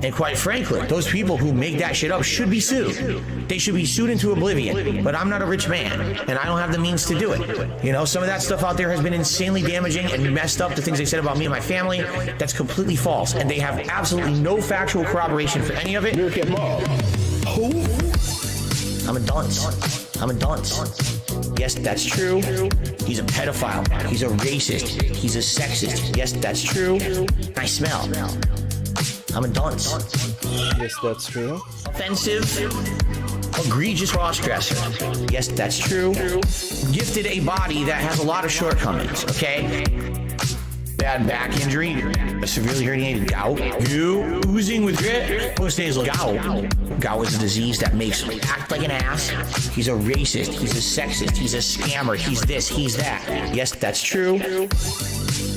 And quite frankly, those people who make that shit up should be sued. They should be sued into oblivion. But I'm not a rich man, and I don't have the means to do it. You know, some of that stuff out there has been insanely damaging and messed up. The things they said about me and my family, that's completely false. And they have absolutely no factual corroboration for any of it. Who? I'm a dunce. I'm a dunce. Yes, that's true. He's a pedophile. He's a racist. He's a sexist. Yes, that's true. I smell. I'm a dunce. Yes, that's true. Offensive. Egregious cross-dresser. Yes, that's true. Gifted a body that has a lot of shortcomings, okay? Bad back injury, a severely herniated gout. You oozing with grit. Postnasal gout. Gout is a disease that makes you act like an ass. He's a racist. He's a sexist. He's a scammer. He's this. He's that. Yes, that's true.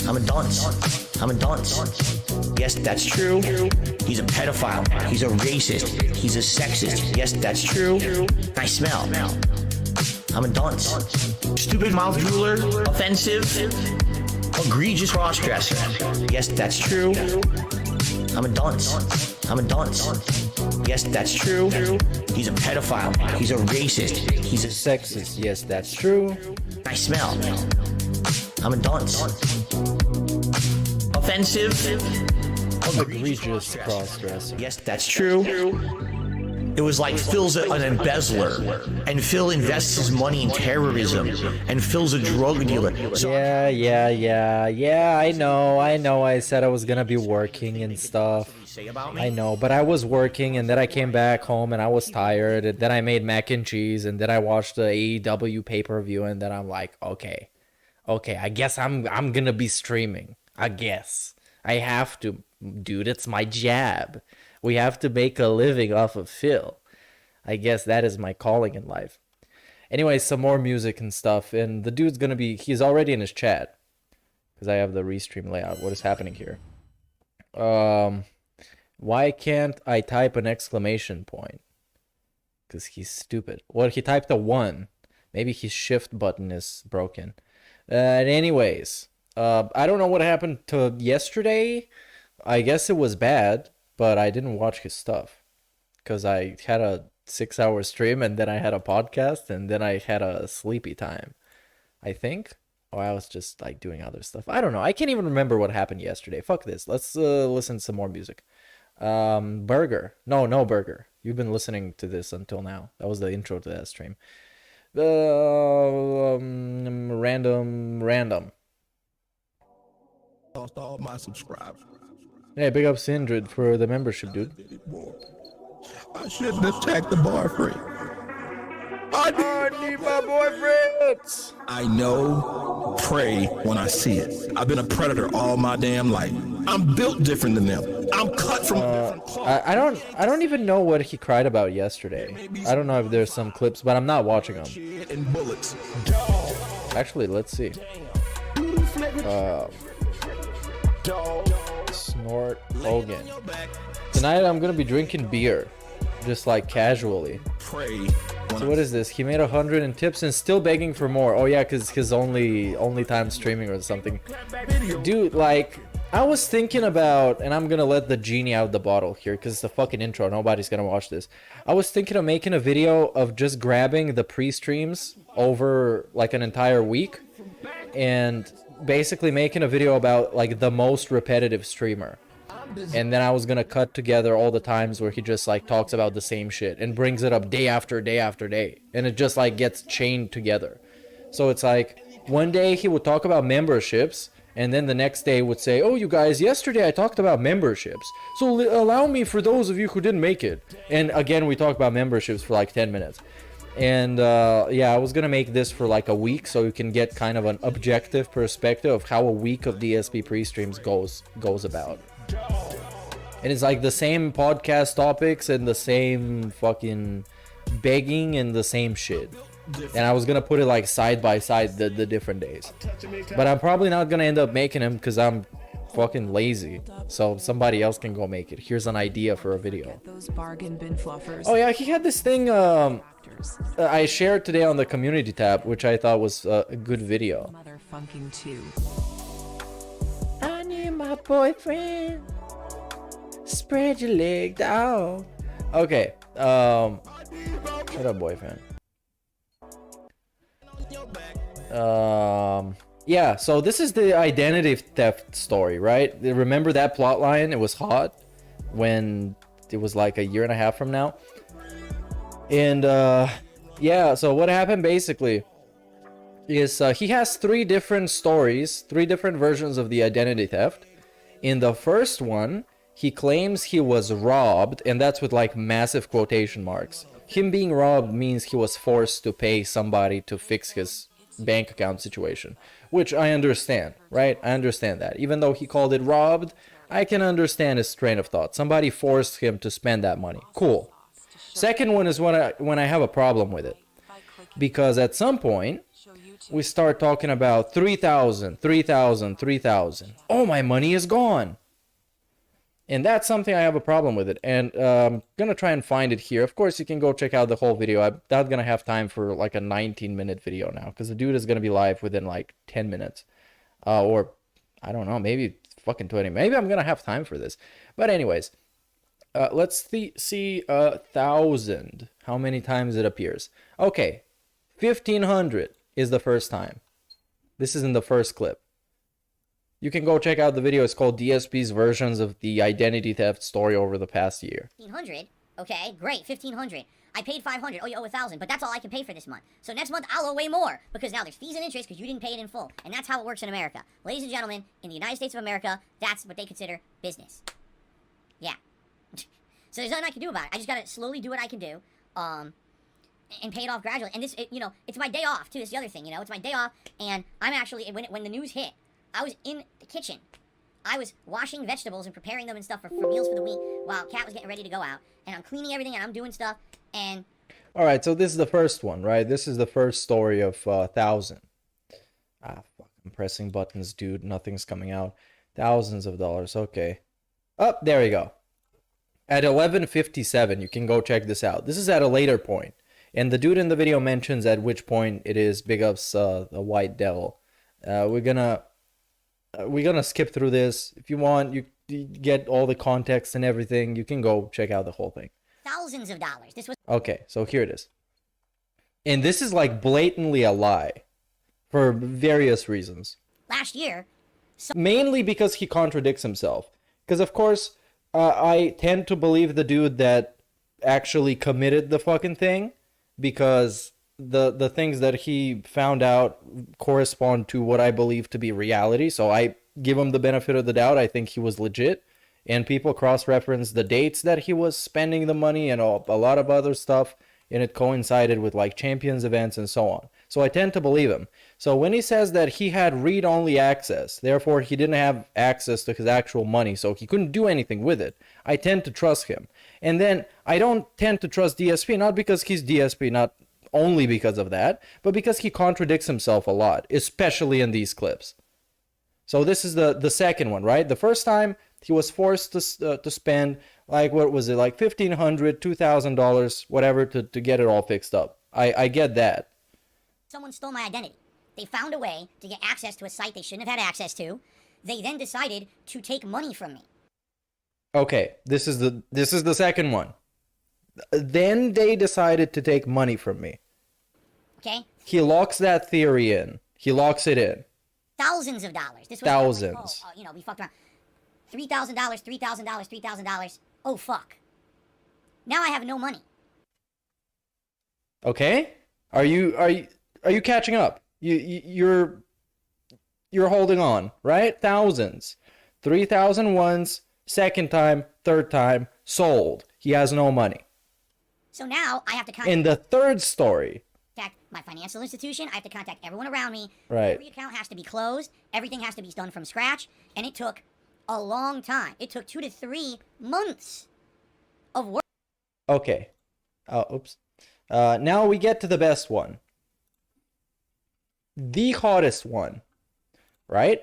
I'm a dunce. I'm a dunce. Yes, that's true. He's a pedophile. He's a racist. He's a sexist. Yes, that's true. I smell. I'm a dunce. Stupid mouth drooler. Offensive. Egregious cross-dresser. Yes, that's true. I'm a dunce. I'm a dunce. Yes, that's true. He's a pedophile. He's a racist. He's a Sexist. Yes, that's true. I smell. I'm a dunce. Offensive. Egregious cross-dresser. Yes, that's true. It was like Phil's an embezzler, and Phil invests his money in terrorism, and Phil's a drug dealer. So Yeah, I know. I said I was gonna be working and stuff. I know, but I was working, and then I came back home, and I was tired, and then I made mac and cheese, and then I watched the AEW pay-per-view, and then I'm like, okay, I guess I'm gonna be streaming. I guess. I have to. Dude, it's my jab. We have to make a living off of Phil. I guess that is my calling in life. Anyway, some more music and stuff. And the dude's gonna be... He's already in his chat. Because I have the restream layout. What is happening here? Why can't I type an exclamation point? Because he's stupid. Well, he typed a 1. Maybe his shift button is broken. Anyways. I don't know what happened to yesterday. I guess it was bad, but I didn't watch his stuff because I had a 6-hour stream and then I had a podcast and then I had a sleepy time, I think. Or I was just like doing other stuff. I don't know. I can't even remember what happened yesterday. Fuck this. Let's listen to some more music. Burger. No Burger. You've been listening to this until now. That was the intro to that stream. Random. Lost all my subscribers. Hey, big up Sindred for the membership, dude. I shouldn't attack the bar free. I need my boyfriends. I know, pray when I see it. I've been a predator all my damn life. I'm built different than them. I'm cut from a different cloth. I don't even know what he cried about yesterday. I don't know if there's some clips, but I'm not watching them. And bullets. Actually, let's see. Snort Hogan. Tonight I'm gonna be drinking beer, just like casually. So what is this? He made 100 in tips and still begging for more. Oh yeah, cause his only time streaming or something. Dude, like I was thinking about, and I'm gonna let the genie out of the bottle here, cause it's the fucking intro. Nobody's gonna watch this. I was thinking of making a video of just grabbing the pre-streams over like an entire week, and basically making a video about like the most repetitive streamer, and then I was gonna cut together all the times where he just like talks about the same shit and brings it up day after day after day, and it just like gets chained together. So it's like one day he would talk about memberships, and then the next day would say, oh you guys, yesterday I talked about memberships, so allow me for those of you who didn't make it, and again we talk about memberships for like 10 minutes. And yeah, I was gonna make this for like a week so you can get kind of an objective perspective of how a week of DSP pre-streams goes about. And it's like the same podcast topics and the same fucking begging and the same shit. And I was gonna put it like side by side the different days. But I'm probably not gonna end up making them because I'm fucking lazy. So somebody else can go make it. Here's an idea for a video. Oh yeah, he had this thing I shared today on the community tab, which I thought was a good video. I need my boyfriend. Spread your leg out. Okay. Shut up, boyfriend. Yeah, so this is the identity theft story, right? Remember that plot line? It was hot when it was like a year and a half from now. And yeah, so what happened basically is he has 3 different stories, 3 different versions of the identity theft. In the first one, he claims he was robbed, and that's with like massive quotation marks. Him being robbed means he was forced to pay somebody to fix his bank account situation, which I understand, right? I understand that. Even though he called it robbed, I can understand his train of thought. Somebody forced him to spend that money. Cool. Second one is when I have a problem with it. Because at some point, we start talking about 3,000, 3,000, 3,000. Oh, my money is gone. And that's something I have a problem with it. And I'm going to try and find it here. Of course, you can go check out the whole video. I'm not going to have time for like a 19-minute video now, because the dude is going to be live within like 10 minutes. Or, I don't know, maybe fucking 20. Maybe I'm going to have time for this. But anyways, let's see 1,000. How many times it appears. Okay, 1,500 is the first time. This is in the first clip. You can go check out the video. It's called DSP's versions of the identity theft story over the past year. 1,500. Okay, great. 1,500. I paid 500. Oh, you owe 1,000, but that's all I can pay for this month. So next month I'll owe way more because now there's fees and interest because you didn't pay it in full, and that's how it works in America, ladies and gentlemen. In the United States of America, that's what they consider business. Yeah. So there's nothing I can do about it. I just gotta slowly do what I can do, and pay it off gradually. And this, you know, it's my day off too. It's the other thing, you know. It's my day off, and I'm actually when the news hit, I was in the kitchen. I was washing vegetables and preparing them and stuff for meals for the week while Kat was getting ready to go out. And I'm cleaning everything and I'm doing stuff. And alright, so this is the first one, right? This is the first story of 1,000. Ah, fuck. I'm pressing buttons, dude. Nothing's coming out. Thousands of dollars. Okay. Oh, there we go. At 11:57, you can go check this out. This is at a later point. And the dude in the video mentions at which point it is. Big ups, the White Devil. We're gonna skip through this. If you want, you get all the context and everything. You can go check out the whole thing. Thousands of dollars. This was okay. So here it is, and this is like blatantly a lie, for various reasons. Last year, mainly because he contradicts himself. Because of course, I tend to believe the dude that actually committed the fucking thing, because the things that he found out correspond to what I believe to be reality. So I give him the benefit of the doubt. I think he was legit. And people cross-reference the dates that he was spending the money and a lot of other stuff. And it coincided with like Champions events and so on. So I tend to believe him. So when he says that he had read-only access, therefore he didn't have access to his actual money, so he couldn't do anything with it, I tend to trust him. And then I don't tend to trust DSP, not because he's DSP, not only because of that, but because he contradicts himself a lot, especially in these clips. So this is the second one, right? The first time he was forced to spend like, what was it, like $1,500, $2,000, whatever, to get it all fixed up. I get that. Someone stole my identity. They found a way to get access to a site they shouldn't have had access to. They then decided to take money from me. Okay, this is the second one. Then they decided to take money from me. Okay? He locks that theory in. He locks it in. Thousands of dollars. This was thousands. Like, you know, we fucked around. $3,000, $3,000, $3,000. Oh fuck. Now I have no money. Okay? Are you catching up? You're holding on, right? Thousands. 3,000 once, second time, third time, sold. He has no money. So now I have to contact in the third story, my financial institution. I have to contact everyone around me. Right. Every account has to be closed. Everything has to be done from scratch. And it took a long time. It took 2 to 3 months of work. Okay. Oh, oops. Now we get to the best one. The hottest one. Right?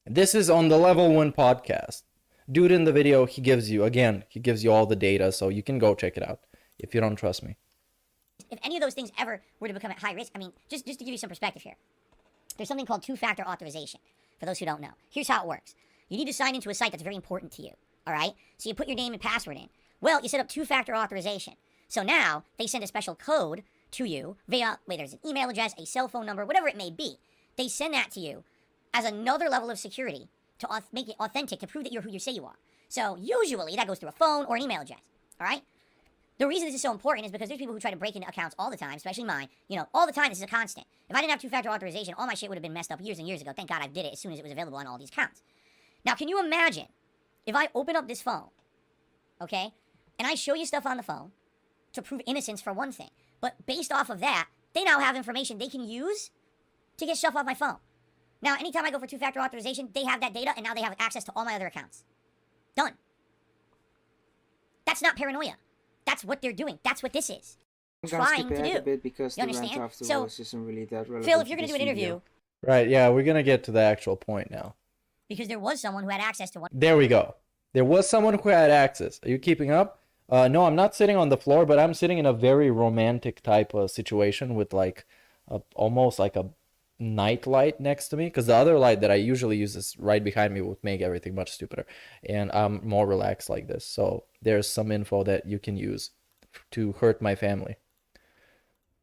This is on the Level 1 podcast. Dude in the video, he gives you all the data, so you can go check it out if you don't trust me. If any of those things ever were to become at high risk, I mean, just to give you some perspective here, there's something called two-factor authorization, for those who don't know. Here's how it works. You need to sign into a site that's very important to you. all right? So you put your name and password in. Well, you set up two-factor authorization. So now they send a special code to you via, whether it's an email address, a cell phone number, whatever it may be. They send that to you as another level of security to make it authentic, to prove that you're who you say you are. So usually that goes through a phone or an email address, all right? The reason this is so important is because there's people who try to break into accounts all the time, especially mine. You know, all the time, this is a constant. If I didn't have two-factor authorization, all my shit would have been messed up years and years ago. Thank God I did it as soon as it was available on all these accounts. Now, can you imagine if I open up this phone, okay, and I show you stuff on the phone to prove innocence for one thing, but based off of that, they now have information they can use to get stuff off my phone. Now, anytime I go for two-factor authorization, they have that data, and now they have access to all my other accounts. Done. That's not paranoia. That's what they're doing. That's what this is. I'm gonna Trying skip to ahead do. a bit because You the rant understand? afterwards isn't really that relevant. Phil, if you're to going to this do an video. interview, Right, yeah, we're gonna get to the actual point now. because there was someone who had access to one. There we go. There was someone who had access. Are you keeping up? No, I'm not sitting on the floor, but I'm sitting in a very romantic type of situation with like almost like a night light next to me, because the other light that I usually use is right behind me, would make everything much stupider, and I'm more relaxed like this. So there's some info that you can use to hurt my family.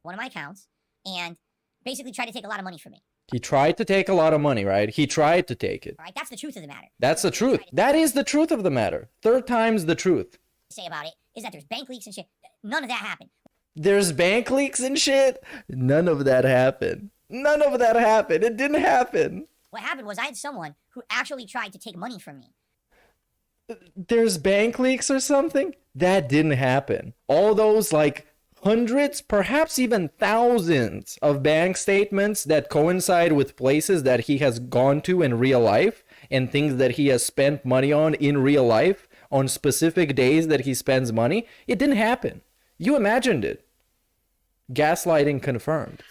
One of my accounts, and basically tried to take a lot of money from me. He tried to take a lot of money, right? He tried to take it. All right, that's the truth of the matter. That's the truth. That is the truth of the matter. Third time's the truth. Say about it is that there's bank leaks and shit. None of that happened. There's bank leaks and shit. None of that happened. None of that happened. It didn't happen. What happened was I had someone who actually tried to take money from me. There's bank leaks or something? That didn't happen. All those like hundreds, perhaps even thousands of bank statements that coincide with places that he has gone to in real life and things that he has spent money on in real life on specific days that he spends money, it didn't happen. You imagined it. Gaslighting confirmed.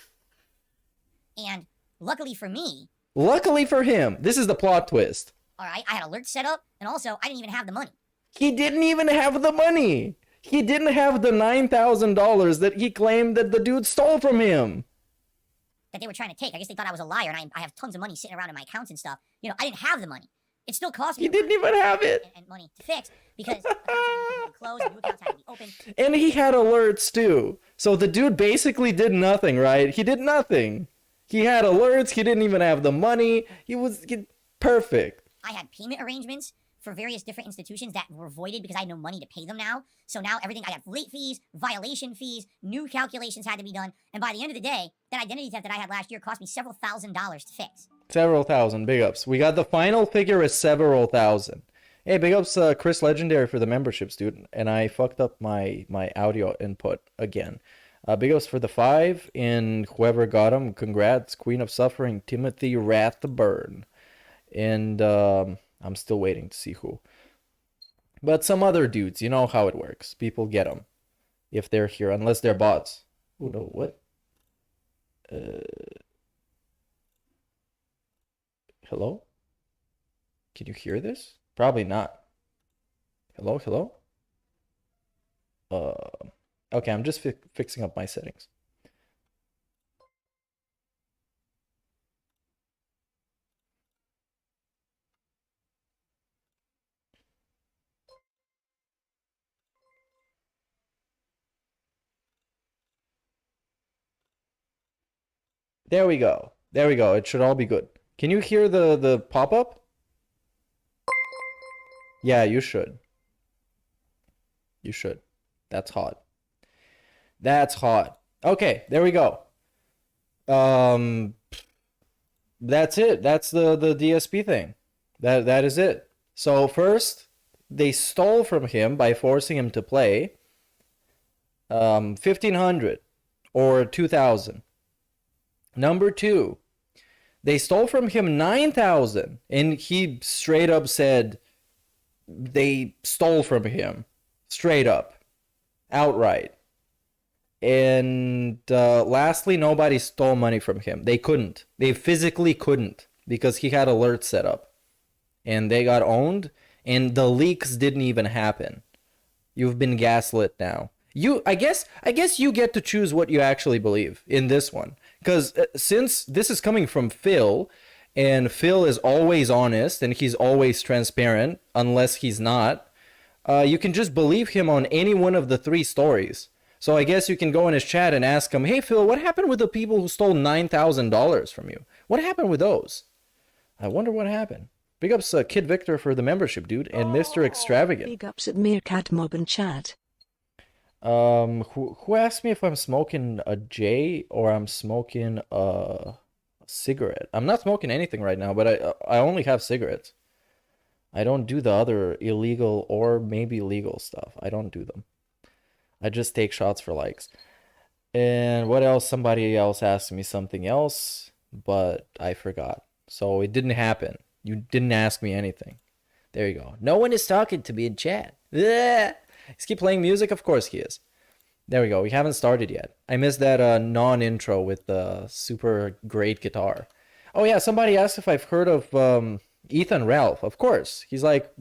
And luckily for me, Luckily for him, this is the plot twist. all right, I had alerts set up, and also I didn't even have the money. He didn't even have the money. He didn't have the $9,000 that he claimed that the dude stole from him. That they were trying to take. I guess they thought I was a liar, and I have tons of money sitting around in my accounts and stuff. You know, I didn't have the money. It still cost me. He didn't even have it. And money to fix because accounts had to be closed, and new accounts had to be opened. And he had alerts too. So the dude basically did nothing, right? He did nothing. He had alerts. He didn't even have the money. He was perfect. I had payment arrangements for various different institutions that were voided because I had no money to pay them now. So now everything, I have late fees, violation fees, new calculations had to be done. And by the end of the day, that identity theft that I had last year cost me several $1,000s to fix. Several thousand. Big ups. We got the final figure is several thousand. Hey, big ups, Chris Legendary for the memberships, dude. And I fucked up my audio input again. Big ups for the 5, and whoever got him, congrats. Queen of Suffering, Timothy Rathburn. And I'm still waiting to see who. But some other dudes, you know how it works. People get them if they're here, unless they're bots. Oh no, what? Hello? Can you hear this? Probably not. Hello, hello? Okay, I'm just fixing up my settings. There we go. There we go. It should all be good. Can you hear the pop-up? Yeah, you should. You should. That's hot. That's hot. Okay, there we go. That's it. That's the DSP thing. That is it. So first, they stole from him by forcing him to play 1,500 or 2,000. Number 2, they stole from him 9,000, and he straight up said they stole from him, straight up, outright. And lastly, nobody stole money from him. They couldn't. They physically couldn't because he had alerts set up, and they got owned, and the leaks didn't even happen. You've been gaslit now. I guess you get to choose what you actually believe in this one. Because since this is coming from Phil, and Phil is always honest and he's always transparent unless he's not, you can just believe him on any one of the 3 stories. So I guess you can go in his chat and ask him, hey Phil, what happened with the people who stole $9,000 from you? What happened with those? I wonder what happened. Big ups Kid Victor for the membership, dude, and Mr. Extravagant. Big ups at Meerkat Mob and chat. Who asked me if I'm smoking a J or I'm smoking a cigarette? I'm not smoking anything right now, but I only have cigarettes. I don't do the other illegal or maybe legal stuff. I don't do them. I just take shots for likes. And what else? Somebody else asked me something else, but I forgot. So it didn't happen. You didn't ask me anything. There you go. No one is talking to me in chat. Ugh. Is he playing music? Of course he is. There we go. We haven't started yet. I missed that non-intro with the super great guitar. Oh yeah, somebody asked if I've heard of Ethan Ralph. Of course. He's like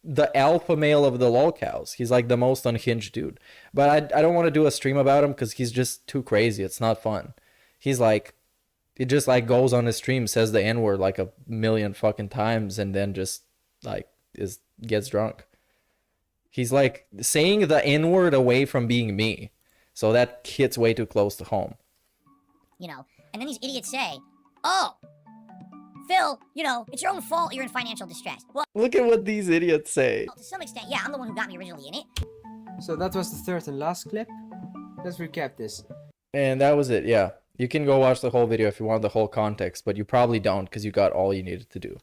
the alpha male of the lolcows. He's like the most unhinged dude. But I don't want to do a stream about him because he's just too crazy. It's not fun. He's like, he just like goes on his stream, says the N-word like a million fucking times, and then just like gets drunk. He's like saying the N-word away from being me. So that hits way too close to home. You know, and then these idiots say, oh, Phil, you know, it's your own fault you're in financial distress. Well, Look at what these idiots say. to some extent, yeah, I'm the one who got me originally in it. So that was the third and last clip. Let's recap this. And that was it, yeah. You can go watch the whole video if you want the whole context, but you probably don't because you got all you needed to do.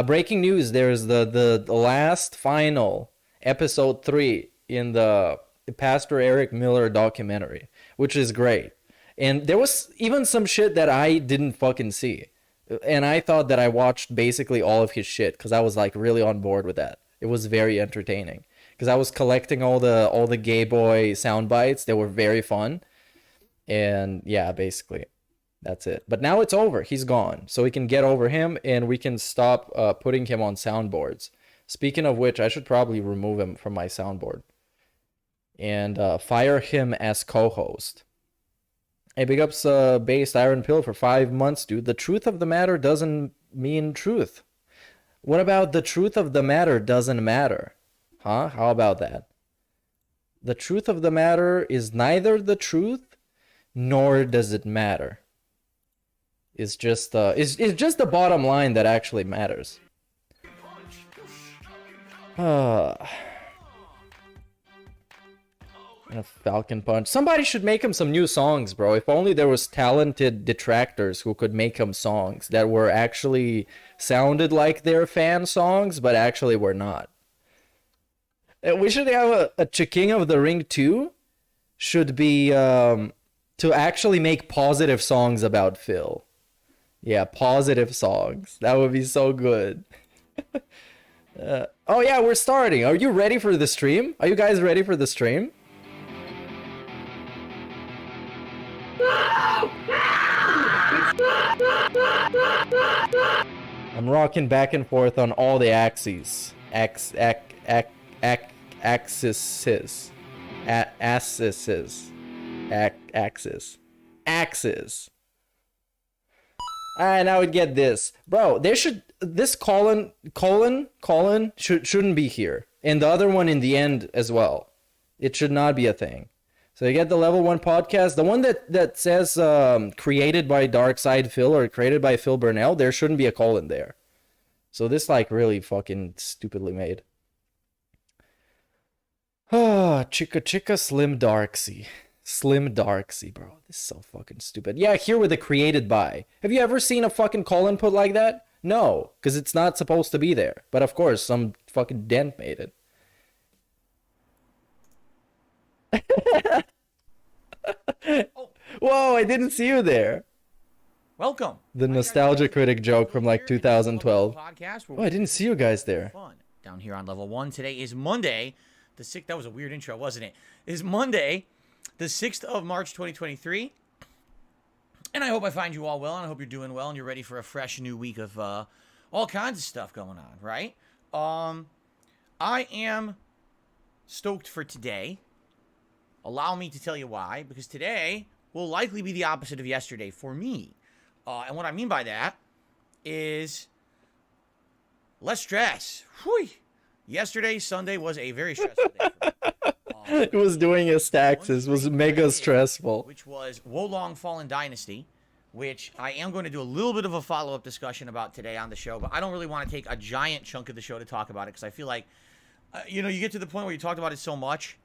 Breaking news, there's the last final episode 3 in the Pastor Eric Miller documentary, which is great. And there was even some shit that I didn't fucking see. And I thought that I watched basically all of his shit because I was like really on board with that. It was very entertaining because I was collecting all the gay boy sound bites. They were very fun. And yeah, basically that's it. But now it's over. He's gone. So we can get over him and we can stop putting him on soundboards. Speaking of which, I should probably remove him from my soundboard and fire him as co-host. Hey, big ups Based Iron Pill for 5 months, dude. The truth of the matter doesn't mean truth. What about the truth of the matter doesn't matter? Huh? How about that? The truth of the matter is neither the truth nor does it matter. It's just it's just the bottom line that actually matters. And a Falcon Punch. Somebody should make him some new songs, bro. If only there was talented detractors who could make him songs that were actually sounded like their fan songs, but actually were not. We should have a King of the Ring 2 should be to actually make positive songs about Phil. Yeah, positive songs. That would be so good. Oh yeah, we're starting. Are you ready for the stream? Are you guys ready for the stream? I'm rocking back and forth on all the axes. Axes. Alright, now we get this. Bro, this colon shouldn't be here. And the other one in the end as well. It should not be a thing. So you get the level 1 podcast. The one that says created by Darkside Phil or created by Phil Burnell, there shouldn't be a colon there. So this like really fucking stupidly made. Ah, Chica Slim Darksy. Slim Darksy, bro. This is so fucking stupid. Yeah, here with the created by. Have you ever seen a fucking colon put like that? No, because it's not supposed to be there. But of course, some fucking dent made it. Whoa, I didn't see you there. Welcome. The nostalgia critic joke from like 2012. Podcast Oh, I didn't see you guys there. fun down here on level 1. Today is Monday, the 6th. That was a weird intro, wasn't it? It is Monday, the 6th of March, 2023. And I hope I find you all well, and I hope you're doing well, and you're ready for a fresh new week of all kinds of stuff going on, right? I am stoked for today. Allow me to tell you why, because today will likely be the opposite of yesterday for me. And what I mean by that is less stress. Whew. Yesterday, Sunday, was a very stressful day for me. It was doing his taxes. Was mega stressful. Which was Wolong Fallen Dynasty, which I am going to do a little bit of a follow-up discussion about today on the show, but I don't really want to take a giant chunk of the show to talk about it because I feel like, you know, you get to the point where you talked about it so much,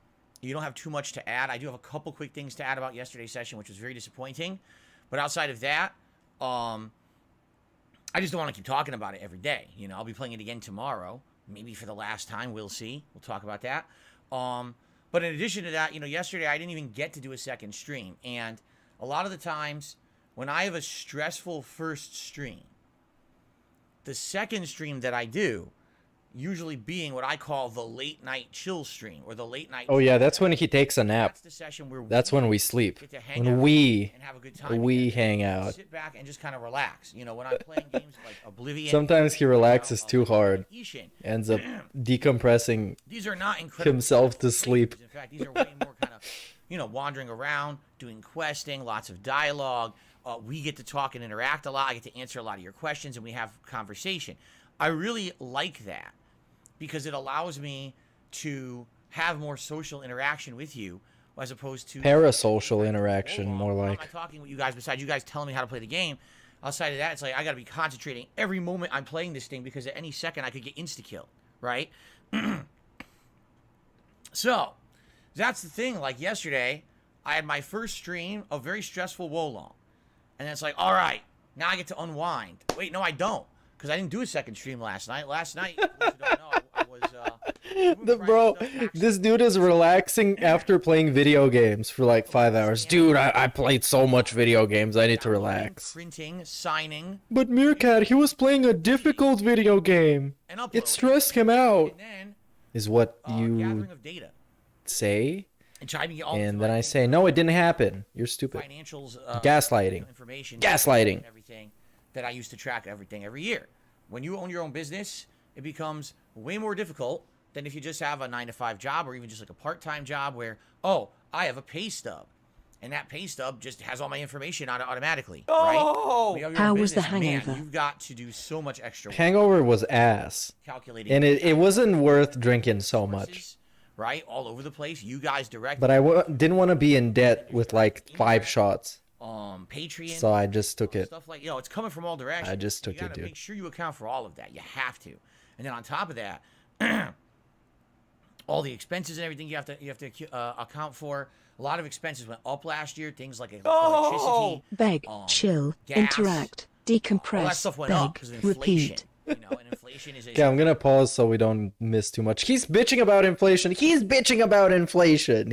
you don't have too much to add. I do have a couple quick things to add about yesterday's session, which was very disappointing. But outside of that, I just don't want to keep talking about it every day. You know, I'll be playing it again tomorrow, maybe for the last time. We'll see. We'll talk about that. But in addition to that, you know, yesterday I didn't even get to do a second stream. And a lot of the times when I have a stressful first stream, the second stream that I do, usually being what I call the late night chill stream or the late night. Oh yeah, that's when he takes a nap. That's the session where that's when we sleep. get to hang When out we and have a good time. hang out. Sit back and just kind of relax. You know, when I'm playing games like Oblivion. Sometimes he relaxes too hard. Ishin, Ends up decompressing these are not incredible himself to sleep. In fact, these are way more kind of, you know, wandering around, doing questing, lots of dialogue. We get to talk and interact a lot. I get to answer a lot of your questions, and we have conversation. I really like that because it allows me to have more social interaction with you as opposed to Parasocial interaction, more Why like. am I talking with you guys besides you guys telling me how to play the game? Outside of that, it's like I got to be concentrating every moment I'm playing this thing because at any second I could get insta-killed, right? So, that's the thing. Like yesterday, I had my first stream of very stressful Wolong. And it's like, all right, now I get to unwind. Wait, no, I don't. Because I didn't do a second stream last night. Last night, for those who don't know, I was... Bro, this dude is relaxing after playing video games for like 5 hours. Dude, I played so much video games, I need to relax. Printing, signing. But Meerkat, he was playing a difficult video game. And uploading. It stressed him out. And then, Is what you gathering of data. say? And trying to get all And then I say, no, it didn't happen. You're stupid. Financials, Gaslighting. Information, Gaslighting. and everything that I used to track everything every year. When you own your own business, it becomes way more difficult than if you just have a 9-to-5 job or even just like a part-time job where, oh, I have a pay stub. And that pay stub just has all my information on it automatically, right? When you have your How own was the business, man, hangover? you've got to do so much extra work. Hangover was ass. Calculating And it wasn't worth drinking so much. right? All over the place. You guys direct. But I didn't want to be in debt with like 5 shots. Patreon. So I just took it. Stuff like, you know, it's coming from all directions. I just took you gotta it, dude. Make sure you account for all of that. You have to. And then on top of that, all the expenses and everything you have to account for. A lot of expenses went up last year. Things like electricity, Beg, chill, gas, interact, all that decompress, stuff went up beg, because of inflation. repeat. You know, and inflation is a Okay, I'm gonna pause so we don't miss too much. He's bitching about inflation. He's bitching about inflation.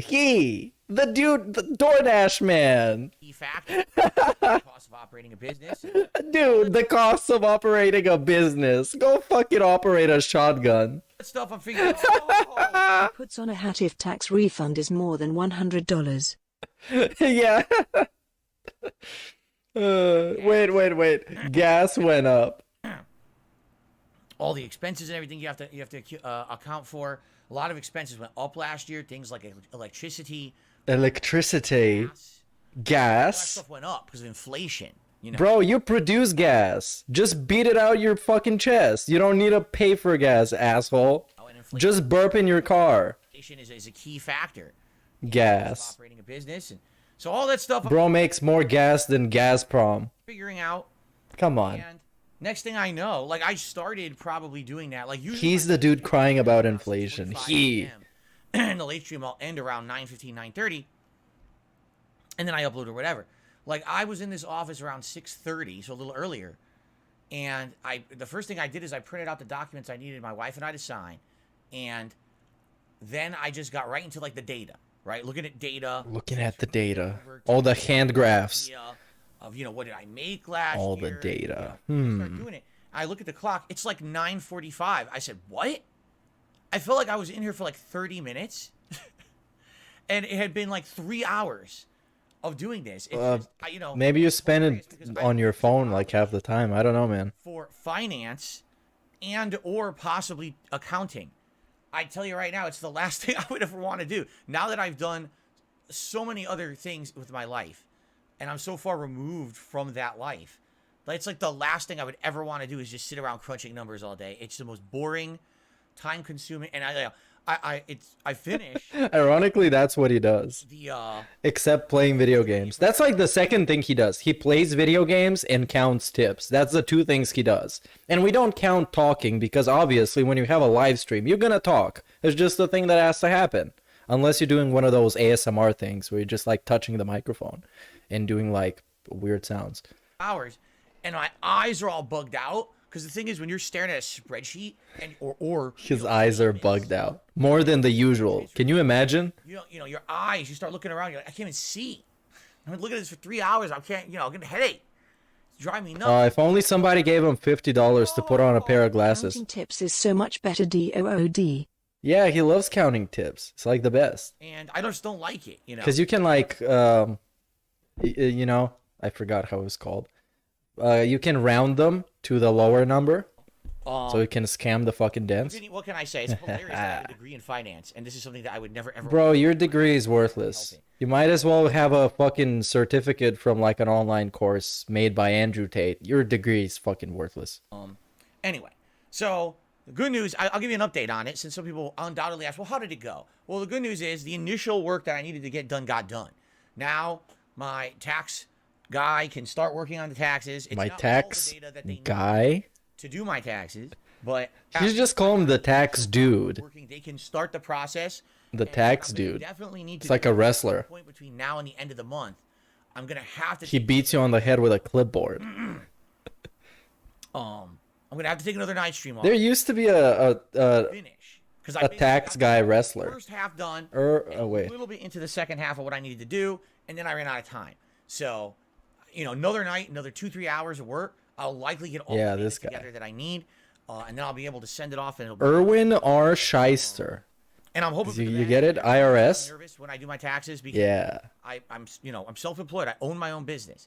The dude, the DoorDash man. key factor. The cost of operating a business. Dude, the cost of operating a business. Go fucking operate a shotgun. That stuff I'm figuring out. Puts on a hat if tax refund is more than $100. Yeah. Wait. Gas went up. All the expenses and everything you have to account for. A lot of expenses went up last year. Things like electricity, Electricity. all that Gas. stuff went up because of inflation. You know, Bro, you produce gas. Just beat it out your fucking chest. You don't need to pay for gas, asshole. and inflation, Just burp in your car. inflation is a key factor. Cost of Gas. operating a business, and so all that stuff I'm Bro makes more gas than Gazprom. figuring out. Come on. And next thing I know, like I started probably doing that. Like usually He's the dude crying about inflation. 6:45 He. a.m. And the late stream I'll end around 9:15, 9:30, and then I upload or whatever. Like I was in this office around 6:30, so a little earlier, and the first thing I did is I printed out the documents I needed my wife and I to sign, and then I just got right into like the data, right? Looking at data, Looking at the data. All the hand graphs. of what did I make last All year? the data. I start doing it. I look at the clock. It's like 9:45. I said, "What?" I felt like I was in here for like 30 minutes, and it had been like 3 hours of doing this. It's just, Maybe you spend hilarious it because on your phone like half the time. I don't know, man. for finance and or possibly accounting. I tell you right now, it's the last thing I would ever want to do. Now that I've done so many other things with my life, and I'm so far removed from that life, It's like the last thing I would ever want to do is just sit around crunching numbers all day. It's the most boring, time-consuming, and I finish. Ironically, that's what he does. The Except playing video games. That's like the second thing he does. He plays video games and counts tips. That's the two things he does. And we don't count talking because obviously when you have a live stream, you're gonna talk. It's just the thing that has to happen. Unless you're doing one of those ASMR things where you're just like touching the microphone and doing like weird sounds. hours, and my eyes are all bugged out. Because the thing is, when you're staring at a spreadsheet, and or His eyes are bugged out more than the usual. Can you imagine? you know your eyes, you start looking around, you're like, I can't even see. I've been looking at this for 3 hours. I can't, I'll get a headache. It's driving me nuts. If only somebody gave him $50 to put on a pair of glasses. Counting tips is so much better. DOOD. Yeah, he loves counting tips. It's like the best. And I just don't like it, Because you can like, I forgot how it was called. You can round them to the lower number. So you can scam the fucking dents. What can I say? It's hilarious that I have a degree in finance, and this is something that I would never ever. Bro, your degree is worthless. You might as well have a fucking certificate from like an online course made by Andrew Tate. Your degree is fucking worthless. Anyway, so the good news, I'll give you an update on it, since some people undoubtedly ask, well, how did it go? Well, the good news is the initial work that I needed to get done got done. Now my tax guy can start working on the taxes. It's My not all tax the data that they need guy? to do my taxes, but You just call him the tax dude. working, they can start the process. The and tax I'm gonna dude. Definitely need to It's like do a it at wrestler. some point between now and the end of the month. I'm gonna have to. He beats you on the head with a clipboard. I'm gonna have to take another night stream off. There used to be a Finish because I tax guy wrestler. First half done. wait. A little bit into the second half of what I needed to do, and then I ran out of time. So, another night, another 2-3 hours of work. I'll likely get all the data this guy. together that I need, and then I'll be able to send it off. And it'll be Erwin R. Shyster. And I'm hoping for the You best. get it? I'm IRS? nervous when I do my taxes because Yeah. I'm self-employed. I own my own business,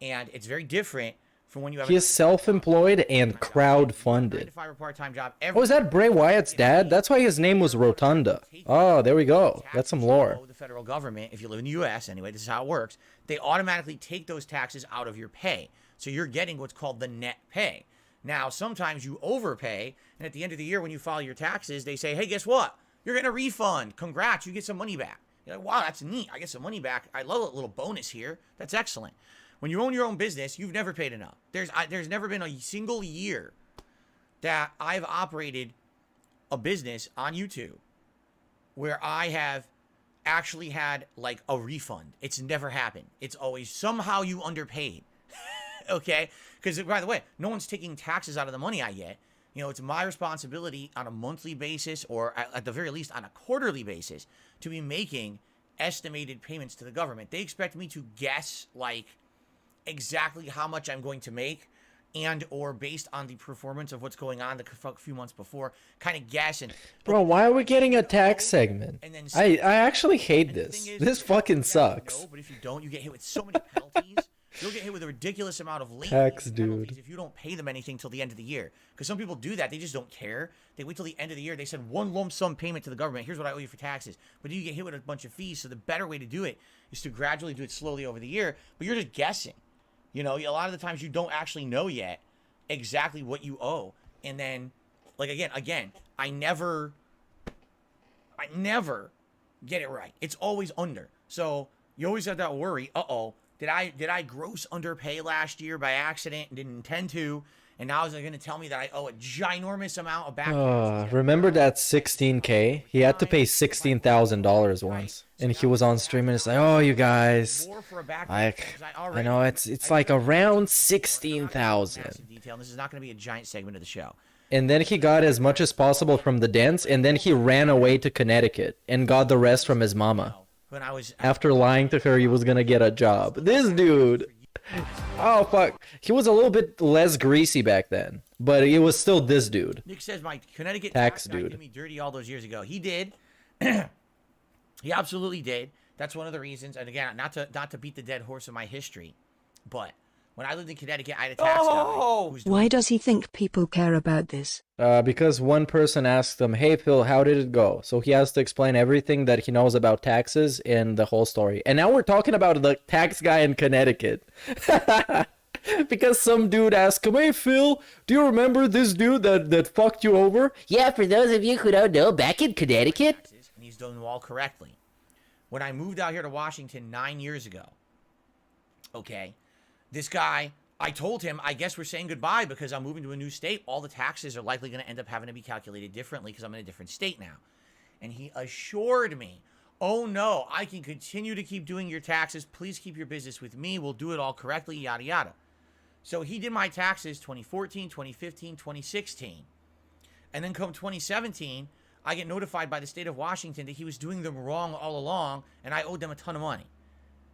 and it's very different from when you have. He is self-employed and crowd-funded. 9-to-5 or part-time job. Oh, is that Bray Wyatt's dad? That's why his name was Rotunda. Oh, there we go. That's some lore. The federal government, if you live in the U.S. anyway, this is how it works. They automatically take those taxes out of your pay, so you're getting what's called the net pay. Now, sometimes you overpay, and at the end of the year when you file your taxes, they say, hey, guess what? You're getting a refund. Congrats, you get some money back. You're like, wow, that's neat. I get some money back. I love a little bonus here. That's excellent. When you own your own business, you've never paid enough. There's never been a single year that I've operated a business on YouTube where I have actually had like a refund. It's never happened. It's always somehow you underpaid. Okay? Because, by the way, no one's taking taxes out of the money I get. It's my responsibility on a monthly basis, or at the very least on a quarterly basis, to be making estimated payments to the government. They expect me to guess like exactly how much I'm going to make, and or based on the performance of what's going on the few months before, kind of guess. And Bro, why are we getting a tax segment? And then I actually hate and the this. thing is, This you fucking have to sucks. know, but if you don't, you get hit with so many penalties. You'll get hit with a ridiculous amount of late Tax fees and penalties dude. if you don't pay them anything till the end of the year. Because some people do that. They just don't care. They wait till the end of the year. They send one lump sum payment to the government. Here's what I owe you for taxes. But then you get hit with a bunch of fees. So the better way to do it is to gradually do it slowly over the year. But you're just guessing. A lot of the times you don't actually know yet exactly what you owe. And then, like, again, I never get it right. It's always under. So you always have that worry. Uh-oh. Did I gross underpay last year by accident and didn't intend to? And now is it going to tell me that I owe a ginormous amount of back? Remember that 16K? He had to pay $16,000 once. And he was on stream and it's like, oh, you guys, I know it's like around 16,000. Detail. This is not going to be a giant segment of the show. And then he got as much as possible from the dents, and then he ran away to Connecticut and got the rest from his mama. When I was After lying to her he was gonna get a job. This dude. Oh, fuck. He was a little bit less greasy back then, but it was still this dude. Nick says my Connecticut Tax guy dude. did me dirty all those years ago. He did. He absolutely did. That's one of the reasons. And again, not to beat the dead horse of my history, but when I lived in Connecticut, I had a tax guy. Who's Why does he think people care about this? Because one person asked him, hey Phil, how did it go? So he has to explain everything that he knows about taxes and the whole story. And now we're talking about the tax guy in Connecticut. Because some dude asked him, "Hey Phil, do you remember this dude that fucked you over?" Yeah, for those of you who don't know, back in Connecticut. And he's doing them all correctly. When I moved out here to Washington 9 years ago, okay, this guy, I told him, I guess we're saying goodbye because I'm moving to a new state. All the taxes are likely going to end up having to be calculated differently because I'm in a different state now. And he assured me, oh no, I can continue to keep doing your taxes. Please keep your business with me. We'll do it all correctly, yada, yada. So he did my taxes 2014, 2015, 2016. And then come 2017, I get notified by the state of Washington that he was doing them wrong all along and I owed them a ton of money.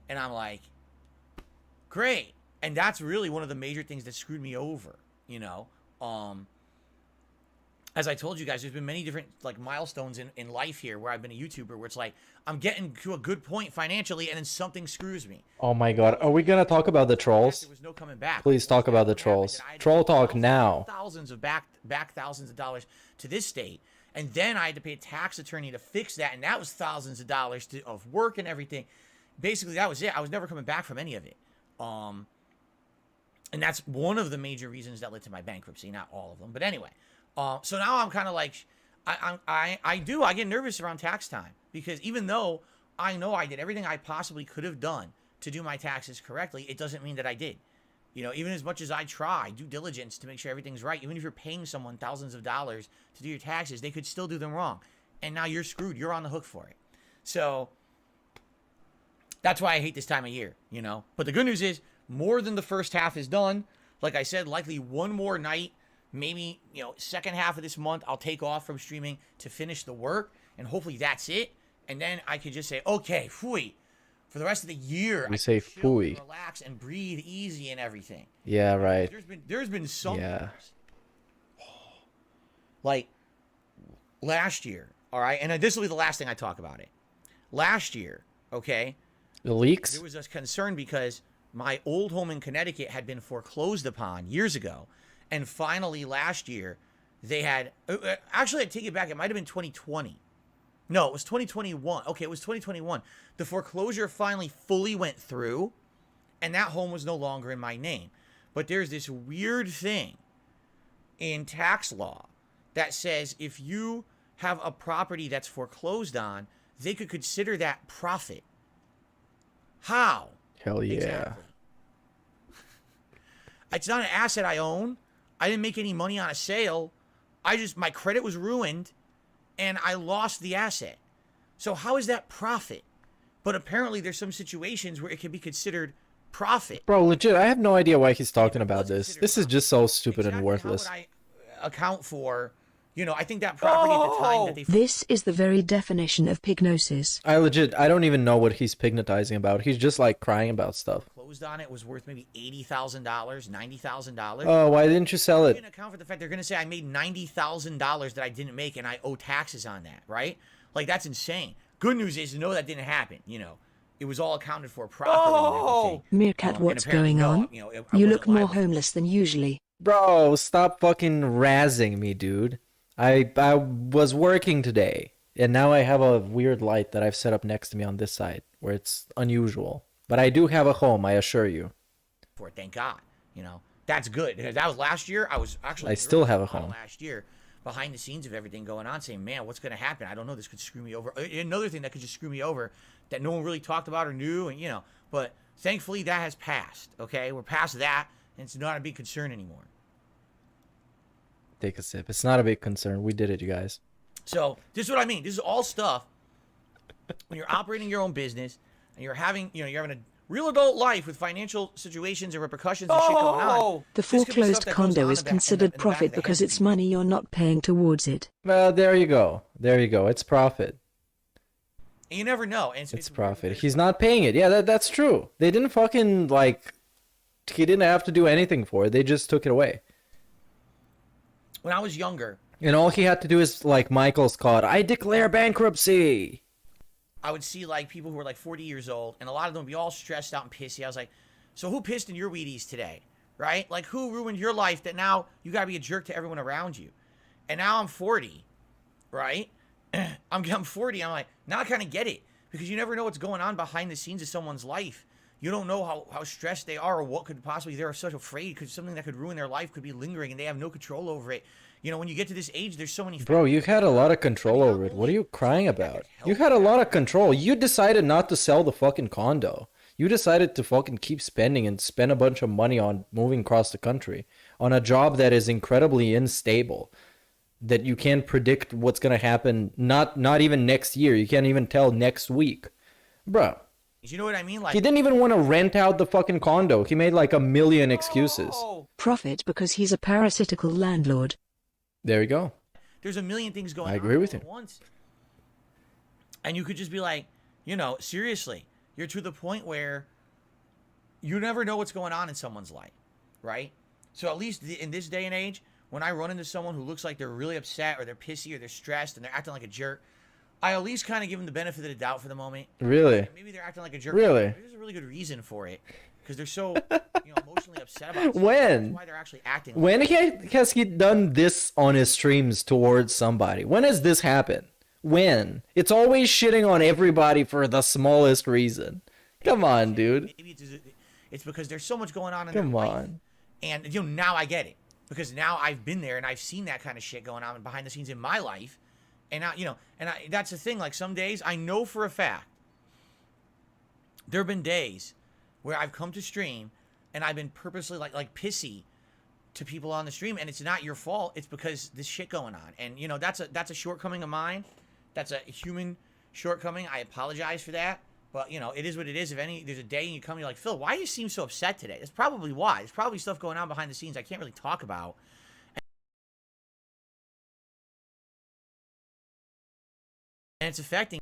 And I'm like, great. And that's really one of the major things that screwed me over, you know. As I told you guys, there's been many different like milestones in life here where I've been a YouTuber where it's like I'm getting to a good point financially and then something screws me. Oh my god, are we gonna talk about the trolls? There was no coming back. Please talk about the trolls. Troll talk now. Thousands of back thousands of dollars to this state, and then I had to pay a tax attorney to fix that, and that was thousands of dollars of work and everything. Basically, that was it. I was never coming back from any of it. And that's one of the major reasons that led to my bankruptcy. Not all of them, but anyway. So now I'm kind of like, I get nervous around tax time because even though I know I did everything I possibly could have done to do my taxes correctly, it doesn't mean that I did. You know, even as much as I try due diligence to make sure everything's right, even if you're paying someone thousands of dollars to do your taxes, they could still do them wrong. And now you're screwed. You're on the hook for it. So that's why I hate this time of year, you know. But the good news is more than the first half is done. Like I said, likely one more night. Maybe, you know, second half of this month, I'll take off from streaming to finish the work. And hopefully that's it. And then I could just say, okay, phooey. For the rest of the year, We say phooey. Relax and breathe easy and everything. Yeah, right. There's been some Yeah. like last year, all right? And this will be the last thing I talk about it. Last year, okay? The leaks? There was a concern because my old home in Connecticut had been foreclosed upon years ago. And finally, last year, they had... Actually, I take it back. It might have been 2020. No, it was 2021. Okay, it was 2021. The foreclosure finally fully went through, and that home was no longer in my name. But there's this weird thing in tax law that says if you have a property that's foreclosed on, they could consider that profit. How? Hell yeah. Exactly. It's not an asset I own. I didn't make any money on a sale. My credit was ruined and I lost the asset. So how is that profit? But apparently there's some situations where it can be considered profit. Bro, legit, I have no idea why he's talking about this. This is just so stupid and worthless. How would I account for, you know, I think that property at the time that they... This is the very definition of pignosis. I don't even know what he's pignotizing about. He's just like crying about stuff. Closed on it was worth maybe $80,000, $90,000. Oh, why didn't you sell I it? didn't account for the fact they're going to say I made $90,000 that I didn't make and I owe taxes on that, right? Like, that's insane. Good news is, no, that didn't happen, you know. It was all accounted for properly. Meerkat, what's going on? You look more homeless than usually. Bro, stop fucking razzing me, dude. I was working today, and now I have a weird light that I've set up next to me on this side, where it's unusual. But I do have a home, I assure you. For it, thank God. You know, that's good. That was last year. I still have a home. Last year, behind the scenes of everything going on, saying, man, what's going to happen? I don't know. This could screw me over. Another thing that could just screw me over that no one really talked about or knew, and, you know, but thankfully that has passed, okay? We're past that, and it's not a big concern anymore. Take a sip. It's not a big concern. We did it, you guys. So, this is what I mean. This is all stuff when you're operating your own business and you're having, you know, you're having a real adult life with financial situations and repercussions and shit going on. The foreclosed condo is considered profit because it's money you're not paying towards it. Well, there you go. There you go. It's profit. And you never know. And it's profit. He's not paying it. Yeah, that's true. They didn't fucking, like, he didn't have to do anything for it. They just took it away. When I was younger, and all he had to do is, like Michael's called, I declare bankruptcy. I would see, like, people who were, like, 40 years old, and a lot of them would be all stressed out and pissy. I was like, so who pissed in your Wheaties today, right? Like, who ruined your life that now you got to be a jerk to everyone around you? And now I'm 40, right? I'm 40. I'm like, now I kind of get it, because you never know what's going on behind the scenes of someone's life. You don't know how stressed they are or what could possibly, they're so afraid because something that could ruin their life could be lingering and they have no control over it. You know, when you get to this age, there's so many... Bro, you had a lot of control over it. What are you crying about? You had a lot of control. You decided not to sell the fucking condo. You decided to fucking keep spending and spend a bunch of money on moving across the country on a job that is incredibly unstable, that you can't predict what's going to happen, not even next year. You can't even tell next week. Bro. You know what I mean? Like, he didn't even want to rent out the fucking condo. He made like a million excuses. Profit because he's a parasitical landlord. There you go. There's a million things going on. I agree with you. At once. And you could just be like, you know, seriously, you're to the point where you never know what's going on in someone's life, right? So at least in this day and age, when I run into someone who looks like they're really upset or they're pissy or they're stressed and they're acting like a jerk, I at least kind of give them the benefit of the doubt for the moment. Really? Maybe they're acting like a jerk. Really? There's a really good reason for it because they're so emotionally upset about it. When? That's why they're actually acting. When has he done this on his streams towards somebody? When has this happened? When? It's always shitting on everybody for the smallest reason. Come on, dude. Maybe it's because there's so much going on in their life. Come on. And now I get it because now I've been there and I've seen that kind of shit going on behind the scenes in my life. And now, that's the thing. Like some days I know for a fact there have been days where I've come to stream and I've been purposely like pissy to people on the stream, and it's not your fault. It's because this shit going on. And that's a shortcoming of mine. That's a human shortcoming. I apologize for that. But it is what it is. If there's a day and you come, you're like, Phil, why do you seem so upset today? That's probably why. There's probably stuff going on behind the scenes I can't really talk about. And it's affecting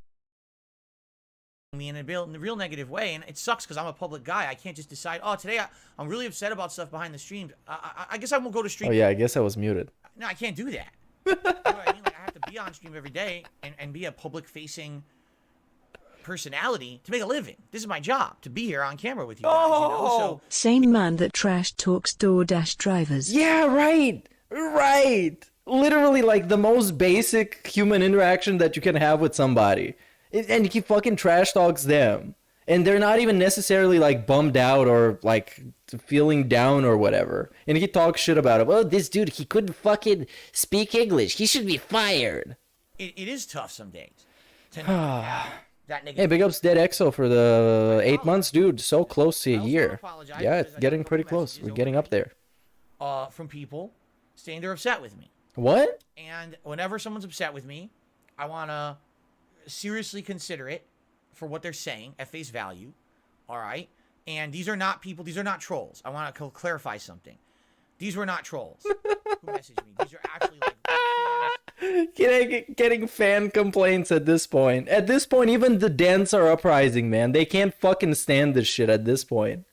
me in a real negative way, and it sucks because I'm a public guy. I can't just decide, today I'm really upset about stuff behind the stream. I guess I won't go to stream. Oh yeah, I guess I was muted. No, I can't do that. You know what I mean? Like, I have to be on stream every day and be a public-facing personality to make a living. This is my job, to be here on camera with you guys. So Same man that trash talks DoorDash drivers. Yeah, right. Literally, like the most basic human interaction that you can have with somebody. And he fucking trash talks them. And they're not even necessarily like bummed out or like feeling down or whatever. And he talks shit about it. Oh, this dude, he couldn't fucking speak English. He should be fired. It is tough some days. That hey, big ups Dead EXO for the 8 months, dude. So close to a year. Yeah, it's getting pretty close. We're getting up there. From people saying they're upset with me. What? And whenever someone's upset with me, I want to seriously consider it for what they're saying at face value. All right? And these are not people, these are not trolls. I want to clarify something. These were not trolls who messaged me. These are actually like getting fan complaints at this point. At this point, even the Dents are uprising, man. They can't fucking stand this shit at this point.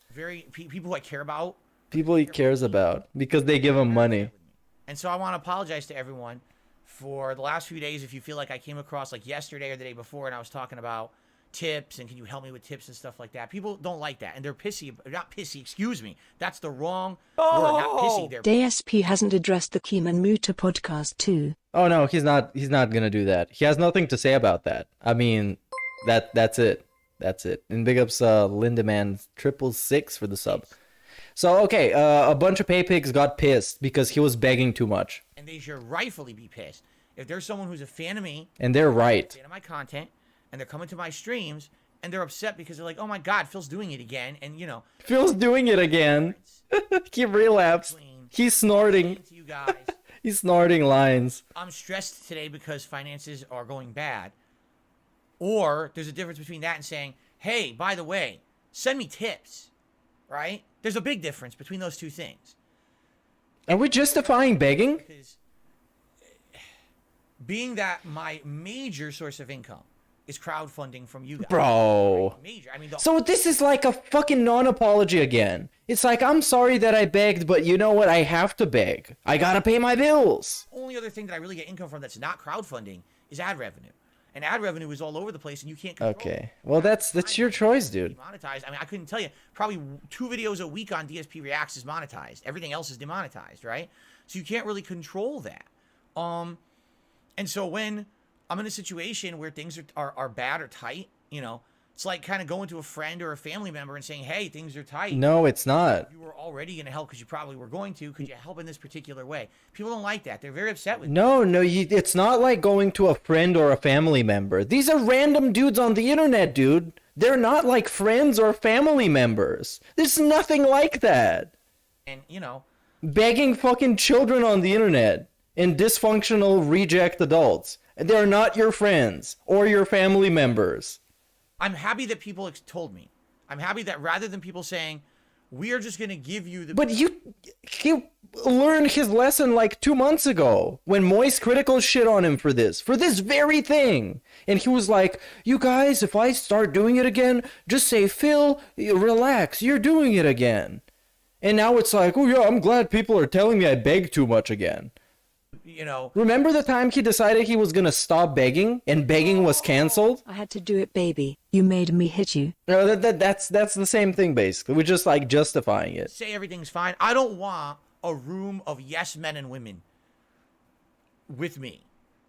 People who I care about. People he cares about because they give him money. And so I want to apologize to everyone for the last few days if you feel like I came across like yesterday or the day before and I was talking about tips and can you help me with tips and stuff like that. People don't like that and they're pissy. Not pissy, excuse me. That's the wrong word. Not pissy. They're DSP hasn't addressed the Keeman Muta podcast too. Oh no, he's not gonna do that. He has nothing to say about that. I mean, that's it. That's it. And big ups Lindemann 666 for the sub. So, okay, a bunch of pay pigs got pissed because he was begging too much. And they should rightfully be pissed. If there's someone who's a fan of me, and they're right, fan of my content, and they're coming to my streams, and they're upset because they're like, oh my god, Phil's doing it again, and Phil's doing it again. He relapsed. He's snorting. You guys, he's snorting lines. I'm stressed today because finances are going bad. Or there's a difference between that and saying, hey, by the way, send me tips, right? There's a big difference between those two things. Are we justifying begging? Because being that my major source of income is crowdfunding from you guys. Bro. Major. I mean, so this is like a fucking non-apology again. It's like, I'm sorry that I begged, but you know what? I have to beg. I gotta pay my bills. Only other thing that I really get income from that's not crowdfunding is ad revenue. And ad revenue is all over the place, and you can't control Okay. it. Well, that's your choice, dude. Monetized. I mean, I couldn't tell you. Probably 2 videos a week on DSP Reacts is monetized. Everything else is demonetized, right? So you can't really control that. And so when I'm in a situation where things are bad or tight, It's like kind of going to a friend or a family member and saying, hey, things are tight. No, it's not. You were already going to help because you probably were going to. Could you help in this particular way? People don't like that. They're very upset with No, it's not like going to a friend or a family member. These are random dudes on the internet, dude. They're not like friends or family members. There's nothing like that. And, you know. Begging fucking children on the internet and dysfunctional reject adults. They're not your friends or your family members. I'm happy that people told me. I'm happy that rather than people saying, we are just going to give you the... But he learned his lesson like 2 months ago when Moist Critical shit on him for this very thing. And he was like, you guys, if I start doing it again, just say, Phil, relax, you're doing it again. And now it's like, oh yeah, I'm glad people are telling me I beg too much again. You know, remember the time he decided he was gonna stop begging and begging was canceled? I had to do it, baby. You made me hit you. No, that's the same thing basically. We're just like justifying it. Say everything's fine. I don't want a room of yes men and women with me.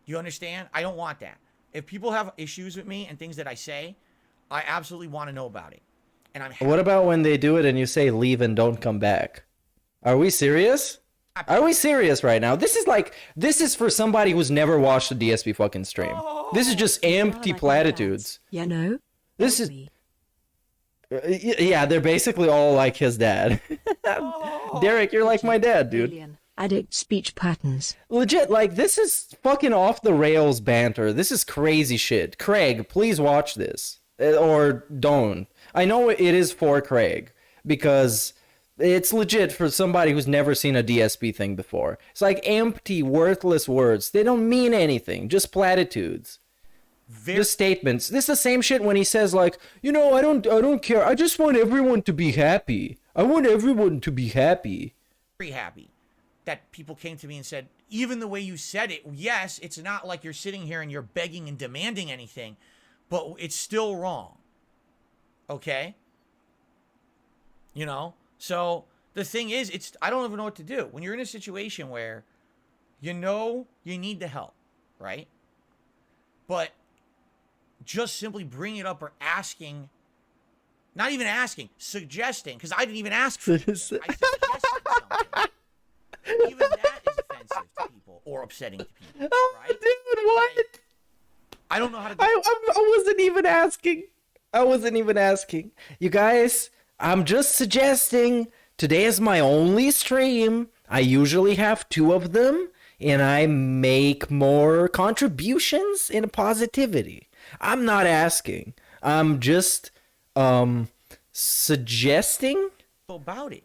You understand? I don't want that. If people have issues with me and things that I say, I absolutely want to know about it. And I'm happy. What about when they do it and you say leave and don't come back? Are we serious? Are we serious right now? This is for somebody who's never watched a DSP fucking stream. This is just empty platitudes. You know? This is... Yeah, they're basically all like his dad. Derek, you're like my dad, dude. Addict speech patterns. Legit, like, this is fucking off the rails banter. This is crazy shit. Craig, please watch this. Or don't. I know it is for Craig, because... it's legit for somebody who's never seen a DSP thing before. It's like empty, worthless words. They don't mean anything. Just platitudes. Just statements. This is the same shit when he says like, you know, I don't care. I just want everyone to be happy. I want everyone to be happy. Very happy that people came to me and said, even the way you said it, yes, it's not like you're sitting here and you're begging and demanding anything, but it's still wrong. Okay? You know? So the thing is, I don't even know what to do. When you're in a situation where you know you need the help, right? But just simply bring it up or asking, not even asking, suggesting, because I didn't even ask for it. I suggested something. Even that is offensive to people or upsetting to people, right? Dude, what? I don't know how to do I wasn't even asking. I wasn't even asking. You guys... I'm just suggesting, today is my only stream. I usually have 2 of them, and I make more contributions in positivity. I'm not asking. I'm just, suggesting. about it,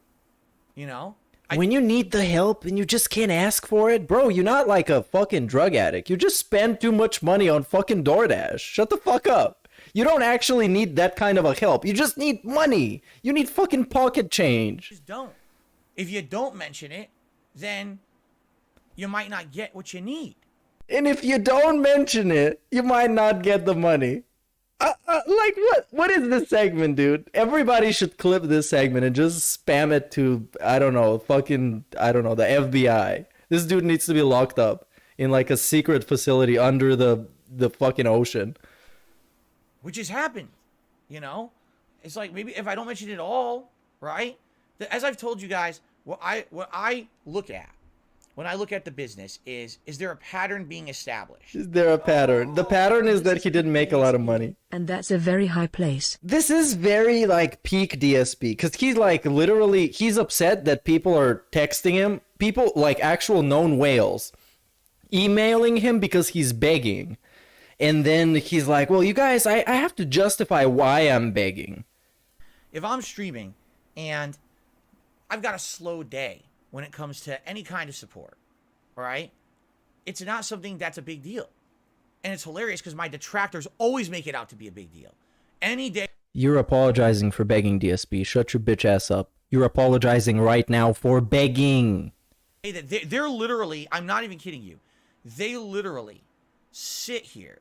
you know? When you need the help and you just can't ask for it, bro, you're not like a fucking drug addict. You just spend too much money on fucking DoorDash. Shut the fuck up. You don't actually need that kind of a help. You just need money. You need fucking pocket change. Just don't. If you don't mention it, then you might not get what you need. And if you don't mention it, you might not get the money. Like what? What is this segment, dude? Everybody should clip this segment and just spam it to, I don't know, the FBI. This dude needs to be locked up in like a secret facility under the fucking ocean. Which has happened, you know? It's like, maybe if I don't mention it all, right? As I've told you guys, what I look at when I look at the business is there a pattern being established? Is there a pattern? The pattern is that he didn't make a lot of money. And that's a very high place. This is very, like, peak DSP. Because he's, like, literally, he's upset that people are texting him. People, like, actual known whales, emailing him because he's begging. And then he's like, well, you guys, I have to justify why I'm begging. If I'm streaming and I've got a slow day when it comes to any kind of support, all right, it's not something that's a big deal. And it's hilarious because my detractors always make it out to be a big deal. Any day. You're apologizing for begging, DSP. Shut your bitch ass up. You're apologizing right now for begging. They're literally, I'm not even kidding you, they literally sit here.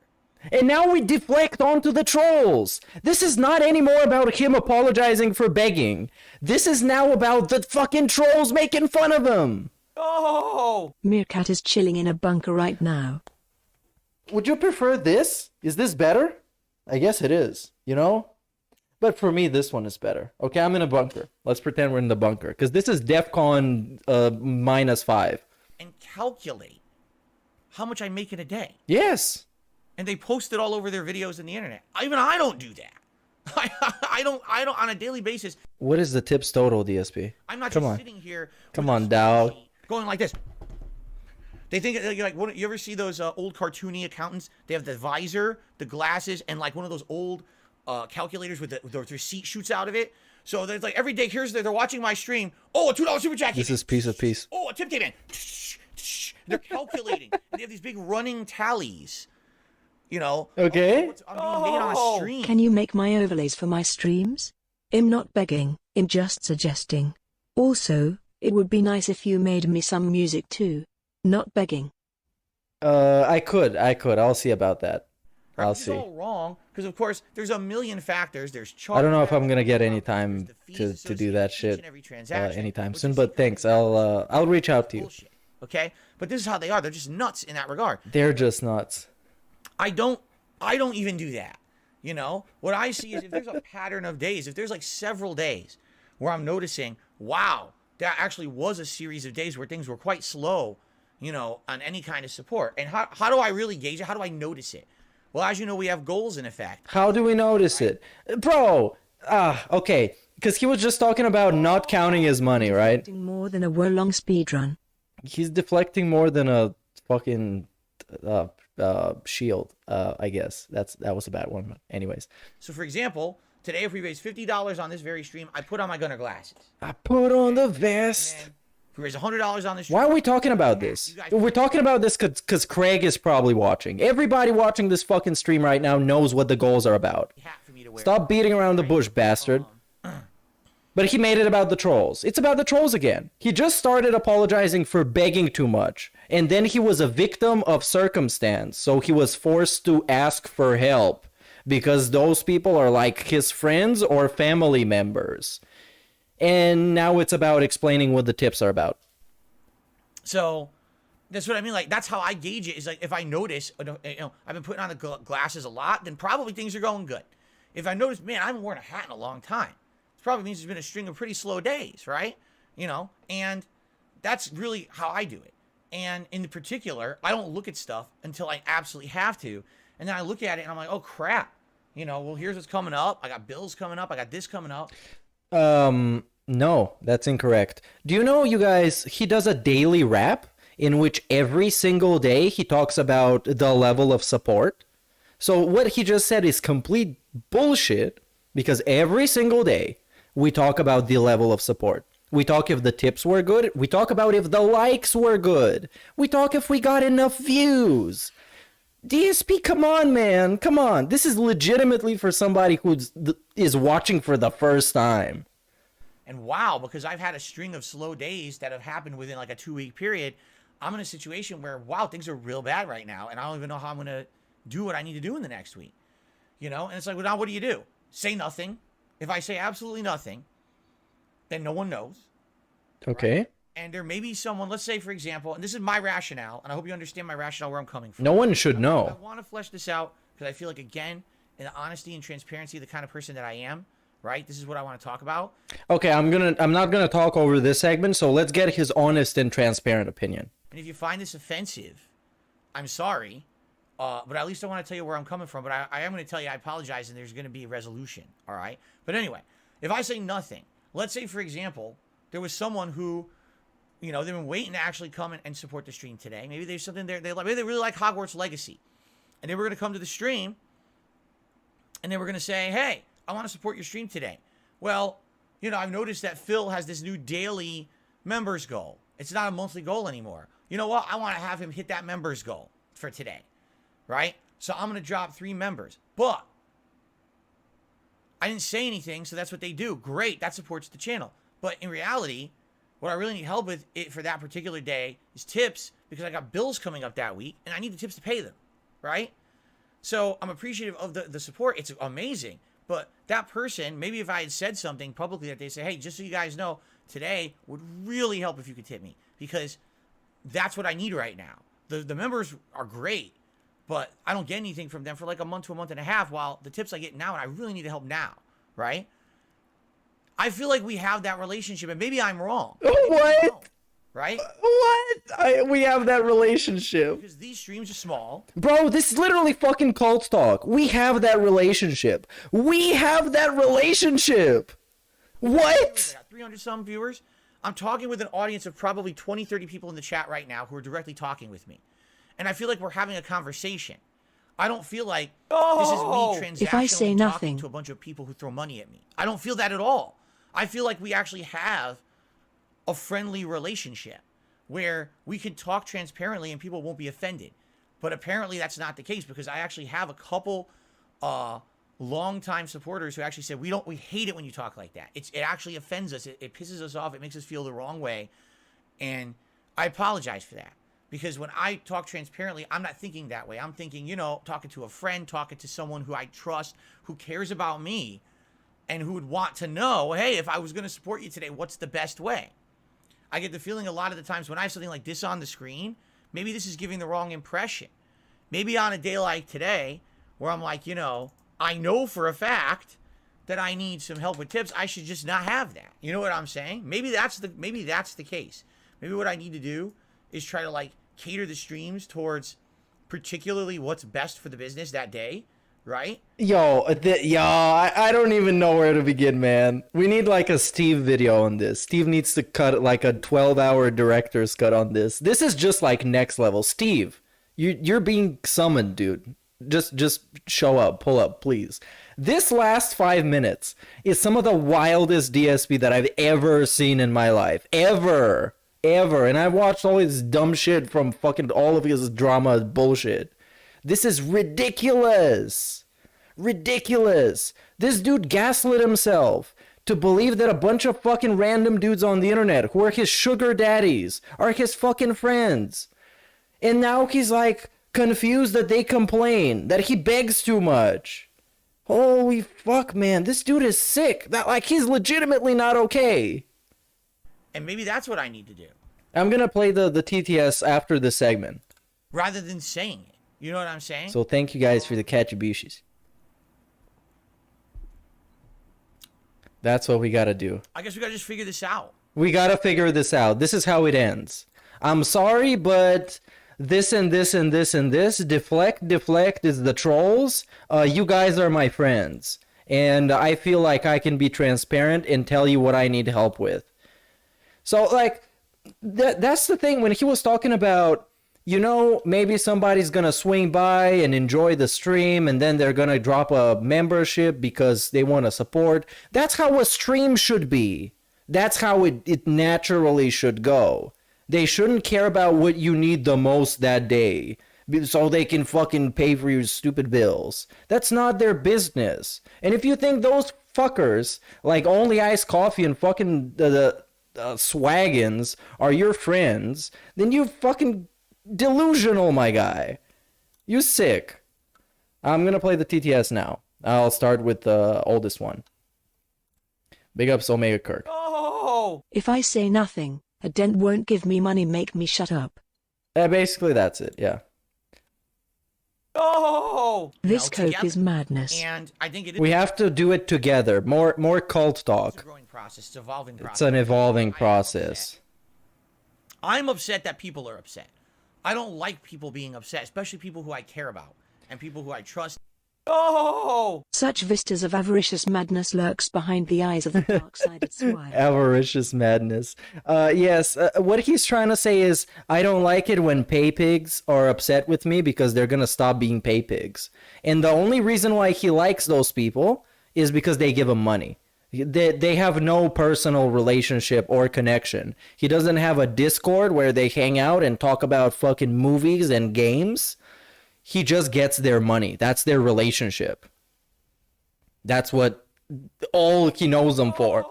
And now we deflect onto the trolls. This is not anymore about him apologizing for begging. This is now about the fucking trolls making fun of him. Oh! Meerkat is chilling in a bunker right now. Would you prefer this? Is this better? I guess it is, you know? But for me, this one is better. Okay, I'm in a bunker. Let's pretend we're in the bunker. Because this is DEFCON -5. And calculate how much I make in a day. Yes. And they post it all over their videos in the internet. Even I don't do that. I don't on a daily basis. What is the tips total, DSP? I'm not Come just on. sitting here. Come with a on, dog. spreadsheet going like this. They think like you ever see those old cartoony accountants? They have the visor, the glasses, and like one of those old calculators with the receipt shoots out of it. So there's like every day. They're watching my stream. Oh, a $2 super chat. This is piece of piece. Oh, a tip came in. They're calculating. And they have these big running tallies. You know. Okay. I'm being made on a stream. Can you make my overlays for my streams? I'm not begging, I'm just suggesting. Also, it would be nice if you made me some music too. Not begging. I could. I'll see about that. I'll see. It's all wrong because, of course, there's a million factors. There's chart. I don't know if I'm gonna get any time to do that shit anytime soon, but thanks. I'll reach out to you. Bullshit, okay, but this is how they are. They're just nuts in that regard. They're just nuts. I don't even do that. You know, what I see is if there's a pattern of days, if there's like several days where I'm noticing, wow, that actually was a series of days where things were quite slow, you know, on any kind of support. And how do I really gauge it? How do I notice it? Well, as you know, we have goals in effect. How do we notice it? Bro, okay, because he was just talking about not counting his money, right? More than a long speedrun. He's deflecting more than a fucking shield, I guess. That was a bad one. Anyways. So, for example, today if we raise $50 on this very stream, I put on my gunner glasses. I put on the vest. If we raise $100 on this stream. Why are we talking about this? We're talking about this because Craig is probably watching. Everybody watching this fucking stream right now knows what the goals are about. Stop beating around the bush, bastard. But he made it about the trolls. It's about the trolls again. He just started apologizing for begging too much. And then he was a victim of circumstance. So he was forced to ask for help. Because those people are like his friends or family members. And now it's about explaining what the tips are about. So that's what I mean. Like, that's how I gauge it. Is like, if I notice, you know, I've been putting on the glasses a lot, then probably things are going good. If I notice, man, I haven't worn a hat in a long time. It probably means there's been a string of pretty slow days, right? You know, and that's really how I do it. And in particular, I don't look at stuff until I absolutely have to. And then I look at it and I'm like, oh crap. You know, well, here's what's coming up. I got bills coming up. I got this coming up. No, that's incorrect. Do you know, you guys, he does a daily rap in which every single day he talks about the level of support. So what he just said is complete bullshit because every single day we talk about the level of support. We talk if the tips were good. We talk about if the likes were good. We talk if we got enough views. DSP, come on, man. Come on. This is legitimately for somebody who is watching for the first time. And wow, because I've had a string of slow days that have happened within like a 2-week period, I'm in a situation where, wow, things are real bad right now. And I don't even know how I'm going to do what I need to do in the next week. You know? And it's like, well, now what do you do? Say nothing. If I say absolutely nothing, then no one knows. Okay. Right? And there may be someone, let's say, for example, and this is my rationale, and I hope you understand my rationale where I'm coming from. No one should know. I want to flesh this out because I feel like, again, in the honesty and transparency, the kind of person that I am, right? This is what I want to talk about. Okay, I'm not gonna talk over this segment, so let's get his honest and transparent opinion. And if you find this offensive, I'm sorry, but at least I want to tell you where I'm coming from. But I am going to tell you I apologize, and there's going to be a resolution, all right? But anyway, if I say nothing, let's say, for example, there was someone who, you know, they've been waiting to actually come and support the stream today. Maybe there's something there. Maybe they really like Hogwarts Legacy, and they were going to come to the stream, and they were going to say, hey, I want to support your stream today. Well, you know, I've noticed that Phil has this new daily members goal. It's not a monthly goal anymore. You know what? I want to have him hit that members goal for today, right? So I'm going to drop 3 members. But I didn't say anything, so that's what they do. Great, that supports the channel. But in reality, what I really need help with it for that particular day is tips, because I got bills coming up that week, and I need the tips to pay them, right? So I'm appreciative of the support. It's amazing. But that person, maybe if I had said something publicly that they say, hey, just so you guys know, today would really help if you could tip me, because that's what I need right now. The members are great, but I don't get anything from them for like a month to a month and a half, while the tips I get now, and I really need the help now, right? I feel like we have that relationship, and maybe I'm wrong. What? Right? What? We have that relationship. Because these streams are small. Bro, this is literally fucking cult talk. We have that relationship. We have that relationship. What? 300 some viewers. I'm talking with an audience of probably 20, 30 people in the chat right now who are directly talking with me. And I feel like we're having a conversation. I don't feel like this is me If I say transactionally talking nothing. to a bunch of people who throw money at me. I don't feel that at all. I feel like we actually have a friendly relationship where we can talk transparently and people won't be offended. But apparently that's not the case, because I actually have a couple longtime supporters who actually said, we hate it when you talk like that. It actually offends us. It pisses us off. It makes us feel the wrong way. And I apologize for that. Because when I talk transparently, I'm not thinking that way. I'm thinking, you know, talking to a friend, talking to someone who I trust, who cares about me, and who would want to know, hey, if I was going to support you today, what's the best way? I get the feeling a lot of the times when I have something like this on the screen, maybe this is giving the wrong impression. Maybe on a day like today, where I'm like, you know, I know for a fact that I need some help with tips, I should just not have that. You know what I'm saying? Maybe that's the case. Maybe what I need to do is try to like cater the streams towards particularly what's best for the business that day, right? I don't even know where to begin, man. We need like a Steve video on this. Steve needs to cut like a 12-hour director's cut on this. This is just like next level. Steve, you're being summoned, dude. Just show up, pull up, please. This last 5 minutes is some of the wildest DSP that I've ever seen in my life. Ever. And I've watched all his dumb shit from fucking all of his drama bullshit. This is ridiculous. This dude gaslit himself to believe that a bunch of fucking random dudes on the internet who are his sugar daddies are his fucking friends. And now he's like confused that they complain, that he begs too much. Holy fuck, man. This dude is sick. That like he's legitimately not okay. And maybe that's what I need to do. I'm gonna play the TTS after the segment. Rather than saying it. You know what I'm saying? So thank you guys for the catchibishis. That's what we gotta do. I guess we gotta just figure this out. We gotta figure this out. This is how it ends. I'm sorry, but this and this and this and this. Deflect is the trolls. You guys are my friends. And I feel like I can be transparent and tell you what I need help with. So, like, that's the thing. When he was talking about, you know, maybe somebody's going to swing by and enjoy the stream and then they're going to drop a membership because they want to support. That's how a stream should be. That's how it naturally should go. They shouldn't care about what you need the most that day so they can fucking pay for your stupid bills. That's not their business. And if you think those fuckers, like Only Iced Coffee and fucking the Swaggins are your friends, then you fucking delusional, my guy. You sick. I'm gonna play the TTS now. I'll start with the oldest one. Big ups Omega Kirk. Oh! If I say nothing, a dent won't give me money, make me shut up. Basically that's it, yeah. Oh! This coke is madness. And I think it is. We have to do it together. More cult talk. It's a growing process. It's an evolving process. It's an evolving process. I'm upset that people are upset. I don't like people being upset, especially people who I care about and people who I trust. Oh! Such vistas of avaricious madness lurks behind the eyes of the dark-sided swine. Avaricious madness. Yes, what he's trying to say is, I don't like it when pay pigs are upset with me because they're gonna stop being pay pigs. And the only reason why he likes those people is because they give him money. They have no personal relationship or connection. He doesn't have a Discord where they hang out and talk about fucking movies and games. He just gets their money. That's their relationship. That's what all he knows them for.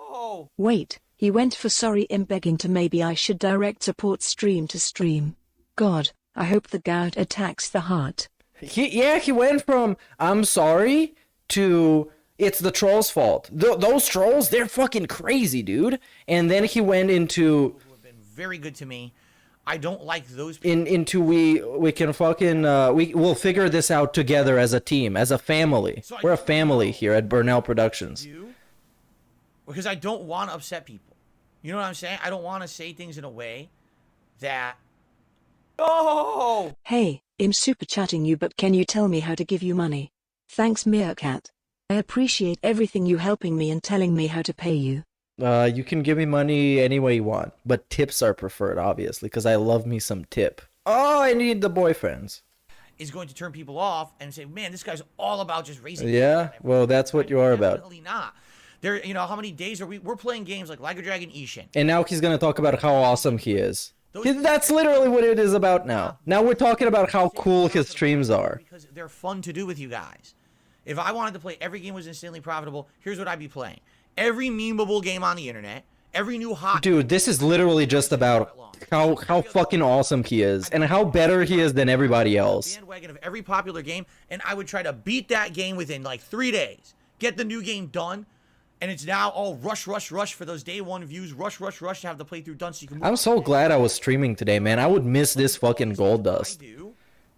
Wait, he went for sorry I'm begging to maybe I should direct support stream to stream. God, I hope the gout attacks the heart. He went from I'm sorry to it's the trolls' fault. Those trolls, they're fucking crazy, dude. And then he went into Who have been very good to me. I don't like those people. into we can fucking we'll figure this out together as a team, as a family. We're a family here at Burnell Productions. because I don't want to upset people. You know what I'm saying? I don't want to say things in a way that... Oh! Hey, I'm super chatting you, but can you tell me how to give you money? Thanks, Meerkat. I appreciate everything you helping me and telling me how to pay you. You can give me money any way you want, but tips are preferred, obviously, because I love me some tip. Oh, I need the boyfriends. Is going to turn people off and say, man, this guy's all about just raising... Yeah, well, that's what you are about. Definitely not. There, you know, how many days are we're playing games like a Dragon Ishin. And now he's gonna talk about how awesome he is. That's literally what it is about now. Now we're talking about how cool his streams are. Because they're fun to do with you guys. If I wanted to play every game was insanely profitable, here's what I'd be playing. Every memeable game on the internet, every new hot... Dude, this is literally just about how fucking awesome he is and how better he is than everybody else. Bandwagon of every popular game, and I would try to beat that game within like 3 days. Get the new game done, and it's now all rush for those day one views. Rush to have the playthrough done so you can... I'm so glad I was streaming today, man. I would miss this fucking gold dust.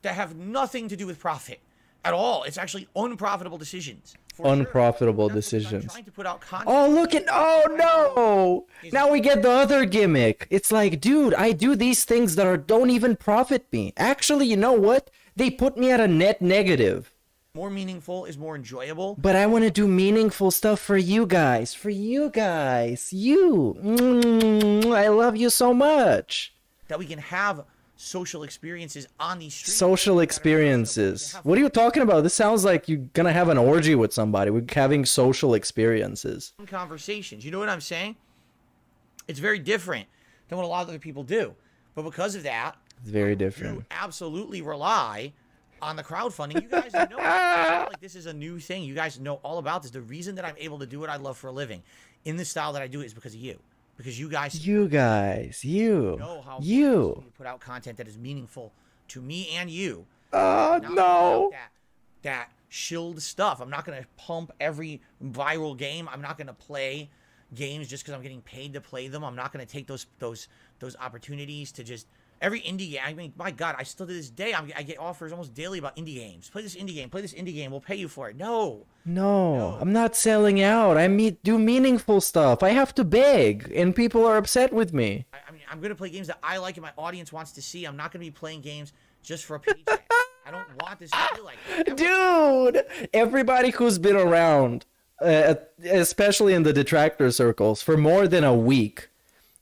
That have nothing to do with profit at all. It's actually unprofitable decisions. Unprofitable decisions. Trying to put out content. Oh, look at... Oh, no! Now we get the other gimmick. It's like, dude, I do these things that don't even profit me. Actually, you know what? They put me at a net negative. More meaningful is more enjoyable. But I want to do meaningful stuff for you guys. For you guys. You. I love you so much. That we can have social experiences on these streams. Social experiences. What are you talking about? This sounds like you're gonna have an orgy with somebody. We're having social experiences. Conversations. You know what I'm saying? It's very different than what a lot of other people do. But because of that, it's very different. You absolutely rely on the crowdfunding. You guys know it's not like this is a new thing. You guys know all about this. The reason that I'm able to do what I love for a living in the style that I do it is because of you. Because you guys know how you put out content that is meaningful to me and you. No. That shilled stuff. I'm not gonna pump every viral game. I'm not gonna play games just because I'm getting paid to play them. I'm not gonna take those opportunities to just every indie game. I mean, my God, I still to this day I get offers almost daily about indie games. Play this indie game. Play this indie game. We'll pay you for it. No, I'm not selling out. I do meaningful stuff. I have to beg, and people are upset with me. I mean, I'm gonna play games that I like and my audience wants to see. I'm not gonna be playing games just for a paycheck. I don't want this to feel like that. Dude, everybody who's been around, especially in the detractor circles, for more than a week,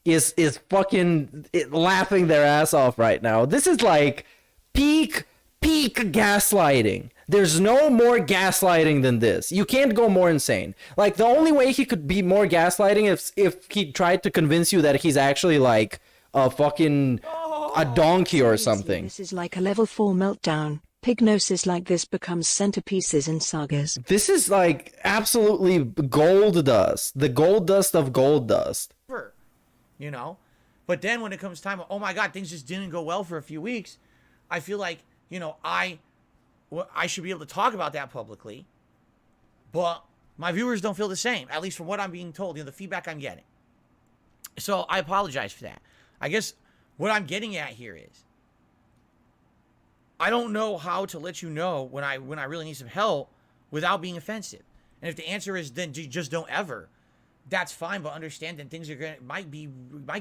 is fucking laughing their ass off right now. This is like peak gaslighting. There's no more gaslighting than this. You can't go more insane. Like, the only way he could be more gaslighting if he tried to convince you that he's actually like a fucking a donkey or something. This is like a level 4 meltdown. Pygnosis like this becomes centerpieces in sagas. This is like absolutely gold dust. The gold dust of gold dust. You know? But then when it comes time, oh my God, things just didn't go well for a few weeks. I feel like, you know, I should be able to talk about that publicly. But my viewers don't feel the same, at least from what I'm being told, you know, the feedback I'm getting. So I apologize for that. I guess what I'm getting at here is I don't know how to let you know when I really need some help without being offensive. And if the answer is then just don't ever, that's fine, but understand that things might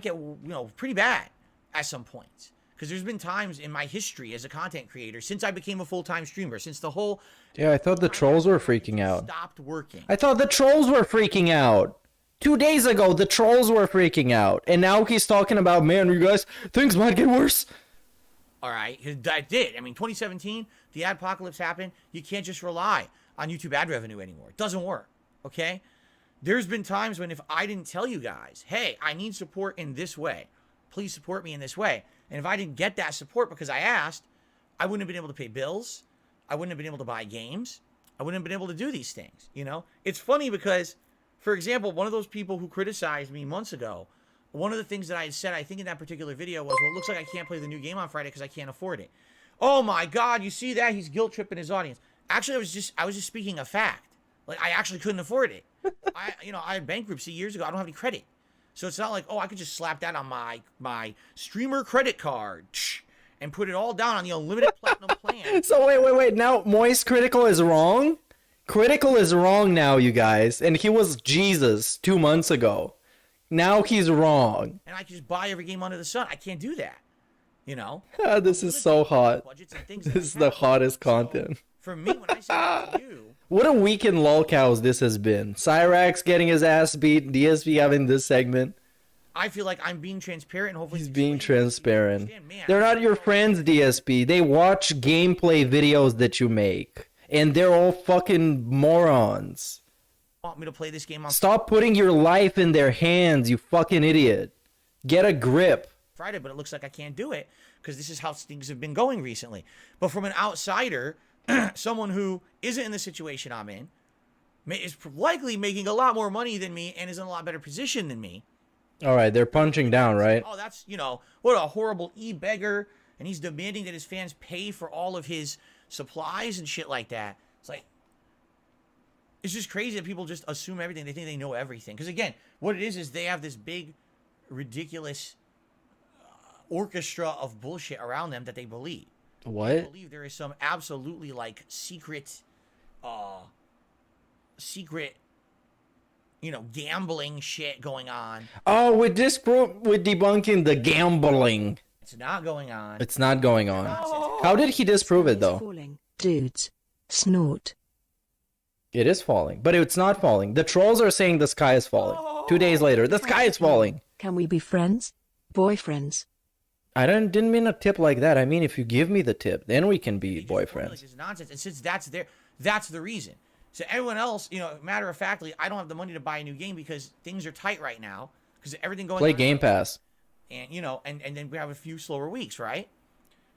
get, you know, pretty bad at some points. Because there's been times in my history as a content creator, since I became a full-time streamer, since the whole... Yeah, I thought the trolls were freaking out. Stopped working. I thought the trolls were freaking out. 2 days ago, the trolls were freaking out. And now he's talking about, man, you guys, things might get worse. All right, that did. I mean, 2017, the adpocalypse happened. You can't just rely on YouTube ad revenue anymore. It doesn't work, okay? There's been times when if I didn't tell you guys, hey, I need support in this way, please support me in this way. And if I didn't get that support because I asked, I wouldn't have been able to pay bills. I wouldn't have been able to buy games. I wouldn't have been able to do these things, you know? It's funny because, for example, one of those people who criticized me months ago, one of the things that I had said, I think in that particular video was, well, it looks like I can't play the new game on Friday because I can't afford it. Oh my God, you see that? He's guilt tripping his audience. Actually, I was just speaking a fact. Like, I actually couldn't afford it. I had bankruptcy years ago. I don't have any credit. So it's not like, oh, I could just slap that on my streamer credit card and put it all down on the unlimited platinum plan. So wait. Now Moist Critical is wrong? Critical is wrong now, you guys. And he was Jesus 2 months ago. Now he's wrong. And I can just buy every game under the sun. I can't do that. You know? This is so hot. Budgets and things This like is the that. hottest content. So, for me, when I say that to you, What a week in lolcows this has been. Cyrax getting his ass beat, DSP having this segment. I feel like I'm being transparent and hopefully He's it's being explaining to people. transparent. Understand, man, They're not your friends, DSP. They watch gameplay videos that you make. And they're all fucking morons. Want me to play this game on Stop putting your life in their hands, you fucking idiot. Get a grip. Friday, but it looks like I can't do it because this is how things have been going recently. But from an outsider, someone who isn't in the situation I'm in, is likely making a lot more money than me and is in a lot better position than me. Alright, they're punching down, right? Oh, that's, you know, what a horrible e-beggar. And he's demanding that his fans pay for all of his supplies and shit like that. It's like, it's just crazy that people just assume everything. They think they know everything. Because again, what it is they have this big, ridiculous orchestra of bullshit around them that they believe. They What? believe there is some absolutely like secret, you know, gambling shit going on. Oh, with debunking the gambling. It's not going on. It's not going on. How did he disprove it, It's though? falling. Dudes. Snort. It is falling, but it's not falling. The trolls are saying the sky is falling. 2 days later, the sky is falling. Can we be friends? Boyfriends. I didn't mean a tip like that. I mean, if you give me the tip, then we can be They just formulate boyfriends. this nonsense, and since that's the reason. So everyone else, you know, matter of factly, I don't have the money to buy a new game because things are tight right now because everything going Play on, Game Pass. and you know, and then we have a few slower weeks, right?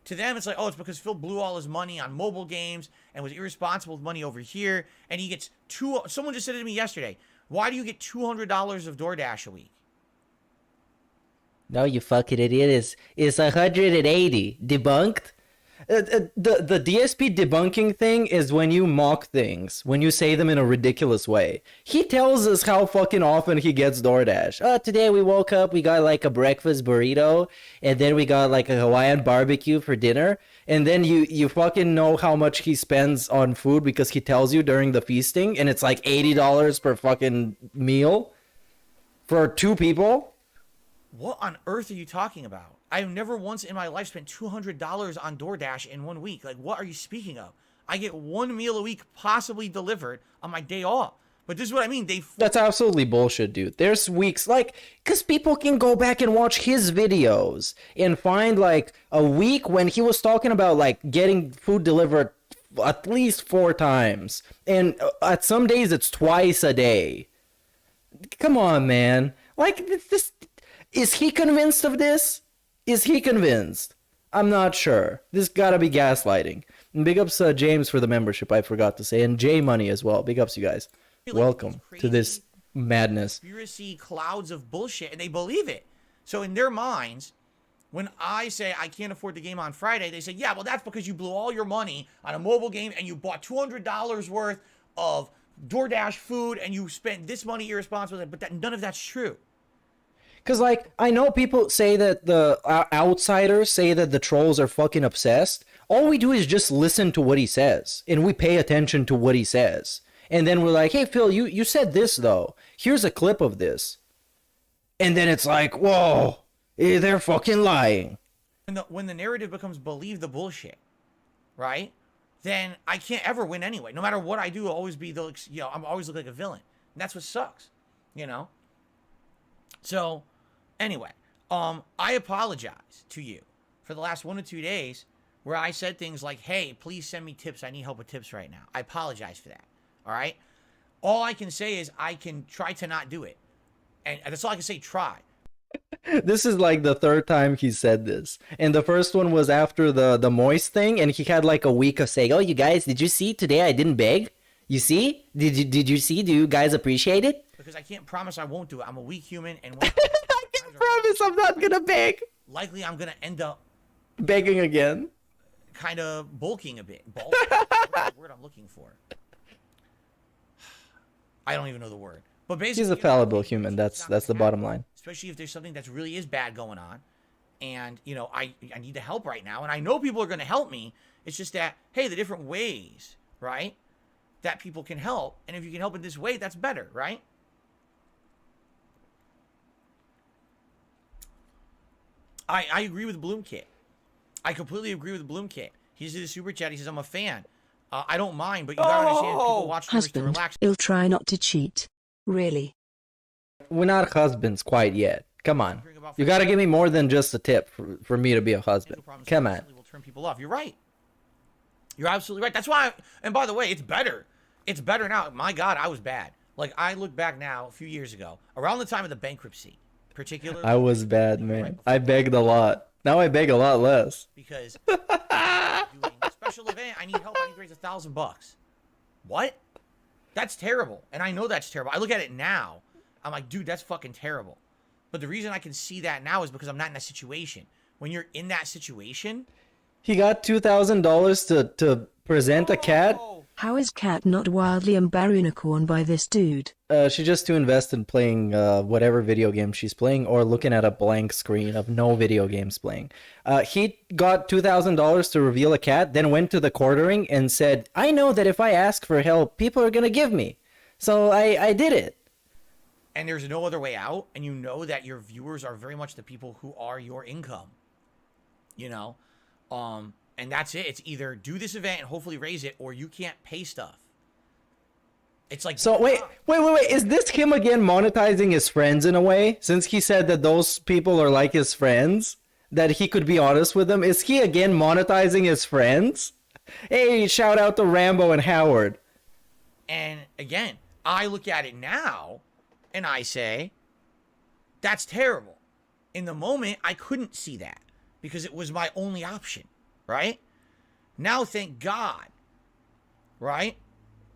To them, it's like, oh, it's because Phil blew all his money on mobile games and was irresponsible with money over here, and he gets someone just said it to me yesterday. Why do you get $200 of DoorDash a week? No, you fucking idiot. It's 180. Debunked? The DSP debunking thing is when you mock things, when you say them in a ridiculous way. He tells us how fucking often he gets DoorDash. Oh, today we woke up, we got like a breakfast burrito, and then we got like a Hawaiian barbecue for dinner. And then you fucking know how much he spends on food because he tells you during the feasting, and it's like $80 per fucking meal for 2 people. What on earth are you talking about? I have never once in my life spent $200 on DoorDash in 1 week. Like, what are you speaking of? I get 1 meal a week possibly delivered on my day off. But this is what I mean. That's absolutely bullshit, dude. There's weeks, like, because people can go back and watch his videos and find, like, a week when he was talking about, like, getting food delivered at least 4 times. And at some days, it's twice a day. Come on, man. Like, this... Is he convinced of this? Is he convinced? I'm not sure. This gotta be gaslighting. And big ups James for the membership, I forgot to say. And J Money as well. Big ups, you guys. Like Welcome to this madness. Conspiracy clouds of bullshit, and they believe it. So in their minds, when I say I can't afford the game on Friday, they say, yeah, well, that's because you blew all your money on a mobile game and you bought $200 worth of DoorDash food and you spent this money irresponsibly. But none of that's true. Because, like, I know people say that the outsiders say that the trolls are fucking obsessed. All we do is just listen to what he says. And we pay attention to what he says. And then we're like, hey, Phil, you said this, though. Here's a clip of this. And then it's like, whoa, they're fucking lying. When the narrative becomes believe the bullshit, right? Then I can't ever win anyway. No matter what I do, I'll always be I'm always look like a villain. And that's what sucks, you know? So... Anyway, I apologize to you for the last 1 or 2 days where I said things like, hey, please send me tips. I need help with tips right now. I apologize for that. All right? All I can say is I can try to not do it. And that's all I can say, try. This is like the 3rd time he said this. And the first one was after the Moist thing. And he had like a week of saying, oh, you guys, did you see today I didn't beg? You see? Did you see? Do you guys appreciate it? Because I can't promise I won't do it. I'm a weak human. And I promise I'm not gonna beg. Likely I'm gonna end up begging again. Kind of bulking a bit. Bulking? What's the word I'm looking for? I don't even know the word. But basically, he's a fallible human. That's the bottom line. Especially if there's something that really is bad going on, and you know I need the help right now, and I know people are gonna help me. It's just that, hey, the different ways, right, that people can help. And if you can help in this way, that's better, right? I agree with Bloom Kit. I completely agree with Bloom Kit. He's in the super chat. He says, I'm a fan. I don't mind, but you gotta understand, people watch streamers to Husband, relax. he'll try not to cheat. Really? We're not husbands quite yet. Come on. You gotta give me more than just a tip for me to be a husband. Come on. Will turn people off. You're right. You're absolutely right. That's why. And by the way, it's better. It's better now. My God, I was bad. Like, I look back now, a few years ago, around the time of the bankruptcy, particularly. I was bad, man. I begged a lot. Now I beg a lot less. Because doing a special event, I need help. I need to raise $1,000. What? That's terrible. And I know that's terrible. I look at it now. I'm like, dude, that's fucking terrible. But the reason I can see that now is because I'm not in that situation. When you're in that situation. He got $2,000 to present a cat. How is Cat not wildly unicorn by this dude? She just to invest in playing whatever video game she's playing or looking at a blank screen of no video games playing. He got $2,000 to reveal a cat, then went to the quartering and said, I know that if I ask for help, people are going to give me. So I did it. And there's no other way out. And you know that your viewers are very much the people who are your income. You know? And that's it. It's either do this event and hopefully raise it, or you can't pay stuff. It's like, so wait. Is this him again monetizing his friends in a way? Since he said that those people are like his friends, that he could be honest with them. Is he again monetizing his friends? Hey, shout out to Rambo and Howard. And again, I look at it now and I say, that's terrible. In the moment, I couldn't see that because it was my only option. Right? Now, thank God, right?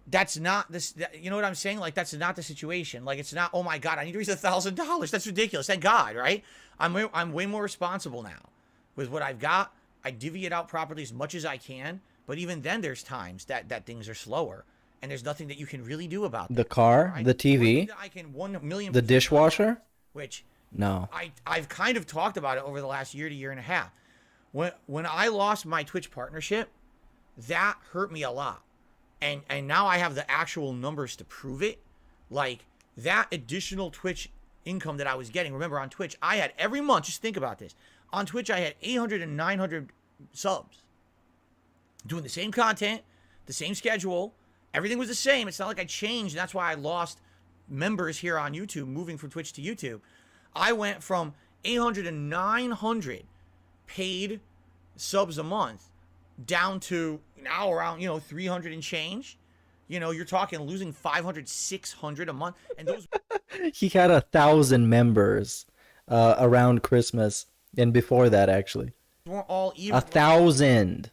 That's not this, you know what I'm saying? Like, that's not the situation. Like, it's not, oh my God, I need to raise $1,000. That's ridiculous. Thank God, right? I'm way more responsible now with what I've got. I divvy it out properly as much as I can. But even then, there's times that things are slower. And there's nothing that you can really do about that. The car, right? The TV, the dishwasher? Which, no. I've kind of talked about it over the last year to year and a half. When I lost my Twitch partnership, that hurt me a lot. And now I have the actual numbers to prove it. Like, that additional Twitch income that I was getting. Remember, on Twitch, I had every month, just think about this. On Twitch, I had 800 and 900 subs. Doing the same content, the same schedule. Everything was the same. It's not like I changed. And that's why I lost members here on YouTube, moving from Twitch to YouTube. I went from 800 and 900 paid subs a month down to now around 300 and change. You're talking losing 500, 600 a month, and those he had 1,000 members around Christmas and before that actually weren't all even. 1,000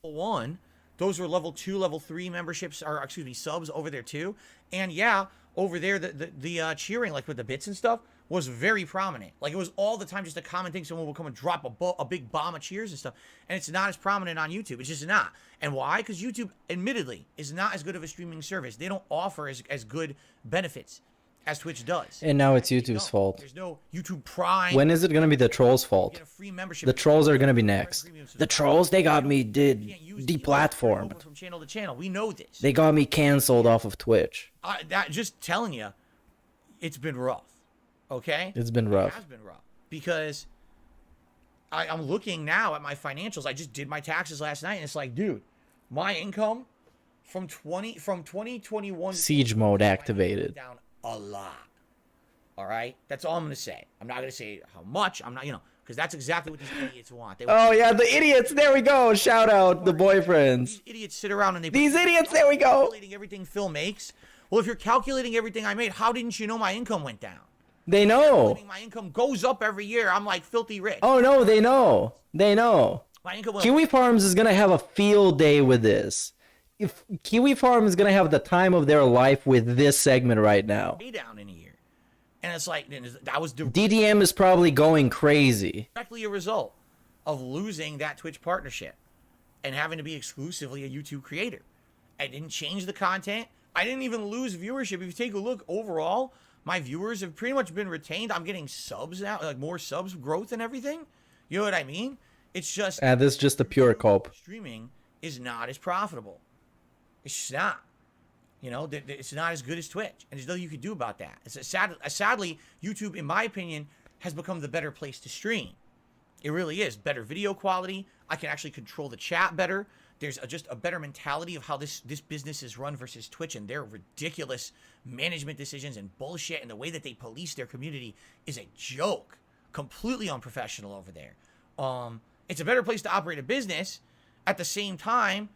one. Those were level 2, level 3 memberships, or excuse me, subs over there too. And yeah, over there the cheering, like with the bits and stuff, was very prominent. Like, it was all the time just a common thing. Someone will come and drop a big bomb of cheers and stuff. And it's not as prominent on YouTube. It's just not. And why? Because YouTube, admittedly, is not as good of a streaming service. They don't offer as good benefits as Twitch does. And now it's YouTube's fault. There's no YouTube Prime. When is it going to be the trolls' fault? Get a free membership. The trolls are going to be next. The trolls, they got me deplatformed. From channel to channel. We know this. They got me canceled off of Twitch. Just telling you, it's been rough. Okay? It's been rough. It has been rough. Because I'm looking now at my financials. I just did my taxes last night, and it's like, dude, my income from 2021 siege mode activated down a lot. All right? That's all I'm going to say. I'm not going to say how much. I'm not, because that's exactly what these idiots want. Oh, yeah, the idiots. There we go. Shout out the boyfriends. These idiots sit around and these idiots, there we go. Calculating everything Phil makes. Well, if you're calculating everything I made, how didn't you know my income went down? They know. My income goes up every year. I'm like filthy rich. Oh, no, they know. They know. My income Kiwi Farms is going to have a field day with this. If Kiwi Farm is going to have the time of their life with this segment right now. Pay down in a year. And it's like, that was DDM is probably going crazy. Directly a result of losing that Twitch partnership and having to be exclusively a YouTube creator. I didn't change the content. I didn't even lose viewership. If you take a look overall, my viewers have pretty much been retained. I'm getting subs now, like more subs growth and everything. You know what I mean? It's just this is just a pure cope. Streaming is not as profitable. It's just not. You know, it's not as good as Twitch, and there's nothing you could do about that. Sadly, YouTube, in my opinion, has become the better place to stream. It really is. Better video quality. I can actually control the chat better. There's just a better mentality of how this business is run versus Twitch, and their ridiculous management decisions and bullshit, and the way that they police their community is a joke. Completely unprofessional over there. It's a better place to operate a business. At the same time,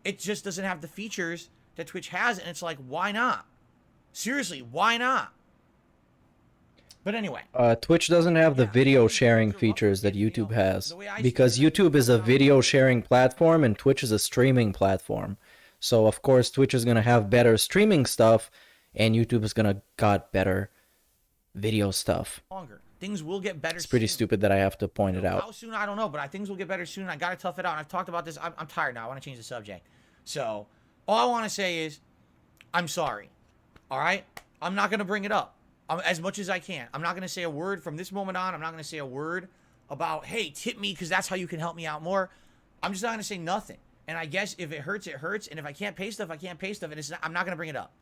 it just doesn't have the features that Twitch has, and it's like, why not? Seriously, why not? But anyway. Twitch doesn't have the video sharing features that YouTube has, because YouTube is a video sharing platform and Twitch is a streaming platform. So of course Twitch is going to have better streaming stuff and YouTube is going to got better video stuff. Longer. Things will get better. It's pretty stupid that I have to point it out. How soon, I don't know, but things will get better soon. I got to tough it out. And I've talked about this. I'm tired now. I want to change the subject. So all I want to say is I'm sorry. All right? I'm not going to bring it up. As much as I can. I'm not going to say a word from this moment on. I'm not going to say a word about, hey, tip me because that's how you can help me out more. I'm just not going to say nothing. And I guess if it hurts, it hurts. And if I can't pay stuff, I can't pay stuff. And I'm not going to bring it up.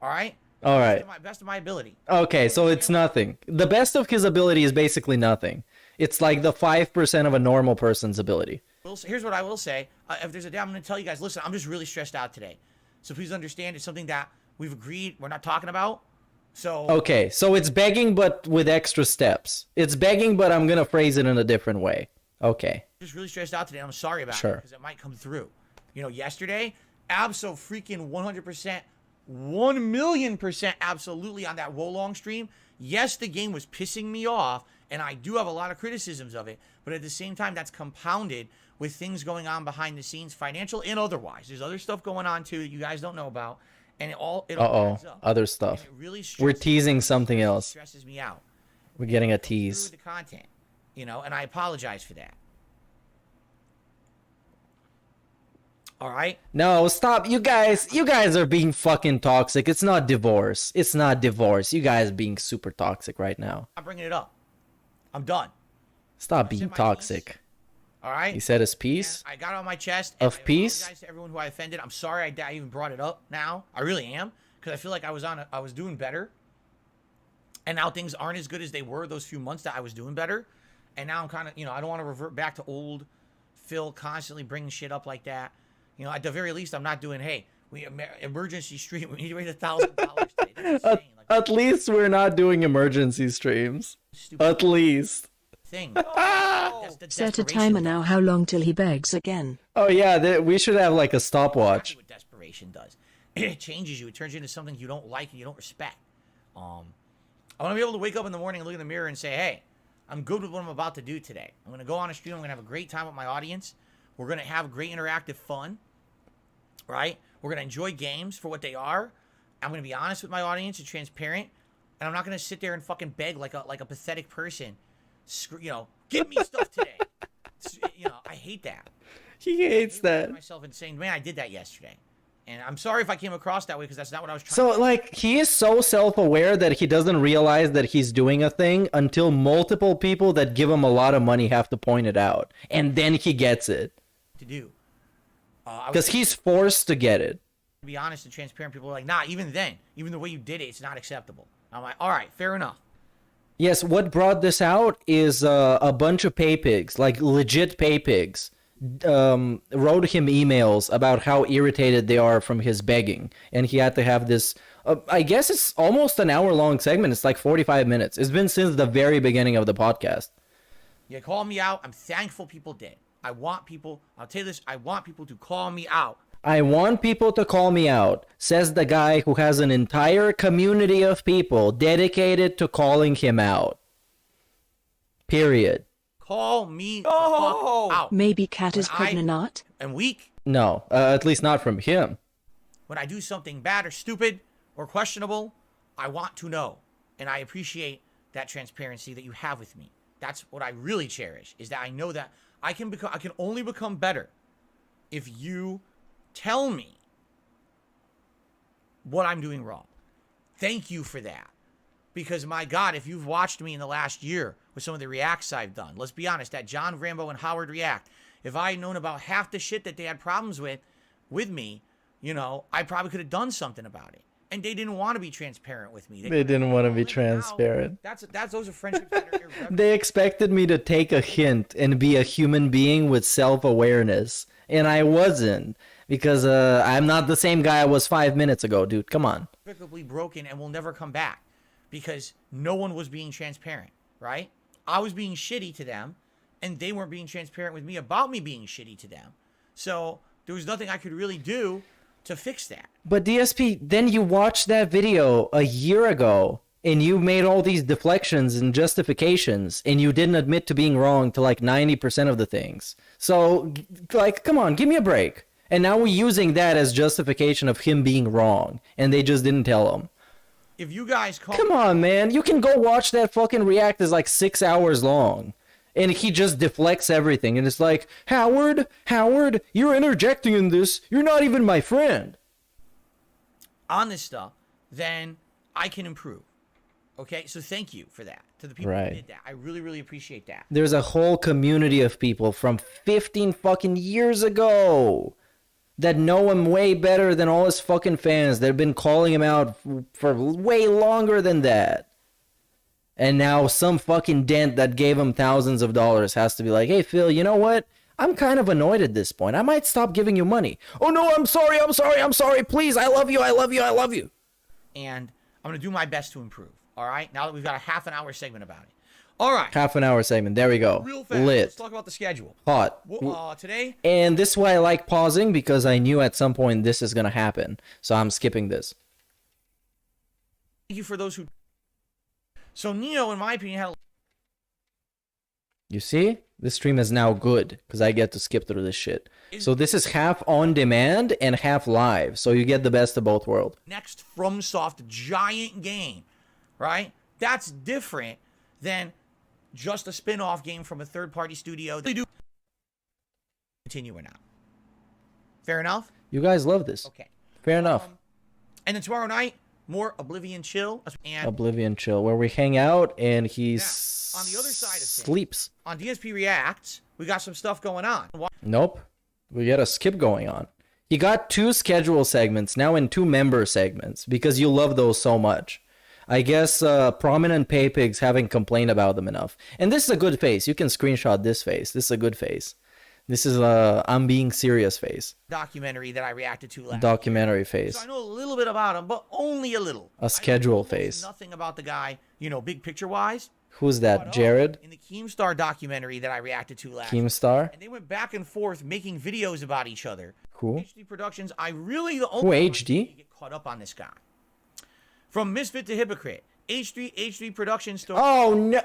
All right? All right. Best of my ability. Okay, so it's nothing. The best of his ability is basically nothing. It's like the 5% of a normal person's ability. Here's what I will say. If there's a day, I'm going to tell you guys, listen, I'm just really stressed out today. So please understand it's something that we've agreed we're not talking about. So okay, so it's begging but with extra steps. It's begging, but I'm gonna phrase it in a different way. Okay. Just really stressed out today. I'm sorry about it because it might come through. You know, yesterday, freaking 100%, 1,000,000% absolutely on that Wolong stream. Yes, the game was pissing me off, and I do have a lot of criticisms of it. But at the same time, that's compounded with things going on behind the scenes, financial and otherwise. There's other stuff going on too that you guys don't know about. And it all adds up. Other stuff. Really we're teasing something else. Stresses me out. We're getting a tease. The content, you know, and I apologize for that. All right. No, stop. You guys are being fucking toxic. It's not divorce. It's not divorce. You guys being super toxic right now. I'm bringing it up. I'm done. Stop being toxic. Piece. All right. He said his piece. I got it on my chest. Of peace. I apologize to everyone who I offended. I'm sorry I even brought it up now. I really am, because I feel like I was doing better, and now things aren't as good as they were those few months that I was doing better, and now I'm kind of, you know, I don't want to revert back to old Phil constantly bringing shit up like that. You know, at the very least, I'm not doing, hey, we emergency stream. We need to raise $1,000 today. At least we're not doing emergency streams. At least. Thing. Set a timer now. How long till he begs again? Oh yeah, we should have like a stopwatch. What desperation does. It changes you. It turns you into something you don't like and you don't respect. I want to be able to wake up in the morning and look in the mirror and say, hey, I'm good with what I'm about to do today. I'm going to go on a stream. I'm going to have a great time with my audience. We're going to have great interactive fun. Right? We're going to enjoy games for what they are. I'm going to be honest with my audience and transparent. And I'm not going to sit there and fucking beg like a pathetic person. You know, give me stuff today. You know, I hate that. He hates that. Myself and saying, man, I did that yesterday. And I'm sorry if I came across that way because that's not what I was trying to do. So, like, he is so self-aware that he doesn't realize that he's doing a thing until multiple people that give him a lot of money have to point it out. And then he gets it. To do. Because he's forced to get it. To be honest and transparent, people are like, nah, even then, even the way you did it, it's not acceptable. I'm like, all right, fair enough. Yes, what brought this out is a bunch of pay pigs, like legit pay pigs, wrote him emails about how irritated they are from his begging. And he had to have this, I guess it's almost an hour-long segment. It's like 45 minutes. It's been since the very beginning of the podcast. You called me out. I'm thankful people did. I'll tell you this, I want people to call me out. I want people to call me out, says the guy who has an entire community of people dedicated to calling him out. Period. Call me the fuck out. Maybe Cat is pregnant. I'm weak. No, at least not from him. When I do something bad or stupid or questionable, I want to know. And I appreciate that transparency that you have with me. That's what I really cherish, is that I know that I can only become better if you tell me what I'm doing wrong. Thank you for that. Because, my God, if you've watched me in the last year with some of the reacts I've done, let's be honest, that John Rambo and Howard react, if I had known about half the shit that they had problems with me, you know, I probably could have done something about it. And they didn't want to be transparent with me. They didn't want to be transparent. Those are friendships that are irreparable. They expected me to take a hint and be a human being with self-awareness. And I wasn't. Because I'm not the same guy I was 5 minutes ago, dude. Come on. Irreparably broken and will never come back. Because no one was being transparent, right? I was being shitty to them. And they weren't being transparent with me about me being shitty to them. So there was nothing I could really do to fix that. But DSP, then you watched that video a year ago, and you made all these deflections and justifications, and you didn't admit to being wrong to like 90% of the things. So, like, come on, give me a break. And now we're using that as justification of him being wrong, and they just didn't tell him. If you guys call... Come on, man. You can go watch that fucking react. It's like 6 hours long. And he just deflects everything. And it's like, Howard, you're interjecting in this. You're not even my friend. On this stuff, then I can improve. Okay? So thank you for that. To the people who did that. I really, really appreciate that. There's a whole community of people from 15 fucking years ago that know him way better than all his fucking fans that have been calling him out for way longer than that. And now some fucking dent that gave him thousands of dollars has to be like, hey, Phil, you know what? I'm kind of annoyed at this point. I might stop giving you money. Oh, no, I'm sorry. Please, I love you. And I'm going to do my best to improve. All right? Now that we've got a half an hour segment about it. All right. Half an hour segment. There we go. Real fast. Lit. Let's talk about the schedule. Hot. Today. And this is why I like pausing, because I knew at some point this is going to happen. So I'm skipping this. Thank you for those who... So Neo, in my opinion, had a... You see? This stream is now good, because I get to skip through this shit. So this is half on demand and half live. So you get the best of both worlds. Next FromSoft giant game, right? That's different than just a spin-off game from a third-party studio. They do continue or not. Fair enough? You guys love this. Okay. Fair enough. And then tomorrow night, more Oblivion Chill. And Oblivion Chill, where we hang out and he on the other side of sleeps. On DSP Reacts, we got some stuff going on. Nope. We got a skip going on. You got 2 schedule segments, now in 2 member segments, because you love those so much. I guess prominent pay pigs haven't complained about them enough. And this is a good face. You can screenshot this face. This is a good face. This is a I'm being serious face. Documentary that I reacted to last Documentary face. So I know a little bit about him, but only a little. A schedule face. Nothing about the guy, you know, big picture wise. Who's that, Jared? In the Keemstar documentary that I reacted to last Keemstar? And they went back and forth making videos about each other. Who? HD Productions, I really the only Who, HD? get caught up on this guy. From Misfit to Hypocrite. HD Productions story. Oh, no.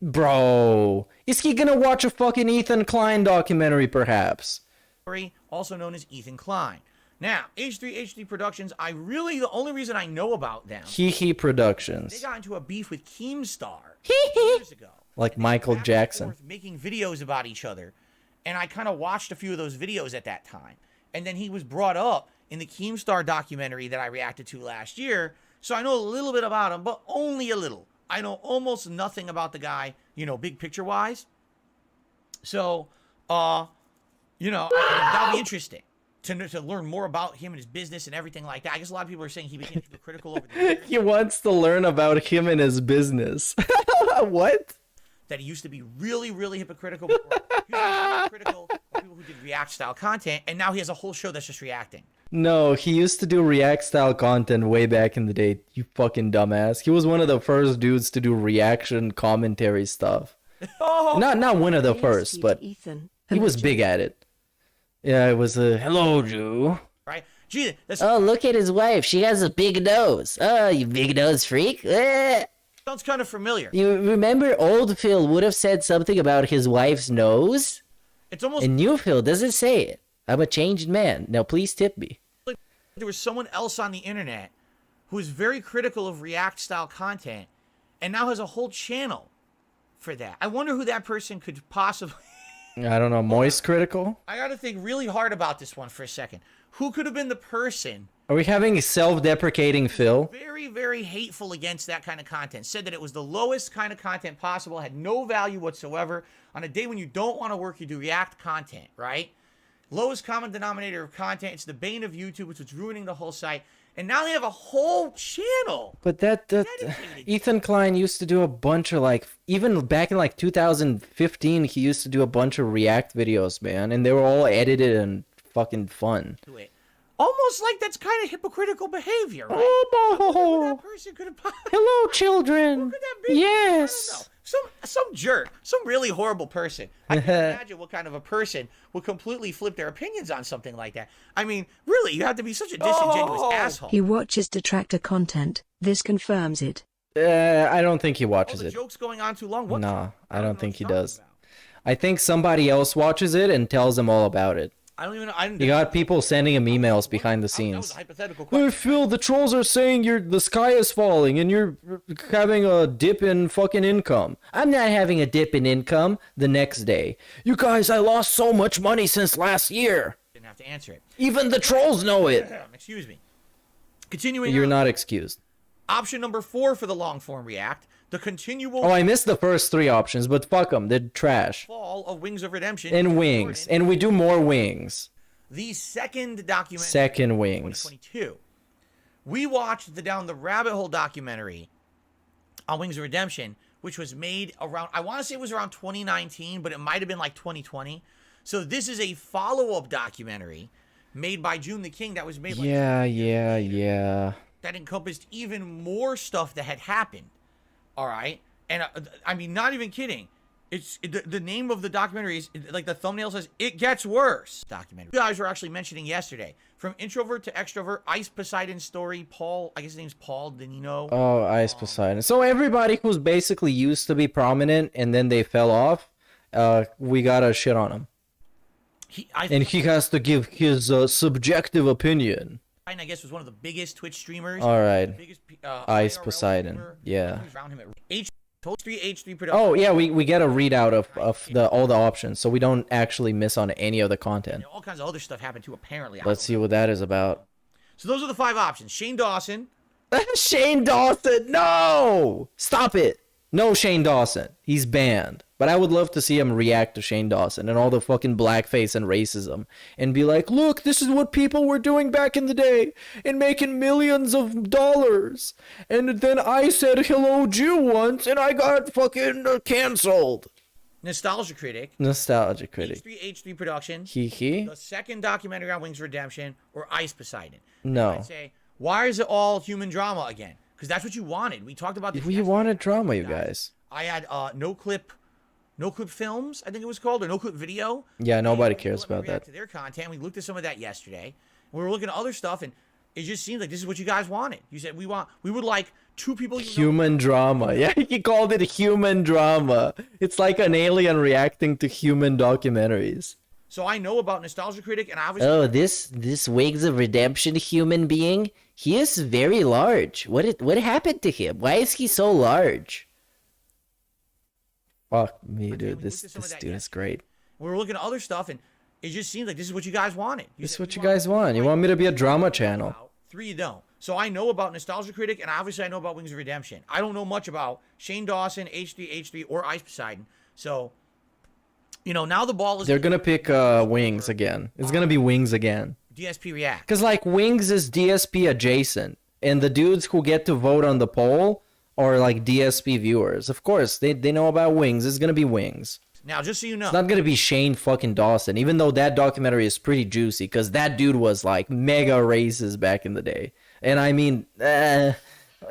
Bro. Is he gonna watch a fucking Ethan Klein documentary, perhaps? Also known as Ethan Klein. Now, HD Productions, the only reason I know about them... Hee Productions. They got into a beef with Keemstar years ago. Like Michael Jackson. Making videos about each other. And I kind of watched a few of those videos at that time. And then he was brought up in the Keemstar documentary that I reacted to last year. So I know a little bit about him, but only a little. I know almost nothing about the guy, you know, big picture-wise. So, you know, that'll be interesting to learn more about him and his business and everything like that. I guess a lot of people are saying he became hypocritical over the years. He wants to learn about him and his business. What? That he used to be really, really hypocritical before. He used to be hypocritical of people who did react-style content, and now he has a whole show that's just reacting. No, he used to do react-style content way back in the day, you fucking dumbass. He was one of the first dudes to do reaction commentary stuff. Oh. Not one of the first, but Ethan. he was big at it. Yeah, it was a hello, Joe. Right? Gee, that's... Oh, look at his wife. She has a big nose. Oh, you big nose freak. Sounds kind of familiar. You remember old Phil would have said something about his wife's nose? It's almost... And new Phil doesn't say it. I'm a changed man. Now please tip me. Like there was someone else on the internet who was very critical of react-style content and now has a whole channel for that. I wonder who that person could possibly... I don't know, Moist Critical? I got to think really hard about this one for a second. Who could have been the person... Are we having a self-deprecating Phil? Very, very hateful against that kind of content. Said that it was the lowest kind of content possible, had no value whatsoever. On a day when you don't want to work, you do react content, right? Lowest common denominator of content. It's the bane of YouTube, which was ruining the whole site. And now they have a whole channel. But that Ethan Klein used to do a bunch of like, even back in like 2015, he used to do a bunch of React videos, man, and they were all edited and fucking fun. Almost like that's kind of hypocritical behavior, right? Oh, That person could have. hello, children. What could that be? Yes. I don't know. Some jerk, some really horrible person. I can imagine what kind of a person would completely flip their opinions on something like that. I mean, really, you have to be such a disingenuous asshole. He watches detractor content. This confirms it. I don't think he watches The it. joke's going on too long. What? No, I know don't what think he you're talking does. about. I think somebody else watches it and tells them all about it. I don't even know. I didn't. You got people sending him emails behind the That was scenes. a hypothetical Hey question. Phil, the trolls are saying the sky is falling and you're having a dip in fucking income. I'm not having a dip in income. The next day, you guys, I lost so much money since last year. Didn't have to answer it. Even the trolls know it. Excuse me. Continuing. You're on. not excused. Option number 4 for the long form React. The continual Oh, I missed the first 3 options, but fuck them. They're trash. fall of Wings of Redemption. And wings. And we do more wings. The second documentary. Second wings. 2022. We watched the Down the Rabbit Hole documentary on Wings of Redemption, which was made around, I want to say it was around 2019, but it might have been like 2020. So this is a follow-up documentary made by June the King that was made like Yeah. that encompassed even more stuff that had happened. All right? And I mean, not even kidding. The name of the documentary is, like the thumbnail says, It Gets Worse documentary. You guys were actually mentioning yesterday. From introvert to extrovert, Ice Poseidon's story, Paul, I guess his name's Paul Denino. Oh, Ice Poseidon. So everybody who's basically used to be prominent and then they fell off, we gotta shit on him. And he has to give his subjective opinion. I guess was one of the biggest Twitch streamers. All right. Biggest, Ice IRL Poseidon. streamer. Yeah. Around him at H3 production. Oh, yeah, we get a readout of all the options, so we don't actually miss on any of the content. All kinds of other stuff happened too, apparently. Let's see what that is about. So those are the 5 options. Shane Dawson. Shane Dawson, no! Stop it. No Shane Dawson. He's banned. But I would love to see him react to Shane Dawson and all the fucking blackface and racism and be like, look, this is what people were doing back in the day and making millions of dollars. And then I said hello Jew once and I got fucking canceled. Nostalgia Critic. Nostalgia Critic. H3 production. He? The second documentary on Wings of Redemption, or Ice Poseidon. No. I'd say, why is it all human drama again? Because that's what you wanted. We talked about this. We wanted drama, you guys. I had no clip films, I think it was called, or no clip video. Yeah, nobody And cares let me about react that. To their content. We looked at some of that yesterday. We were looking at other stuff, and it just seemed like this is what you guys wanted. You said we would like 2 people. Human drama. Yeah, he called it human drama. It's like an alien reacting to human documentaries. So I know about Nostalgia Critic, and obviously. Oh, this Wings of Redemption human being, he is very large. What happened to him? Why is he so large? Fuck me, dude. we This looked at some of that dude is great. We were looking at other stuff, and it just seemed like this is what you guys wanted. This is said, what we you guys want. You want me to be a drama channel. 3 you don't. So I know about Nostalgia Critic, and obviously I know about Wings of Redemption. I don't know much about Shane Dawson, H3, or Ice Poseidon. So, now the ball is. They're gonna pick Wings again. It's gonna be Wings again. DSP React. Cause like Wings is DSP adjacent, and the dudes who get to vote on the poll are like DSP viewers. Of course, they know about Wings. It's gonna be Wings. Now, just so you know, It's not gonna be Shane fucking Dawson, even though that documentary is pretty juicy, cause that dude was like mega racist back in the day. And I mean, I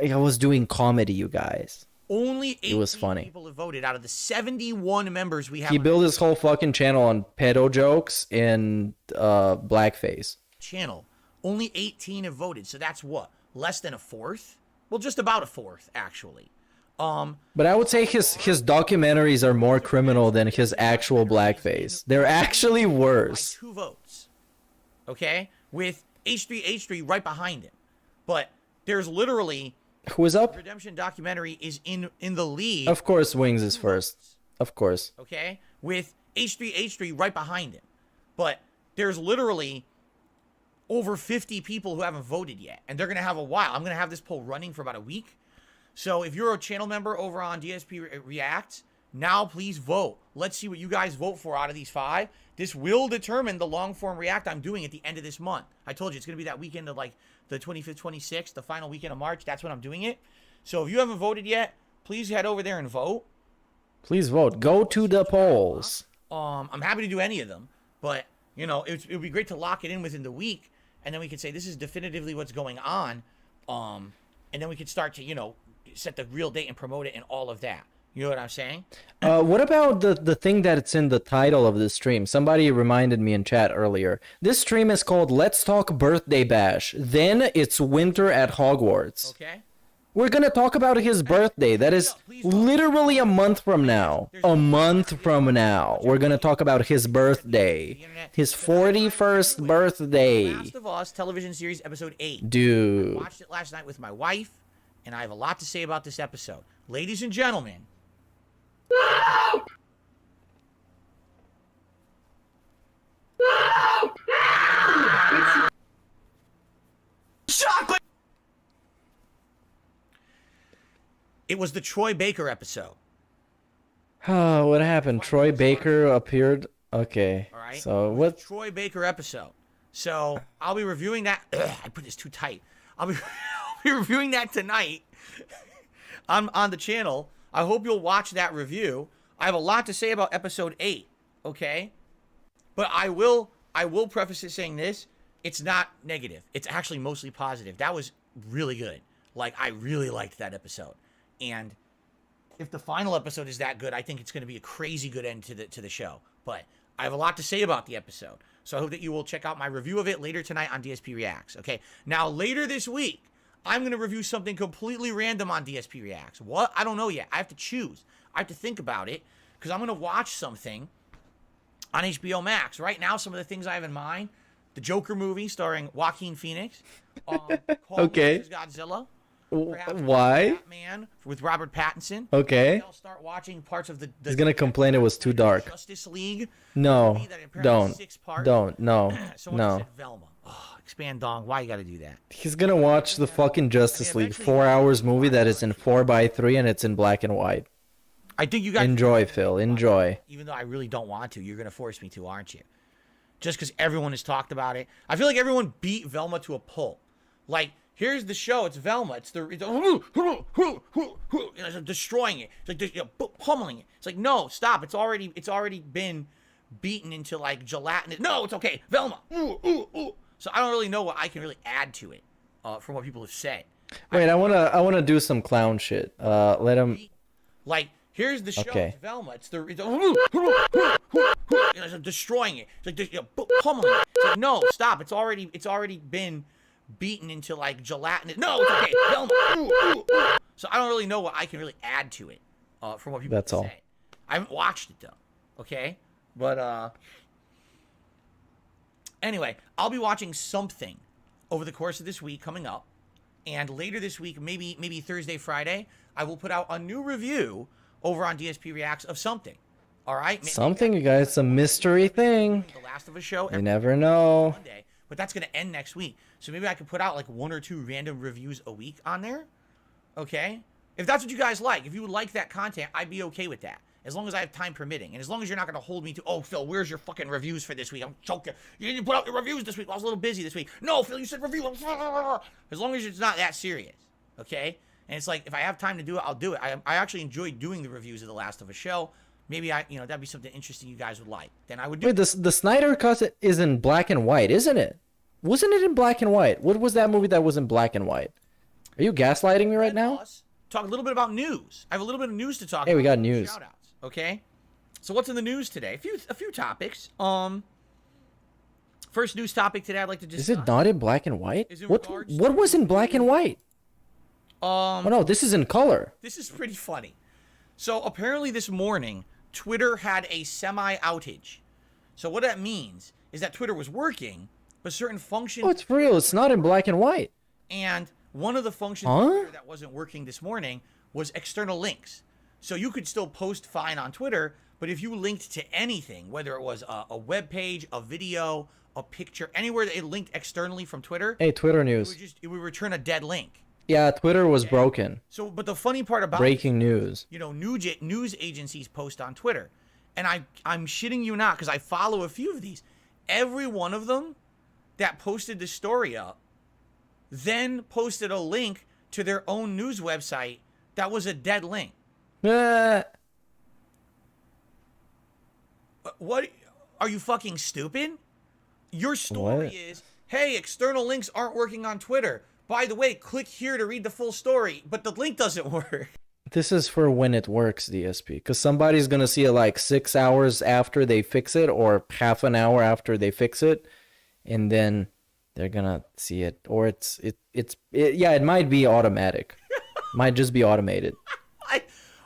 was doing comedy, you guys. only 18 was funny. people have voted out of the 71 members we have. He on built his whole fucking channel on pedo jokes and blackface. the channel. Only 18 have voted, so that's what? Less than a fourth? Well, just about a fourth, actually. But I would say his documentaries are more criminal than his actual blackface. They're actually By worse. 2 votes. Okay? With H3 right behind him. But there's literally Who is up? Redemption documentary is in the lead. Of course, Wings is first. Of course. Okay? With H3 right behind him. But there's literally over 50 people who haven't voted yet. And they're going to have a while. I'm going to have this poll running for about a week. So if you're a channel member over on DSP React, Now please vote. Let's see what you guys vote for out of these 5. This will determine the long form react I'm doing at the end of this month. I told you it's going to be that weekend of like the 25th, 26th, the final weekend of March. That's when I'm doing it. So if you haven't voted yet, please head over there and vote. Please vote. Go to the polls. I'm happy to do any of them, but you know, it would be great to lock it in within the week, and then we could say this is definitively what's going on, and then we could start to, you know, set the real date and promote it and all of that. You know what I'm saying? What about the thing that's in the title of this stream? Somebody reminded me in chat earlier. This stream is called Let's Talk Birthday Bash. Then it's Winter at Hogwarts. Okay. We're going to talk about his birthday. That is literally a month from now. A month from now. We're going to talk about his birthday. His 41st birthday. Last of Us television series episode 8. Dude. I watched it last night with my wife, and I have a lot to say about this episode. Ladies and gentlemen. Chocolate! It was the Troy Baker episode. Oh, what happened? Troy Baker appeared. Okay. All right. So what? Troy Baker episode. So I'll be reviewing that. Ugh, I put this too tight. I'll be reviewing that tonight on the channel. I hope you'll watch that review. I have a lot to say about episode 8. Okay. But I will preface it saying this. It's not negative. It's actually mostly positive. That was really good. Like, I really liked that episode. And if the final episode is that good, I think it's going to be a crazy good end to the show. But I have a lot to say about the episode. So I hope that you will check out my review of it later tonight on DSP Reacts. Okay. Now, later this week, I'm going to review something completely random on DSP Reacts. What? I don't know yet. I have to choose. I have to think about it because I'm going to watch something on HBO Max. Right now, some of the things I have in mind, the Joker movie starring Joaquin Phoenix. Okay. Godzilla. Why? Batman with Robert Pattinson. Okay. I'll start watching parts of the He's gonna complain it was too dark. Justice League. No, movie that apparently don't. is 6 parts. Don't. No. Someone No. said Velma. Oh, expand dong. Why you got to do that? He's gonna watch the fucking Justice League 4 hours movie that is in 4:3 and it's in black and white. I think you guys enjoy, Phil. Enjoy. Even though I really don't want to, you're gonna force me to, aren't you? Just because everyone has talked about it. I feel like everyone beat Velma to a pulp. Like, here's the show. It's Velma. It's destroying it. It's like pummeling it. It's like, no, stop. It's already been beaten into like gelatinous. No, it's okay. Velma. So I don't really know what I can really add to it from what people have said. Wait, I wanna do some clown shit. Let him. Like, here's the show. Okay. It's Velma. It's destroying it. It's like pummeling it. It's like, no, stop. It's already been beaten into like gelatinous. No, it's okay. Velma. So I don't really know what I can really add to it from what people That's all. say. I haven't watched it though. Okay, but anyway, I'll be watching something over the course of this week coming up, and later this week, maybe Thursday, Friday, I will put out a new review over on DSP Reacts of something. All right, Something, you guys. It's a mystery thing. The Last of Us show. You never know. Monday, but that's gonna end next week. So maybe I could put out like 1 or 2 random reviews a week on there. Okay? If that's what you guys like, if you would like that content, I'd be okay with that. As long as I have time permitting. And as long as you're not going to hold me to, oh, Phil, where's your fucking reviews for this week? I'm choking. You didn't put out your reviews this week. I was a little busy this week. No, Phil, you said review. As long as it's not that serious. Okay? And it's like, if I have time to do it, I'll do it. I actually enjoy doing the reviews of The Last of Us show. Maybe that'd be something interesting you guys would like. Then I would do it. Wait, the Snyder Cut is in black and white, isn't it? Wasn't it in black and white? What was that movie that was in black and white? Are you gaslighting me right now? Talk a little bit about news. I have a little bit of news to talk about. Hey, we got news. Shout-outs, okay? So what's in the news today? A few topics. First news topic today I'd like to discuss. Is it not in black and white? What was in black and white? Oh no, this is in color. This is pretty funny. So apparently this morning, Twitter had a semi-outage. So what that means is that Twitter was working, but certain functions... Oh, it's real. It's not in black and white. And one of the functions of Twitter that wasn't working this morning was external links. So you could still post fine on Twitter, but if you linked to anything, whether it was a web page, a video, a picture, anywhere that it linked externally from Twitter... Hey, Twitter news. It would return a dead link. Yeah, Twitter was broken. So, but the funny part about Breaking news. you know, news agencies post on Twitter, and I'm shitting you not because I follow a few of these. Every one of them that posted the story up then posted a link to their own news website that was a dead link. What? Are you fucking stupid? Your story is, hey, external links aren't working on Twitter. By the way, click here to read the full story, but the link doesn't work. This is for when it works, DSP, because somebody's gonna see it like 6 hours after they fix it, or half an hour after they fix it, and then they're gonna see it, or it might be automatic, might just be automated.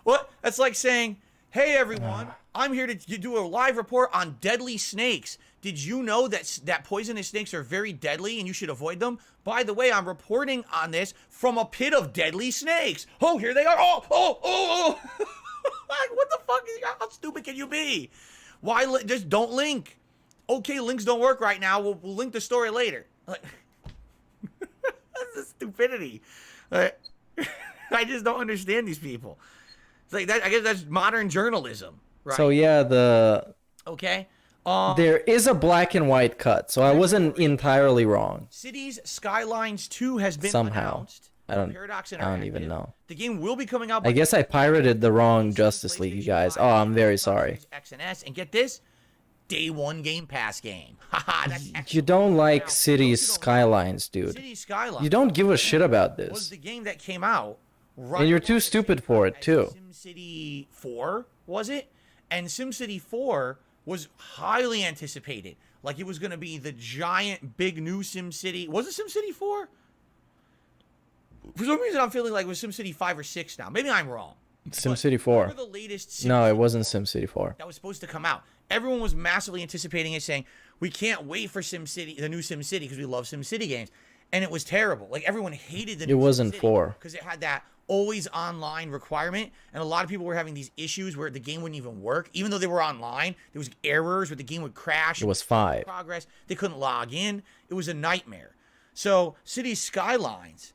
What? That's like saying, hey everyone, I'm here to do a live report on deadly snakes. Did you know that poisonous snakes are very deadly and you should avoid them? By the way, I'm reporting on this from a pit of deadly snakes. Oh, here they are. Oh. What the fuck? How stupid can you be? Why? Just don't link. Okay, links don't work right now. We'll link the story later. Like, that's the stupidity. I just don't understand these people. It's like that. I guess that's modern journalism, right? So yeah, okay. There is a black and white cut, so I wasn't entirely wrong. Cities Skylines 2 has been announced. I don't Paradox even know. The game will be coming out. I guess I pirated the wrong Justice League, you guys. Oh, I'm very sorry. X and S, and get this, day one Game Pass game. You don't like Cities Skylines, dude. Cities Skylines. You don't give a shit about Was this. the game that came out? Right, And you're too stupid for it, too. SimCity 4 was it? And SimCity 4 was highly anticipated. Like it was going to be the giant, big new SimCity. Was it SimCity 4? For some reason, I'm feeling like it was SimCity 5 or 6 now. Maybe I'm wrong. SimCity 4. The latest No, it wasn't SimCity 4. that was supposed to come out. Everyone was massively anticipating it, saying, we can't wait for SimCity, the new SimCity, because we love SimCity games. And it was terrible. Like, everyone hated the new It wasn't 4. because it had that always online requirement, and a lot of people were having these issues where the game wouldn't even work. Even though they were online, there was errors where the game would crash. It was 5. Progress. They couldn't log in. It was a nightmare. So Cities Skylines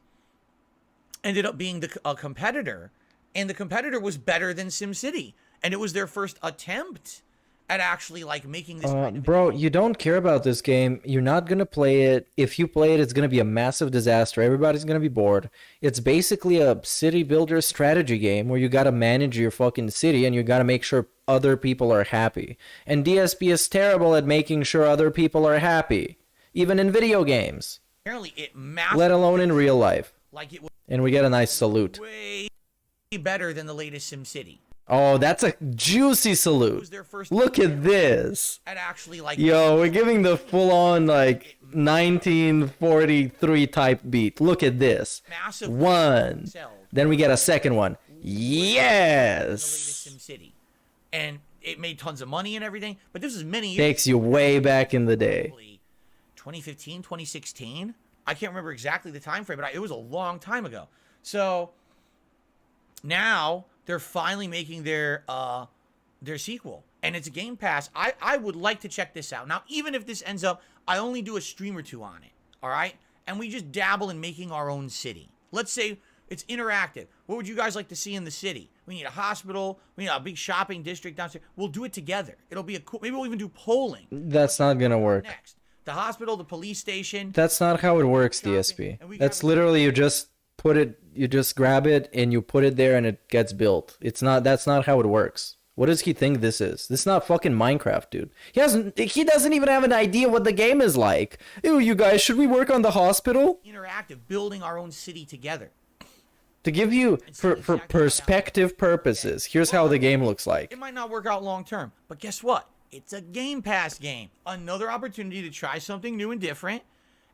ended up being a competitor, and the competitor was better than SimCity, and it was their first attempt at actually like making this kind of Bro, you don't care about this game. You're not gonna play it. If you play it, it's gonna be a massive disaster. Everybody's gonna be bored. It's basically a city builder strategy game where you gotta manage your fucking city and you gotta make sure other people are happy. And DSP is terrible at making sure other people are happy, even in video games. apparently it Let alone in real life. like it was And we get a nice salute. way better than the latest SimCity. Oh, that's a juicy It was salute. their first Look at this. at actually like Yo, we're giving the full-on, like, 1943 type beat. Look at this. massive One. excelled Then we get a second one. the Yes. latest SimCity. And it made tons of money and everything, but this is many years Takes you way back in the day. probably 2015, 2016. I can't remember exactly the time frame, but it was a long time ago. So now they're finally making their sequel, and it's a Game Pass. I would like to check this out. Now, even if this ends up, I only do a stream or two on it, all right? And we just dabble in making our own city. Let's say it's interactive. What would you guys like to see in the city? We need a hospital. We need a big shopping district downstairs. We'll do it together. It'll be a cool. Maybe we'll even do polling That's not gonna work. next. The hospital, the police station. That's not how it works, DSP. That's literally you just put it, you just grab it and you put it there and it gets built. It's not, that's not how it works. What does he think this is? This is not fucking Minecraft, dude. He doesn't even have an idea what the game is like. Ew, you guys, should we work on the hospital? Interactive, building our own city together. To give you, for perspective purposes, here's how the game looks like. It might not work out long term, but guess what? It's a Game Pass game. Another opportunity to try something new and different.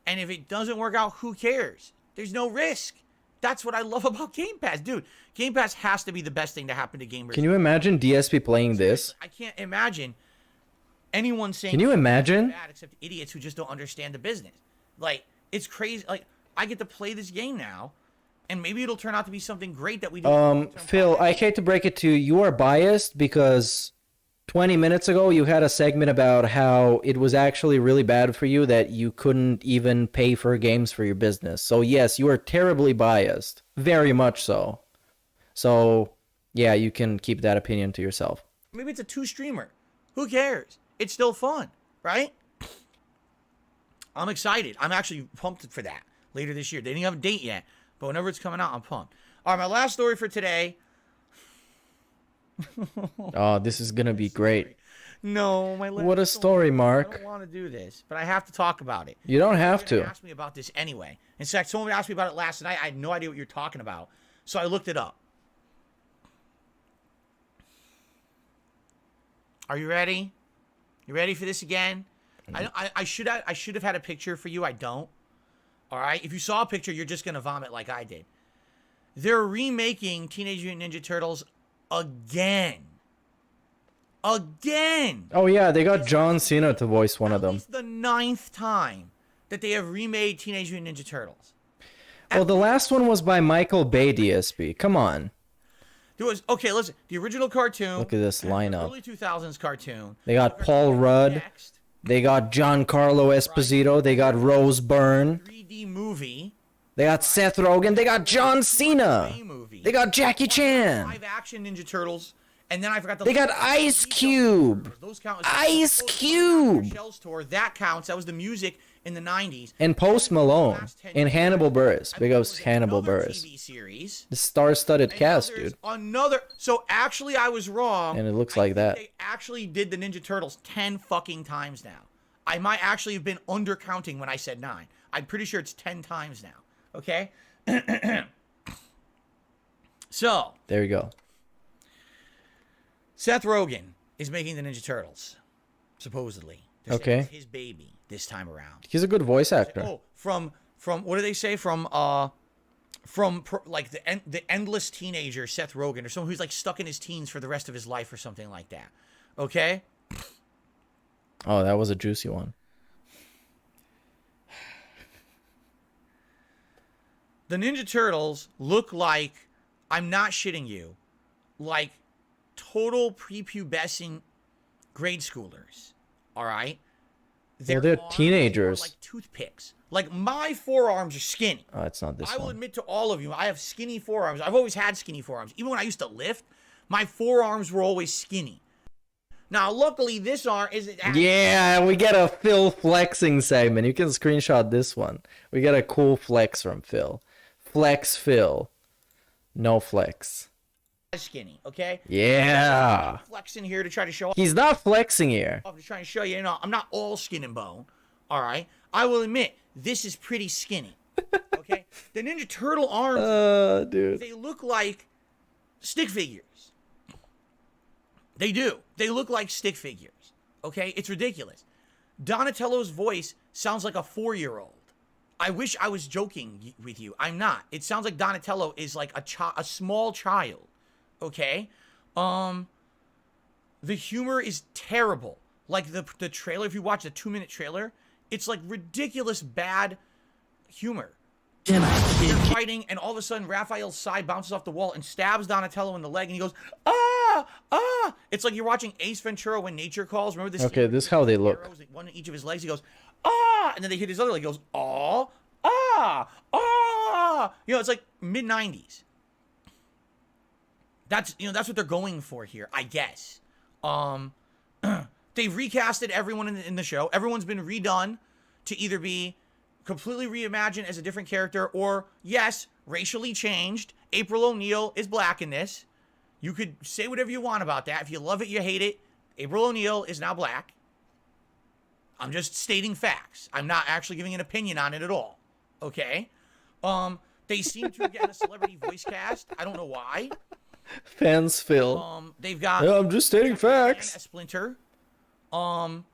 And if it doesn't work out, who cares? There's no risk. That's what I love about Game Pass. Dude, Game Pass has to be the best thing to happen to gamers. Can you imagine DSP playing this? I can't imagine anyone saying Can you imagine? bad except idiots who just don't understand the business. Like, it's crazy. Like, I get to play this game now, and maybe it'll turn out to be something great that we do. Phil, I hate to break it to you, you are biased because 20 minutes ago, you had a segment about how it was actually really bad for you that you couldn't even pay for games for your business. So yes, you are terribly biased. Very much so. So, yeah, you can keep that opinion to yourself. Maybe it's a 2-streamer. Who cares? It's still fun, right? I'm excited. I'm actually pumped for that later this year. They didn't have a date yet, but whenever it's coming out, I'm pumped. All right, my last story for today. Oh, this is going to be great. No, my last What a story, Mark. I don't want to do this, but I have to talk about it. You don't have to. Ask me about this anyway. In fact, someone asked me about it last night. I had no idea what you're talking about, so I looked it up. Are you ready? You ready for this again? I should have had a picture for you. I don't. All right. If you saw a picture, you're just gonna vomit like I did. They're remaking Teenage Mutant Ninja Turtles again. Again. Oh yeah, they got John Cena to voice one of them. It's the 9th time that they have remade Teenage Mutant Ninja Turtles. Well, the last one was by Michael Bay, DSP. Come on. There was, okay, listen, the original cartoon. Look at this lineup. Early 2000s cartoon. They got Paul Rudd. Next, They got Giancarlo Esposito. They got Rose Byrne. 3D movie. They got Seth Rogen. They got John Cena. They got Jackie Chan. Live action Ninja Turtles. And then I forgot the. They got Ice Cube. Those count as Ice Cube. Shells tour. That counts. That was the music in the 90s. And Post Malone. And Hannibal Buress. Big ups Hannibal Another Buress. TV series. The star-studded And cast, now there's dude. Another. So actually, I was wrong. And it looks I like think that. They actually did the Ninja Turtles 10 fucking times now. I might actually have been undercounting when I said 9. I'm pretty sure it's 10 times now. Okay. So There you go. Seth Rogen is making the Ninja Turtles, supposedly. They're saying Okay. it's his baby this time around. He's a good voice actor. Oh, from what do they say? From like the endless teenager Seth Rogen, or someone who's like stuck in his teens for the rest of his life, or something like that. Okay. Oh, that was a juicy one. The Ninja Turtles look like, I'm not shitting you, like total prepubescent grade schoolers. All right. They're arms teenagers. are like toothpicks. Like my forearms are skinny. Oh, it's not this I will one. admit to all of you, I have skinny forearms. I've always had skinny forearms. Even when I used to lift, my forearms were always skinny. Now, luckily, this arm isn't. Yeah, we get a Phil flexing segment. You can screenshot this one. We get a cool flex from Phil. Flex Phil. No flex. Skinny, okay? Yeah. I'm flexing here to try to show off. He's not flexing here. I'm just trying to show you, I'm not all skin and bone. All right? I will admit, this is pretty skinny. Okay? The Ninja Turtle arms, Dude. they look like stick figures. They do. They look like stick figures. Okay? It's ridiculous. Donatello's voice sounds like a 4-year-old. I wish I was joking with you. I'm not. It sounds like Donatello is like a small child. Okay? The humor is terrible. Like the trailer, if you watch the 2-minute trailer, it's like ridiculous bad humor. They're fighting, and all of a sudden Raphael's side bounces off the wall and stabs Donatello in the leg, and he goes, ah, ah. It's like you're watching Ace Ventura When Nature Calls. Remember this? Okay, this is how they look. Arrows, one in each of his legs. He goes, ah, and then they hit his other leg. He goes, ah, ah, ah. You know, it's like mid-90s. That's what they're going for here, I guess. They've recasted everyone in the show. Everyone's been redone to either be completely reimagined as a different character, or yes, racially changed. April O'Neil is black in this. You could say whatever you want about that. If you love it, you hate it. April O'Neil is now black. I'm just stating facts. I'm not actually giving an opinion on it at all. Okay? They seem to have gotten a celebrity voice cast. I don't know why. Fans Phil. They've got. Yeah, I'm just stating facts. A Splinter. I'm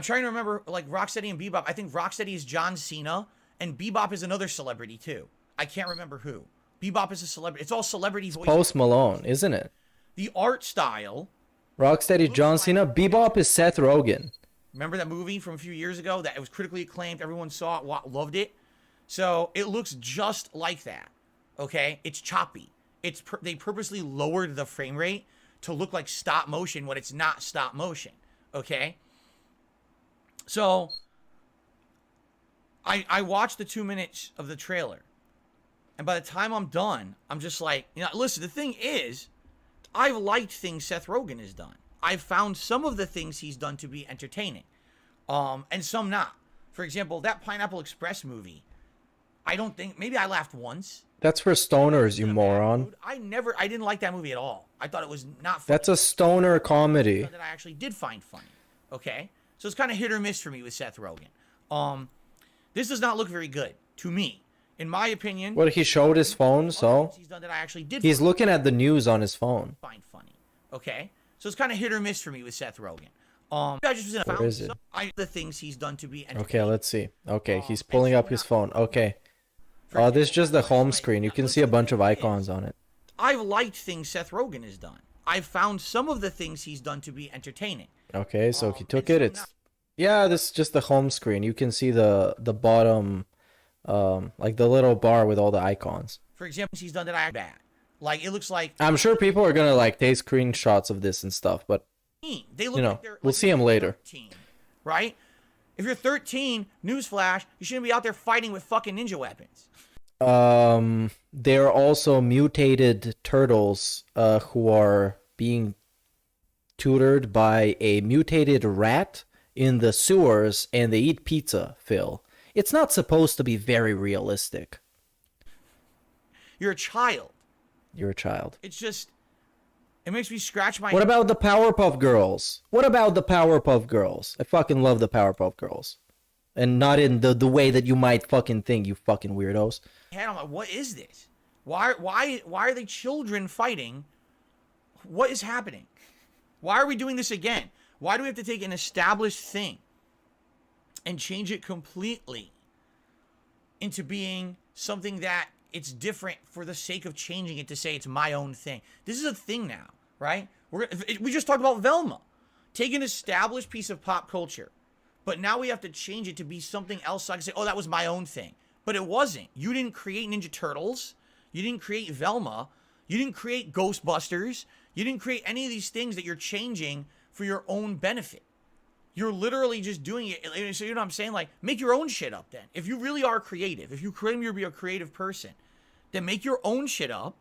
trying to remember, like, Rocksteady and Bebop. I think Rocksteady is John Cena, and Bebop is another celebrity, too. I can't remember who. Bebop is a celebrity. It's all celebrity voices. Post Malone, isn't it? The art style. Rocksteady, John Cena. Bebop is Seth Rogen. Remember that movie from a few years ago that it was critically acclaimed? Everyone saw it, loved it. So it looks just like that. Okay? It's choppy. They purposely lowered the frame rate to look like stop motion when it's not stop motion. Okay? So I watched the 2 minutes of the trailer. And by the time I'm done, I'm just like, you know, listen, the thing is, I've liked things Seth Rogen has done. I've found some of the things he's done to be entertaining. And some not. For example, that Pineapple Express movie, I don't think, maybe I laughed once. That's for stoners, you moron. I didn't like that movie at all. I thought it was not funny. That's a stoner comedy. That I actually did find funny. Okay? So it's kind of hit or miss for me with Seth Rogen. This does not look very good to me. In my opinion. Well, he showed his phone, so he's done that I actually did. He's looking at the news on his phone. Find funny. Okay? So it's kind of hit or miss for me with Seth Rogen. I just was in a Where is it? the things he's done to be entertaining. Okay, let's see. Okay, he's pulling up his phone. Okay. Oh, this is just the home screen. You can see a bunch of icons on it. I've liked things Seth Rogen has done. I've found some of the things he's done to be entertaining. Okay, so he took it. It's yeah, this is just the home screen. You can see the bottom, like the little bar with all the icons. For example, he's done that I bad. Like it looks like I'm sure people are gonna like take screenshots of this and stuff, but they look you know, like they're we'll see them later. 13, right? If you're 13, newsflash, you shouldn't be out there fighting with fucking ninja weapons. There are also mutated turtles who are being tutored by a mutated rat in the sewers, and they eat pizza, Phil. It's not supposed to be very realistic. You're a child. You're a child. It's just, it makes me scratch my What about the Powerpuff Girls? What about the Powerpuff Girls? I fucking love the Powerpuff Girls. And not in the way that you might fucking think, you fucking weirdos. head. I'm like, what is this? Why are they children fighting? What is happening? Why are we doing this again? Why do we have to take an established thing and change it completely into being something that it's different for the sake of changing it to say it's my own thing? This is a thing now, right? We just talked about Velma. Take an established piece of pop culture, but now we have to change it to be something else. So I can say, oh, that was my own thing. But it wasn't. You didn't create Ninja Turtles. You didn't create Velma. You didn't create Ghostbusters. You didn't create any of these things that you're changing for your own benefit. You're literally just doing it. So you know what I'm saying? Like, make your own shit up then. If you really are creative, if you claim to be a creative person, then make your own shit up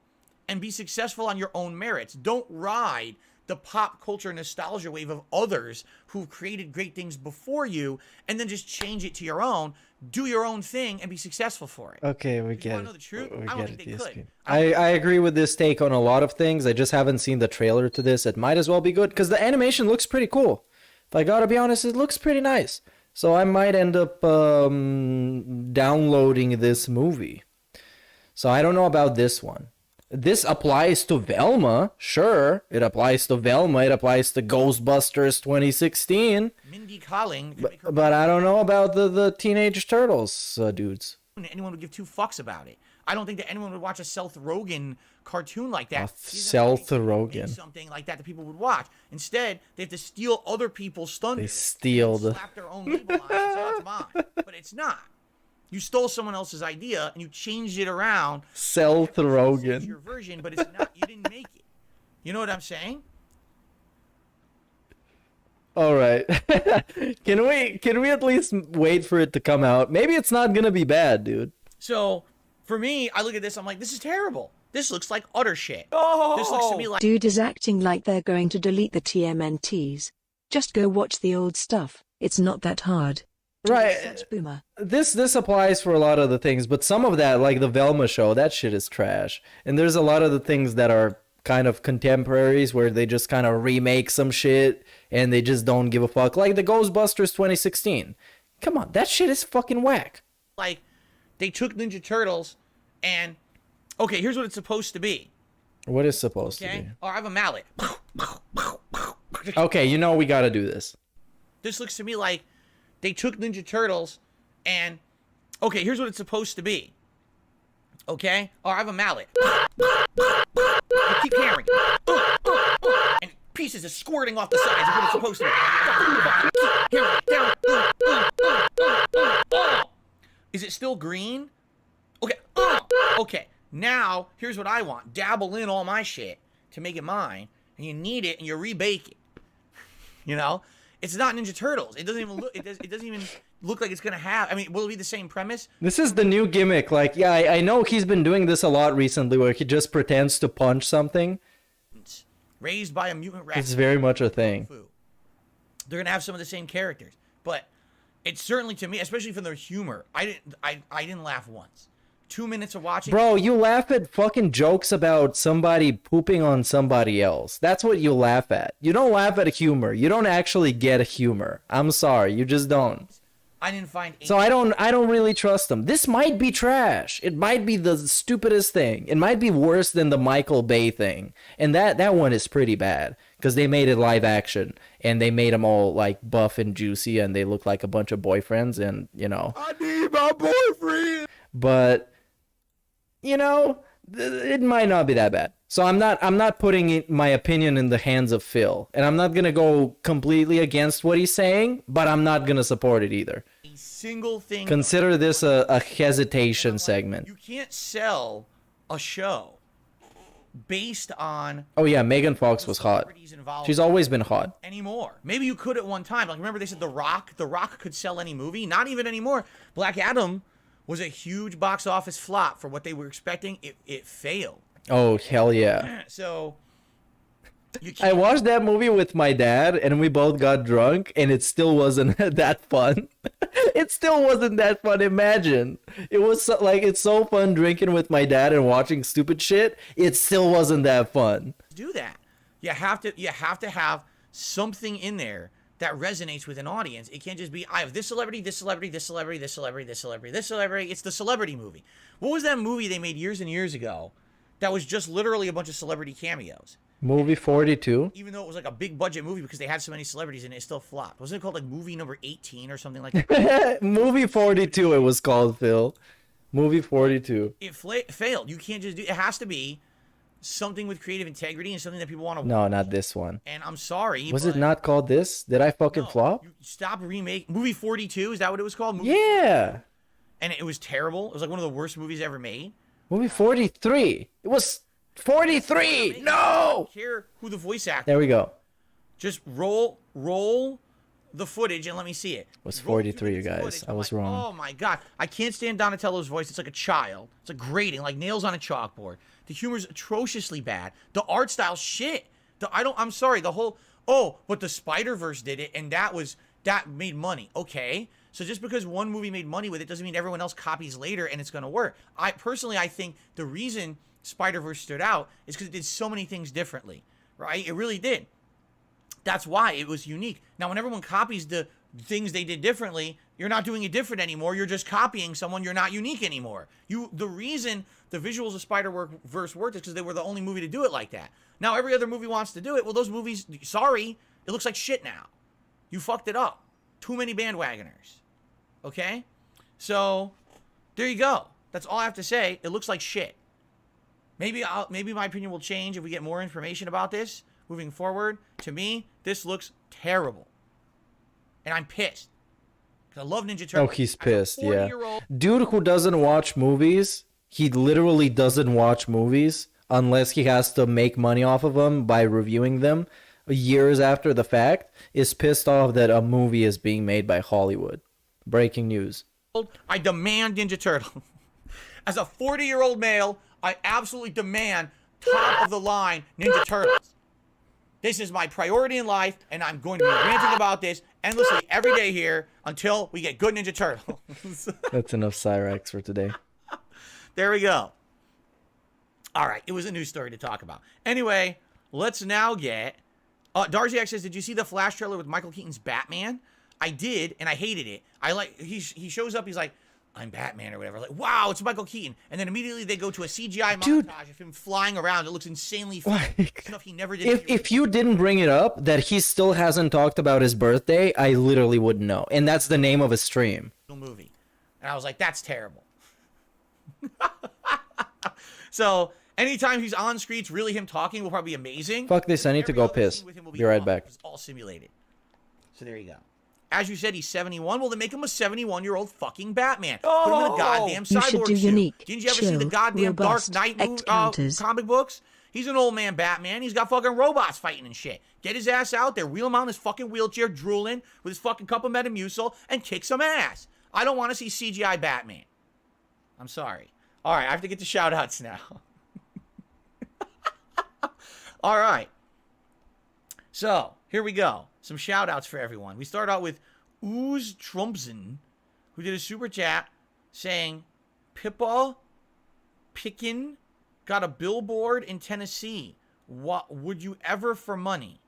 and be successful on your own merits. Don't ride the pop culture nostalgia wave of others who've created great things before you and then just change it to your own. Do your own thing and be successful for it. Okay, we You get wanna it. know the truth? We I don't get think it, they DSP. could. I agree with this take on a lot of things. I just haven't seen the trailer to this. It might as well be good because the animation looks pretty cool. If I gotta be honest, it looks pretty nice. So I might end up downloading this movie. So I don't know about this one. This applies to Velma. Sure, it applies to Velma. It applies to Ghostbusters 2016. Mindy Kaling. But I don't know about the Teenage Turtles dudes. Anyone would give two fucks about it. I don't think that anyone would watch a Seth Rogen cartoon like that. Seth Rogen. Something like that people would watch. Instead, they have to steal other people's thunder. They steal the... slap their own label on it and say, that's mine. But it's not. You stole someone else's idea and you changed it around. Seth Rogen. It's your version, but it's not. You didn't make it. You know what I'm saying? All right. Can we at least wait for it to come out? Maybe it's not gonna be bad, dude. So, for me, I look at this, I'm like, this is terrible. This looks like utter shit. Oh! This looks to me like... Dude is acting like they're going to delete the TMNTs. Just go watch the old stuff. It's not that hard. Right. Such boomer. This applies for a lot of the things, but some of that, like the Velma show, that shit is trash. And there's a lot of the things that are kind of contemporaries where they just kind of remake some shit and they just don't give a fuck. Like the Ghostbusters 2016. Come on, that shit is fucking whack. Like, they took Ninja Turtles and... Okay, here's what it's supposed to be. What is supposed to Okay? be? Or I have a mallet. Okay, you know we gotta do this. This looks to me like they took Ninja Turtles and... Okay, here's what it's supposed to be. Okay? Or I have a mallet. I keep hearing it. And pieces are squirting off the sides of what it's supposed to be. Is it still green? Okay. Okay. Now, here's what I want. Dabble in all my shit to make it mine. and you knead it and you rebake it. You know, it's not Ninja Turtles. It doesn't even look. It doesn't even look like it's gonna have. I mean, will it be the same premise? This is the new gimmick. Like, yeah, I know he's been doing this a lot recently, where he just pretends to punch something. Raised by a mutant rat. It's very much a thing. They're gonna have some of the same characters, but it's certainly, to me, especially for their humor, I didn't laugh once. 2 minutes of watching. Bro, you laugh at fucking jokes about somebody pooping on somebody else. That's what you laugh at. You don't laugh at humor. You don't actually get humor. I'm sorry, you just don't. I didn't find. So I don't really trust them. This might be trash. It might be the stupidest thing. It might be worse than the Michael Bay thing. And that one is pretty bad because they made it live action and they made them all like buff and juicy and they look like a bunch of boyfriends and, you know. I need my boyfriend. But you know, it might not be that bad. So I'm not putting my opinion in the hands of Phil, and I'm not gonna go completely against what he's saying, but I'm not gonna support it either. A single thing. Consider this a hesitation segment. You can't sell a show based on. Oh yeah, Megan Fox was hot. She's always been hot. Anymore. Maybe you could at one time. Like, remember they said The Rock could sell any movie. Not even anymore. Black Adam was a huge box office flop for what they were expecting. It failed. Oh, hell yeah. So, I watched that movie with my dad, and we both got drunk, and it still wasn't that fun. It still wasn't that fun. Imagine. It was so, like, it's so fun drinking with my dad and watching stupid shit. It still wasn't that fun. Do that. You have to have something in there that resonates with an audience. It can't just be, I have this celebrity, this celebrity, this celebrity, this celebrity, this celebrity, this celebrity. It's the celebrity movie. What was that movie they made years and years ago that was just literally a bunch of celebrity cameos? Movie 42? Even though it was like a big budget movie because they had so many celebrities and it still flopped. Wasn't it called like movie number 18 or something like that? Movie 42 it was called, Phil. Movie 42. It failed. You can't just do, it has to be something with creative integrity and something that people want to watch. No, not this one. And I'm sorry. Was it not called this? Did I fucking flop? You stop remake. Movie 42, is that what it was called? Yeah. And it was terrible. It was like one of the worst movies ever made. Movie 43. It was 43. No. I don't care who the voice actor. There we go. Just roll the footage and let me see it. It was 43, you guys. Footage. I was like, wrong. Oh my god. I can't stand Donatello's voice. It's like a child. It's like grating, like nails on a chalkboard. The humor's atrociously bad. The art style shit. I'm sorry, the whole but the Spider-Verse did it and that made money. Okay. So just because one movie made money with it doesn't mean everyone else copies later and it's going to work. I think the reason Spider-Verse stood out is because it did so many things differently, right? It really did. That's why it was unique. Now, when everyone copies the things they did differently, you're not doing it different anymore. You're just copying someone. You're not unique anymore. The reason the visuals of Spider-Verse worked is because they were the only movie to do it like that. Now, every other movie wants to do it. Well, those movies, sorry, it looks like shit now. You fucked it up. Too many bandwagoners. Okay? So, there you go. That's all I have to say. It looks like shit. Maybe my opinion will change if we get more information about this moving forward. To me, this looks terrible. And I'm pissed. Because I love Ninja Turtles. Oh, he's pissed, yeah. Dude who doesn't watch movies, he literally doesn't watch movies unless he has to make money off of them by reviewing them years after the fact, is pissed off that a movie is being made by Hollywood. Breaking news. I demand Ninja Turtle. As a 40-year-old male, I absolutely demand top of the line Ninja Turtles. This is my priority in life, and I'm going to be ranting about this endlessly every day here until we get good Ninja Turtles. That's enough Cyrax for today. There we go. All right, it was a news story to talk about. Anyway, let's now get... Darziak says, did you see the Flash trailer with Michael Keaton's Batman? I did, and I hated it. He shows up, he's like, I'm Batman or whatever. Like, wow, it's Michael Keaton. And then immediately they go to a CGI montage of him flying around. It looks insanely fake. Stuff he never did. If you didn't bring it up that he still hasn't talked about his birthday, I literally wouldn't know. And that's the name of a stream. Movie. And I was like, that's terrible. So, anytime he's on screen, it's really him talking will probably be amazing. Fuck this, I need to go piss. Be right back. It's all simulated. So there you go. As you said, he's 71. Well, then make him a 71-year-old fucking Batman. Put him in a goddamn cyborg suit. Didn't you ever see the goddamn Dark Knight comic books? He's an old man Batman. He's got fucking robots fighting and shit. Get his ass out there, wheel him out in his fucking wheelchair, drooling with his fucking cup of Metamucil, and kick some ass. I don't want to see CGI Batman. I'm sorry. All right, I have to get to shout-outs now. All right. So, here we go. Some shout-outs for everyone. We start out with Ooze Trumpson, who did a super chat saying, Pippa Pickin got a billboard in Tennessee. What would you ever for money?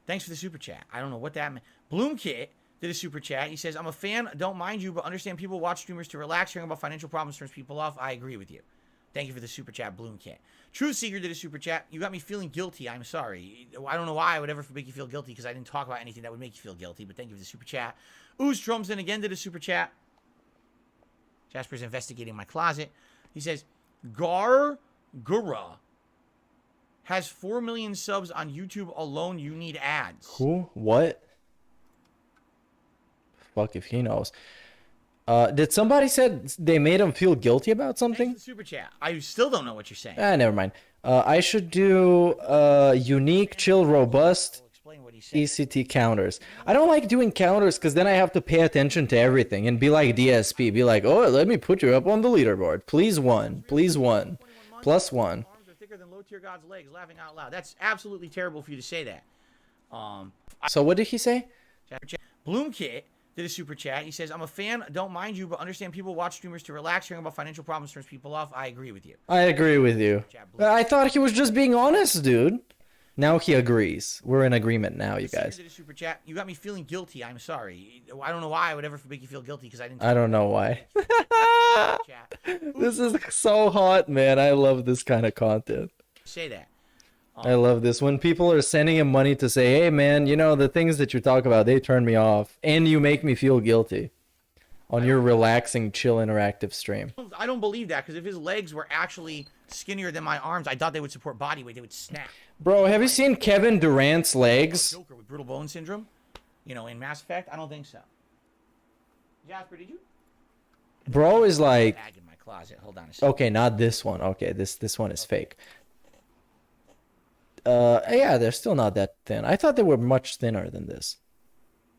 Thanks for the super chat. I don't know what that meant. Bloomkit did a super chat. He says, I'm a fan, don't mind you, but understand people watch streamers to relax. Hearing about financial problems turns people off. I agree with you. Thank you for the super chat, Bloomkit. Truth Seeker did a super chat. You got me feeling guilty. I'm sorry. I don't know why I would ever make you feel guilty because I didn't talk about anything that would make you feel guilty, but thank you for the super chat. Ooze Trumson again did a super chat. Jasper's investigating my closet. He says, Gargura has 4 million subs on YouTube alone. You need ads. Who? What? Fuck if he knows. Did somebody said they made him feel guilty about something? Thanks for the super chat. I still don't know what you're saying. Never mind. I should do unique, chill, robust ECT counters. I don't like doing counters because then I have to pay attention to everything and be like DSP. Be like, oh, let me put you up on the leaderboard. Please one. Please one. Plus one. Arms are thicker than low-tier God's legs. Laughing out loud. That's absolutely terrible for you to say that. So what did he say? Bloomkit did a super chat. He says, I'm a fan, don't mind you, but understand people watch streamers to relax. Hearing about financial problems turns people off. I agree with you. I agree with you. I thought he was just being honest, dude. Now he agrees. We're in agreement now, you guys. Did a super chat. You got me feeling guilty. I'm sorry. I don't know why I would ever make you feel guilty because I didn't. I don't know why. This is so hot, man. I love this kind of content. Say that. I love this. When people are sending him money to say, hey, man, you know, the things that you talk about, they turn me off. And you make me feel guilty on your relaxing, chill, interactive stream. I don't believe that, because if his legs were actually skinnier than my arms, I thought they would support body weight. They would snap. Bro, have you seen Kevin Durant's legs? Joker with brittle bone syndrome, you know, in Mass Effect? I don't think so. Jasper, did you? Bro is like... Bag in my closet. Hold on a second. Okay, not this one. Okay, this one is fake. Yeah, they're still not that thin. I thought they were much thinner than this.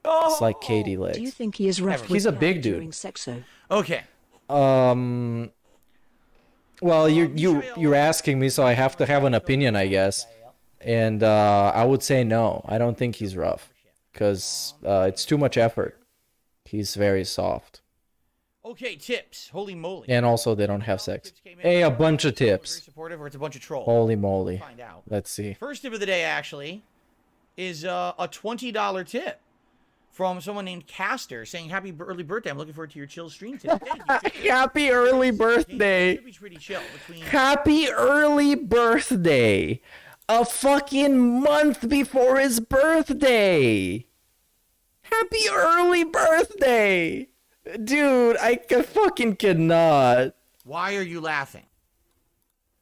It's like Katie legs. Do you think he is rough? He's a big dude. During sexo? Okay. Well, you're asking me, so I have to have an opinion, I guess. And I would say no. I don't think he's rough, because it's too much effort. He's very soft. Okay, tips. Holy moly. And also, they don't have sex. Hey, a bunch of tips. Very supportive, or it's a bunch of trolls. Holy moly. Find out. Let's see. First tip of the day, actually, is a $20 tip from someone named Caster saying, happy early birthday. I'm looking forward to your chill stream today. Thank you. Happy early birthday. It should be pretty chill between... Happy early birthday. A fucking month before his birthday. Happy early birthday. Dude, I fucking cannot. Why are you laughing?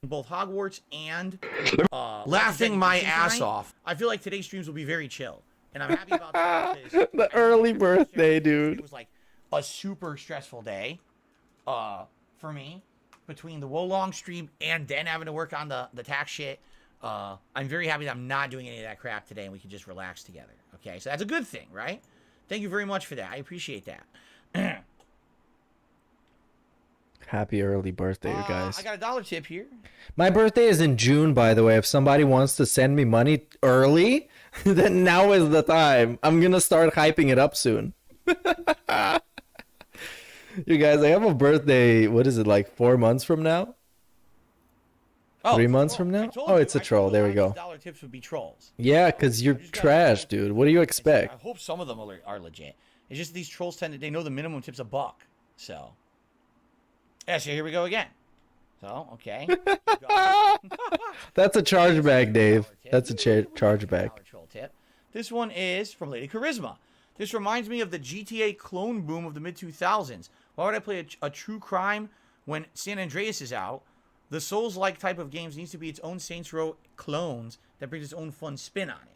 Both Hogwarts and laughing my ass off. I feel like today's streams will be very chill. And I'm happy about that. The early birthday, dude. It was like a super stressful day for me. Between the Wolong stream and then having to work on the tax shit. I'm very happy that I'm not doing any of that crap today and we can just relax together. Okay, so that's a good thing, right? Thank you very much for that. I appreciate that. Happy early birthday, you guys. I got a $1 tip here. My birthday is in June, by the way. If somebody wants to send me money early, then now is the time. I'm gonna start hyping it up soon. You guys, I have a birthday, what is it, like 4 months from now? 3 months from now? Oh, it's a troll. There we go. $1 tips would be trolls. Yeah, because you're trash, dude. What do you expect? I hope some of them are legit. It's just these trolls they know the minimum tip's $1. So. Yeah, so here we go again. So, okay. That's a chargeback, Dave. That's a chargeback. Troll tip. This one is from Lady Charisma. This reminds me of the GTA clone boom of the mid-2000s. Why would I play a true crime when San Andreas is out? The Souls-like type of games needs to be its own Saints Row clones that brings its own fun spin on it.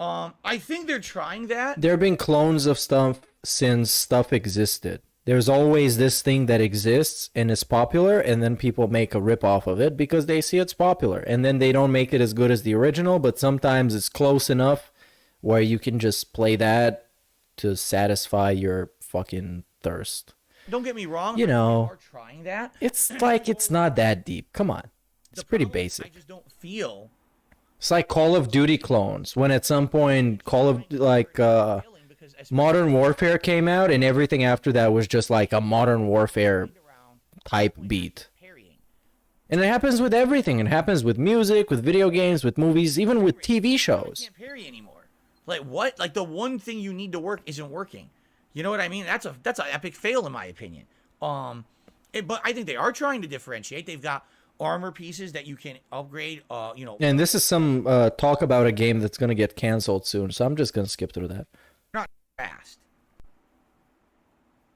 I think they're trying that. There have been clones of stuff since stuff existed. There's always this thing that exists and is popular, and then people make a rip off of it because they see it's popular. And then they don't make it as good as the original, but sometimes it's close enough where you can just play that to satisfy your fucking thirst. Don't get me wrong. You know, they are trying that. It's like it's not that deep. Come on. It's pretty basic. I just don't feel. It's like Call of Duty clones. When at some point Modern Warfare came out, and everything after that was just like a Modern Warfare type beat. And it happens with everything. It happens with music, with video games, with movies, even with TV shows. Can't parry anymore. Like what? Like the one thing you need to work isn't working. You know what I mean? That's an epic fail in my opinion. But I think they are trying to differentiate. They've got armor pieces that you can upgrade. And this is some talk about a game that's gonna get canceled soon, so I'm just gonna skip through that. Not fast.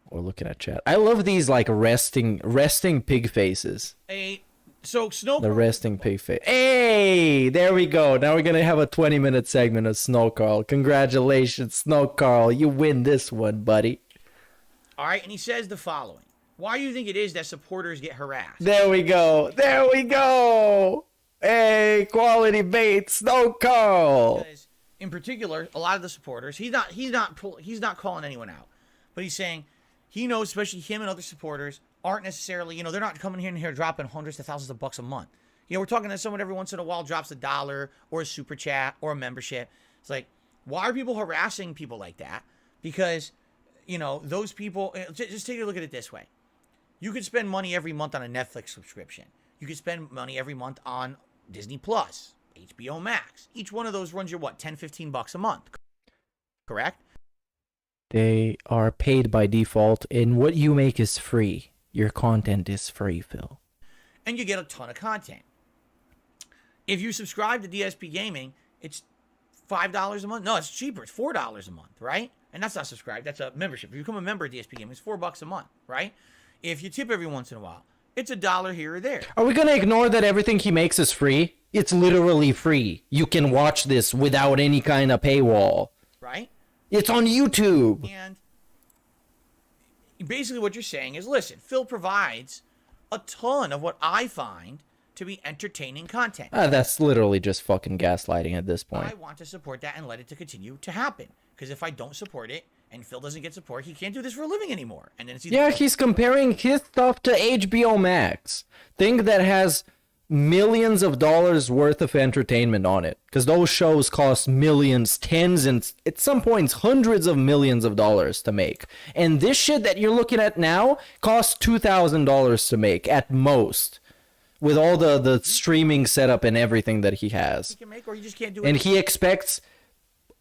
Or looking at chat. I love these like resting pig faces. The resting pig face. Hey, there we go. Now we're gonna have a 20-minute segment of Snow Carl. Congratulations, Snow Carl. You win this one, buddy. All right, and he says the following. Why do you think it is that supporters get harassed? There we go. There we go. Hey, quality bait, Snow Carl. Because in particular, a lot of the supporters, he's not calling anyone out, but he's saying he knows, especially him and other supporters, aren't necessarily, they're not coming in here dropping hundreds of thousands of bucks a month. We're talking to someone every once in a while drops $1 or a super chat or a membership. It's like, why are people harassing people like that? Because, those people, just take a look at it this way. You could spend money every month on a Netflix subscription. You could spend money every month on Disney Plus, HBO Max. Each one of those runs you, what, 10, 15 bucks a month, correct? They are paid by default, and what you make is free. Your content is free, Phil. And you get a ton of content. If you subscribe to DSP Gaming, it's $5 a month. No, it's cheaper. It's $4 a month, right? And that's not subscribed. That's a membership. If you become a member of DSP Gaming, it's $4 a month, right? If you tip every once in a while, it's $1 here or there. Are we going to ignore that everything he makes is free? It's literally free. You can watch this without any kind of paywall. Right? It's on YouTube. And basically what you're saying is, listen, Phil provides a ton of what I find to be entertaining content. That's literally just fucking gaslighting at this point. I want to support that and let it to continue to happen. Because if I don't support it, and Phil doesn't get support, he can't do this for a living anymore. And then it's he's comparing his stuff to HBO Max. Thing that has millions of dollars worth of entertainment on it. Because those shows cost millions, tens, and at some points hundreds of millions of dollars to make. And this shit that you're looking at now costs $2,000 to make at most. With all the streaming setup and everything that he has. He can make, or you just can't do it. And he expects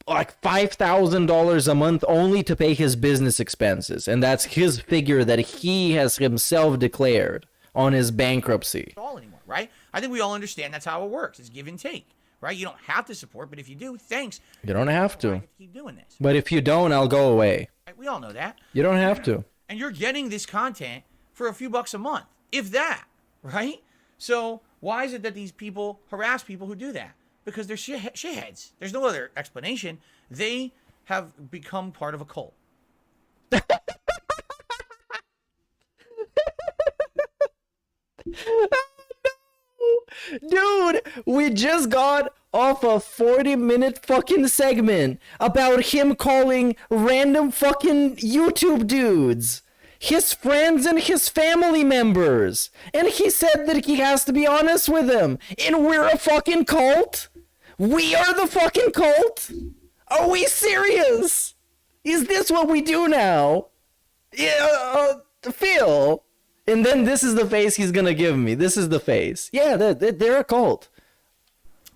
like $5,000 a month only to pay his business expenses. And that's his figure that he has himself declared on his bankruptcy. All anymore, right? I think we all understand that's how it works. It's give and take, right? You don't have to support, but if you do, thanks. You don't have to. I get to keep doing this. But if you don't, I'll go away. Right? We all know that. You don't have to. And you're getting this content for a few bucks a month, if that, right? So why is it that these people harass people who do that? Because they're shitheads. There's no other explanation. They have become part of a cult. Dude, we just got off a 40-minute fucking segment about him calling random fucking YouTube dudes his friends and his family members. And he said that he has to be honest with them. And we're a fucking cult? We are the fucking cult? Are we serious? Is this what we do now? Yeah, Phil. And then this is the face he's gonna give me. This is the face. Yeah, they're a cult.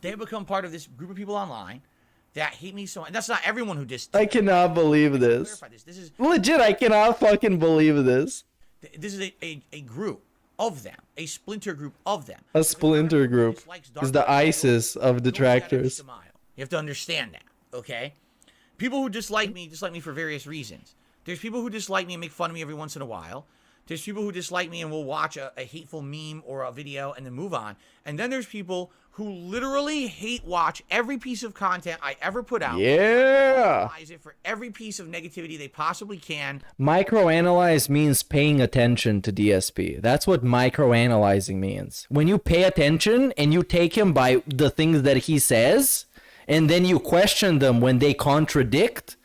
They have become part of this group of people online that hate me so much. That's not everyone who I cannot believe this. This is legit. I cannot fucking believe this. This is a group of them, a splinter group of them. A splinter group is the ISIS of detractors. You have to understand that, okay? People who dislike me for various reasons. There's people who dislike me and make fun of me every once in a while. There's people who dislike me and will watch a hateful meme or a video and then move on. And then there's people who literally hate watch every piece of content I ever put out. Yeah. Analyze it for every piece of negativity they possibly can. Microanalyze means paying attention to DSP. That's what microanalyzing means. When you pay attention and you take him by the things that he says, and then you question them when they contradict,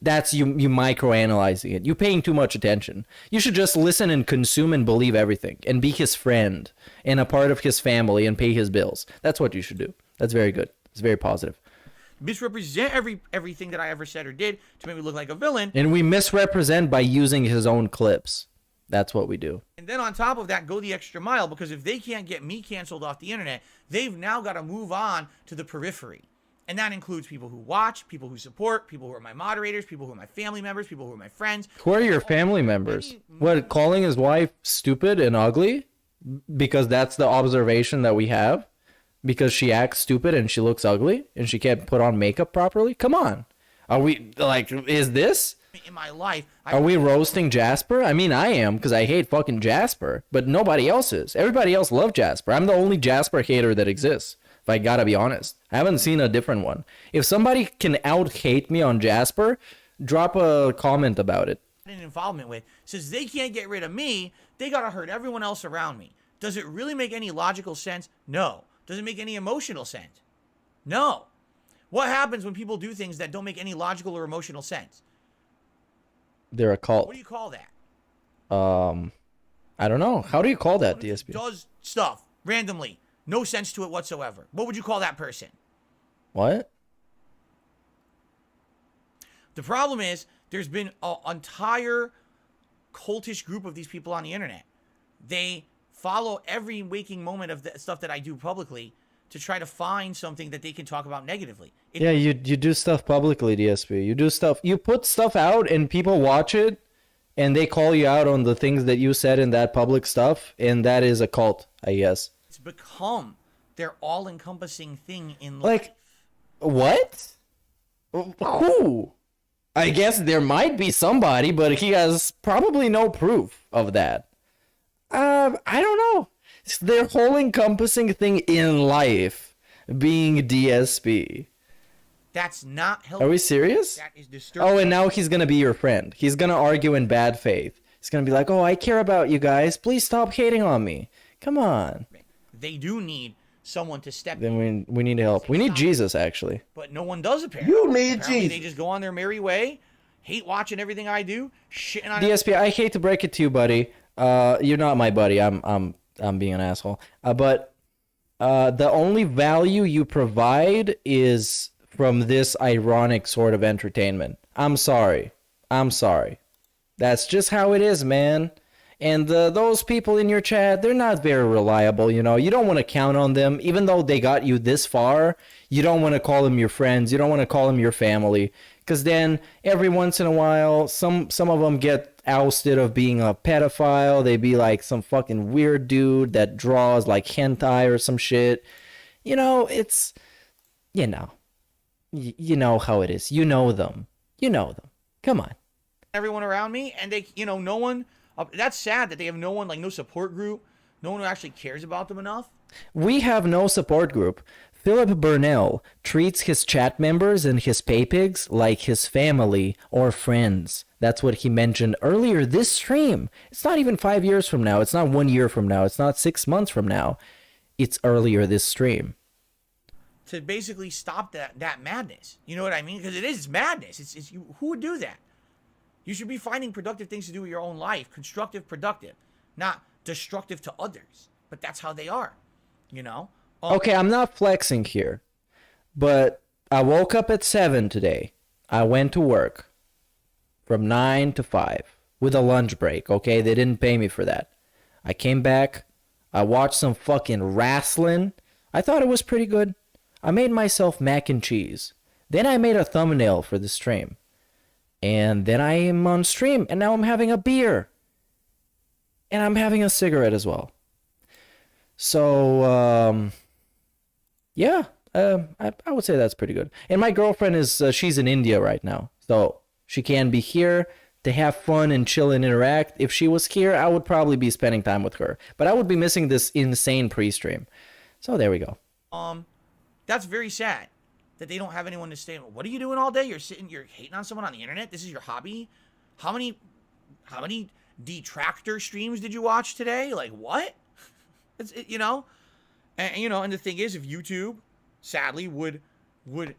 that's you microanalyzing it. You're paying too much attention. You should just listen and consume and believe everything and be his friend and a part of his family and pay his bills. That's what you should do. That's very good. It's very positive. Misrepresent everything that I ever said or did to make me look like a villain. And we misrepresent by using his own clips. That's what we do. And then on top of that, go the extra mile, because if they can't get me canceled off the internet, they've now got to move on to the periphery. And that includes people who watch, people who support, people who are my moderators, people who are my family members, people who are my friends. Who are your family members? What, calling his wife stupid and ugly? Because that's the observation that we have? Because she acts stupid and she looks ugly and she can't put on makeup properly? Come on. Are we, like, is this? In my life, Are we roasting Jasper? I mean, I am, because I hate fucking Jasper. But nobody else is. Everybody else loves Jasper. I'm the only Jasper hater that exists. If I gotta be honest. I haven't seen a different one. If somebody can out-hate me on Jasper, drop a comment about it. Involvement with, since they can't get rid of me, they gotta hurt everyone else around me. Does it really make any logical sense? No. Does it make any emotional sense? No. What happens when people do things that don't make any logical or emotional sense? They're a cult. What do you call that? I don't know. How do you call that, DSP? Does stuff randomly. No sense to it whatsoever. What would you call that person? What? The problem is there's been an entire cultish group of these people on the internet. They follow every waking moment of the stuff that I do publicly to try to find something that they can talk about negatively. Yeah, you do stuff publicly, DSP. You do stuff. You put stuff out and people watch it and they call you out on the things that you said in that public stuff, and that is a cult, I guess. It's become their all-encompassing thing in life. Like, what? Who? I guess there might be somebody, but he has probably no proof of that. I don't know. It's their whole encompassing thing in life being DSP. That's not helpful. Are we serious? That is disturbing. Oh, and now he's going to be your friend. He's going to argue in bad faith. He's going to be like, oh, I care about you guys. Please stop hating on me. Come on. They do need someone to step in. Then we need help. We need Jesus, actually. But no one does, apparently. You need Apparently, Jesus. They just go on their merry way, hate watching everything I do, shitting on DSP, I hate to break it to you, buddy. You're not my buddy. I'm being an asshole. But the only value you provide is from this ironic sort of entertainment. I'm sorry. That's just how it is, man. And those people in your chat, they're not very reliable, you know. You don't want to count on them. Even though they got you this far, you don't want to call them your friends. You don't want to call them your family. Because then, every once in a while, some of them get ousted of being a pedophile. They be like some fucking weird dude that draws like hentai or some shit. You know, it's... You know. You know how it is. You know them. Come on. everyone around me, and they, you know, no one. That's sad that they have no one, like no support group, no one who actually cares about them enough. We have no support group. Philip Burnell treats his chat members and his paypigs like his family or friends. That's what he mentioned earlier this stream. It's not even 5 years from now. It's not 1 year from now. It's not 6 months from now. It's earlier this stream. To basically stop that madness. You know what I mean? Because it is madness. It's you, who would do that? You should be finding productive things to do with your own life. Constructive, productive. Not destructive to others. But that's how they are. You know? Okay, I'm not flexing here. But I woke up at 7 today. I went to work from 9 to 5 with a lunch break, okay? They didn't pay me for that. I came back. I watched some fucking wrestling. I thought it was pretty good. I made myself mac and cheese. Then I made a thumbnail for the stream. And then I am on stream, and now I'm having a beer. And I'm having a cigarette as well. So, yeah, I would say that's pretty good. And my girlfriend is, she's in India right now. So she can't be here to have fun and chill and interact. If she was here, I would probably be spending time with her. But I would be missing this insane pre-stream. So there we go. That's very sad that they don't have anyone to stay. What are you doing all day? You're hating on someone on the internet? This is your hobby? How many detractor streams did you watch today? Like, what? You know? And you know, and the thing is, if YouTube, sadly, would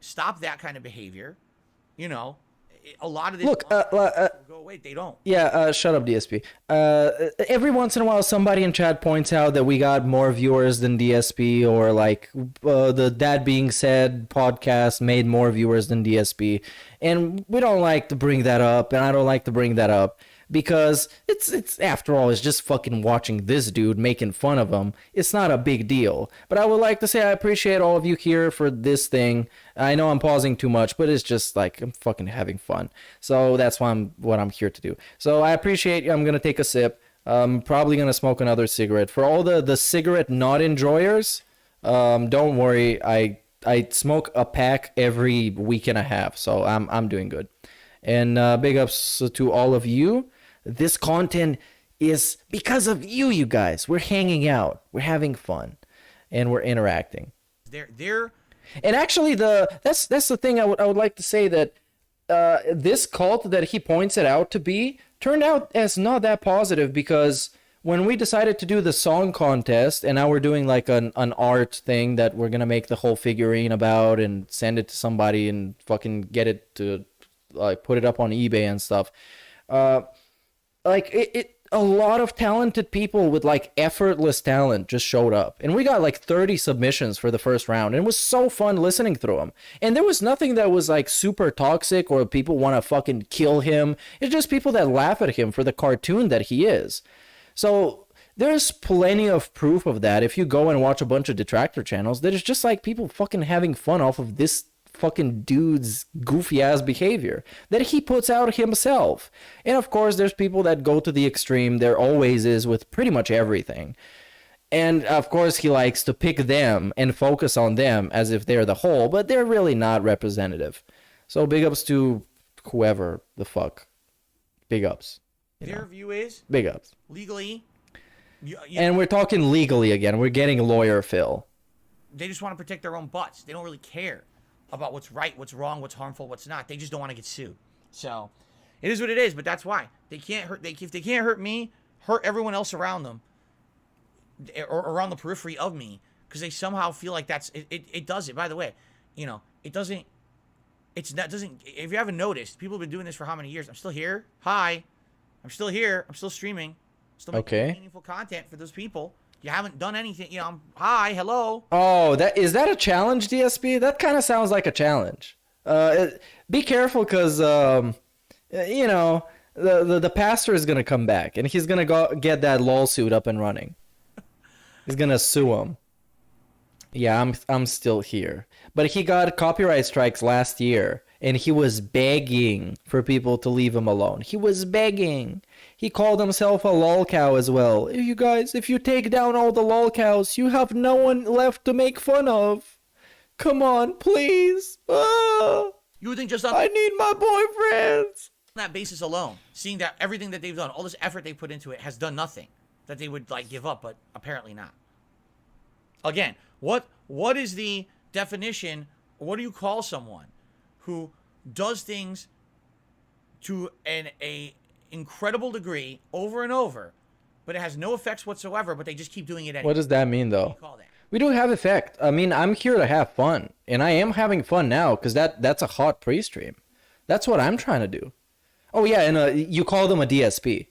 stop that kind of behavior, you know, a lot of this Look, will go away. They don't. Yeah, shut up, DSP. Every once in a while, somebody in chat points out that we got more viewers than DSP, or like the That Being Said podcast made more viewers than DSP, and we don't like to bring that up, and I don't like to bring that up. Because it's after all, it's just fucking watching this dude making fun of him. It's not a big deal. But I would like to say I appreciate all of you here for this thing. I know I'm pausing too much, but it's just like I'm fucking having fun. So that's what I'm here to do. So I appreciate you. I'm gonna take a sip. I'm probably gonna smoke another cigarette. For all the cigarette not enjoyers, don't worry. I smoke a pack every week and a half, so I'm doing good. And big ups to all of you. This content is because of you guys. We're hanging out, we're having fun, and we're interacting. And actually, that's the thing I would like to say, that this cult that he points it out to be turned out as not that positive, because when we decided to do the song contest, and now we're doing like an art thing that we're gonna make the whole figurine about and send it to somebody and fucking get it to like put it up on eBay and stuff. Like a lot of talented people with like effortless talent just showed up, and we got like 30 submissions for the first round, and it was so fun listening through them. And there was nothing that was like super toxic or people want to fucking kill him. It's just people that laugh at him for the cartoon that he is. So there's plenty of proof of that. If you go and watch a bunch of detractor channels, there's just like people fucking having fun off of this fucking dude's goofy ass behavior that he puts out himself. And of course there's people that go to the extreme. There always is with pretty much everything. And of course he likes to pick them and focus on them as if they're the whole, but they're really not representative. So big ups to whoever the fuck. Big ups. Their view is big ups. Legally. And we're talking legally again. We're getting lawyer Phil. They just want to protect their own butts. They don't really care about what's right, what's wrong, what's harmful, what's not. They just don't want to get sued. So it is what it is, but that's why they can't hurt. If they can't hurt me, hurt everyone else around them, or around the periphery of me, because they somehow feel like that's it. It does it. By the way, you know, it doesn't. It's not doesn't. If you haven't noticed, people have been doing this for how many years? I'm still here. Hi, I'm still here. I'm still streaming. Still making meaningful content for those people. You haven't done anything, you know. Hi, hello. Oh, is that a challenge, DSP? That kind of sounds like a challenge. Be careful, because you know, the pastor is gonna come back and he's gonna go get that lawsuit up and running. He's gonna sue him. Yeah, I'm still here, but he got copyright strikes last year, and he was begging for people to leave him alone. He was begging. He called himself a lolcow as well. You guys, if you take down all the lolcows, you have no one left to make fun of. Come on, please. You would think just on I need my boyfriends. that basis alone, seeing that everything that they've done, all this effort they put into it, has done nothing, that they would like give up, but apparently not. Again, what is the definition? What do you call someone who does things to a incredible degree over and over, but it has no effects whatsoever, but they just keep doing it anyway? What does that mean, though? What do you call that? We do have effect. I mean, I'm here to have fun, and I am having fun now, because that's a hot pre-stream. That's what I'm trying to do. Oh yeah, and you call them a DSP.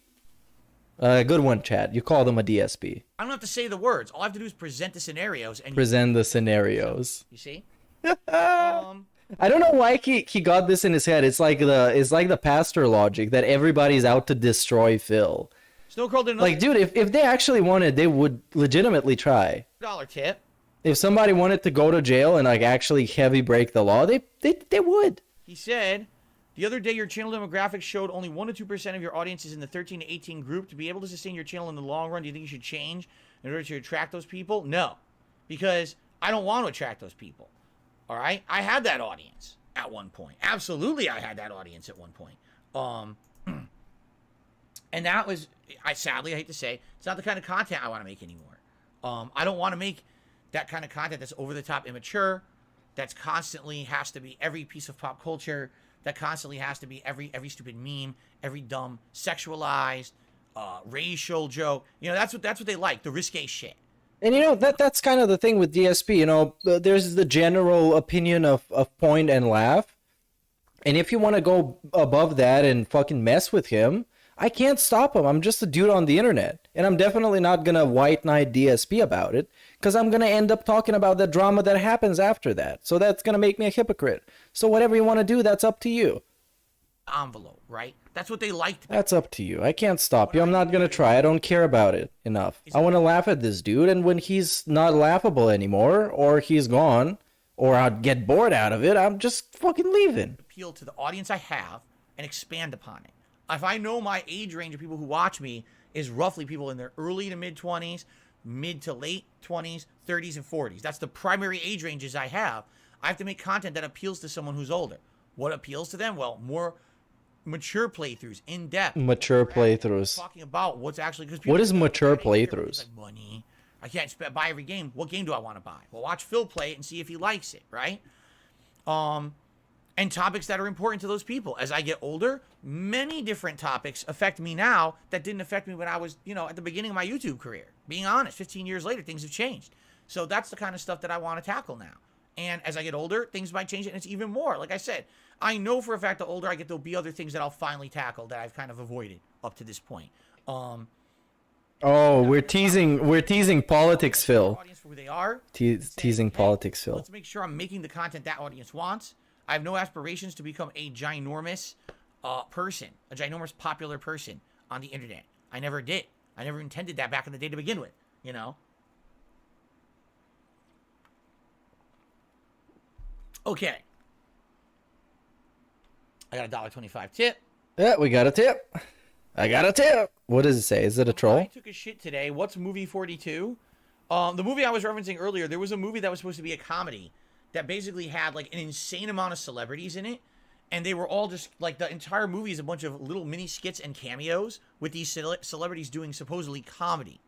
Good one, Chad. You call them a DSP. I don't have to say the words. All I have to do is present the scenarios and present the scenarios. You see? I don't know why he got this in his head. It's like the pastor logic that everybody's out to destroy Phil. Snow Curl didn't like, dude, if they actually wanted, they would legitimately try. $1 tip. If somebody wanted to go to jail and like actually heavy break the law, they would. He said, the other day your channel demographics showed only 1 to 2% of your audience is in the 13 to 18 group. To be able to sustain your channel in the long run, do you think you should change in order to attract those people? No, because I don't want to attract those people. All right, I had that audience at one point. Absolutely, I had that audience at one point. And that was, I hate to say, it's not the kind of content I want to make anymore. I don't want to make that kind of content that's over the top immature, that's constantly has to be every piece of pop culture, that constantly has to be every stupid meme, every dumb sexualized, racial joke. You know, that's what they like, the risque shit. And you know, that's kind of the thing with DSP, you know, there's the general opinion of point and laugh. And if you want to go above that and fucking mess with him, I can't stop him. I'm just a dude on the internet. And I'm definitely not going to white knight DSP about it, because I'm going to end up talking about the drama that happens after that. So that's going to make me a hypocrite. So whatever you want to do, that's up to you. Envelope, right? That's what they liked. That's up to you. I can't stop you. I'm not going to try. I don't care about it enough. I want to laugh at this dude, and when he's not laughable anymore, or he's gone, or I'd get bored out of it, I'm just fucking leaving. Appeal to the audience I have and expand upon it. If I know my age range of people who watch me is roughly people in their early to mid 20s, mid to late 20s, 30s, and 40s. That's the primary age ranges I have. I have to make content that appeals to someone who's older. What appeals to them? Well, more mature playthroughs, in depth. Mature playthroughs. Talking about what's actually, because what is mature playthroughs? Like money. I can't buy every game. What game do I want to buy? Well, watch Phil play it and see if he likes it, right? And topics that are important to those people. As I get older, many different topics affect me now that didn't affect me when I was, you know, at the beginning of my YouTube career. Being honest, 15 years later, things have changed. So that's the kind of stuff that I want to tackle now. And as I get older, things might change, and it's even more. Like I said, I know for a fact the older I get, there'll be other things that I'll finally tackle that I've kind of avoided up to this point. Oh, we're teasing politics, Phil. Audience for who they are. Teasing politics, Phil. Let's make sure I'm making the content that audience wants. I have no aspirations to become a ginormous person, a ginormous popular person on the internet. I never did. I never intended that back in the day to begin with, you know? Okay. I got a $1.25 tip. Yeah, we got a tip. I got a tip. What does it say? Is it a troll? I took a shit today. What's movie 42? The movie I was referencing earlier, there was a movie that was supposed to be a comedy that basically had like an insane amount of celebrities in it. And they were all just like, the entire movie is a bunch of little mini skits and cameos with these celebrities doing supposedly comedy.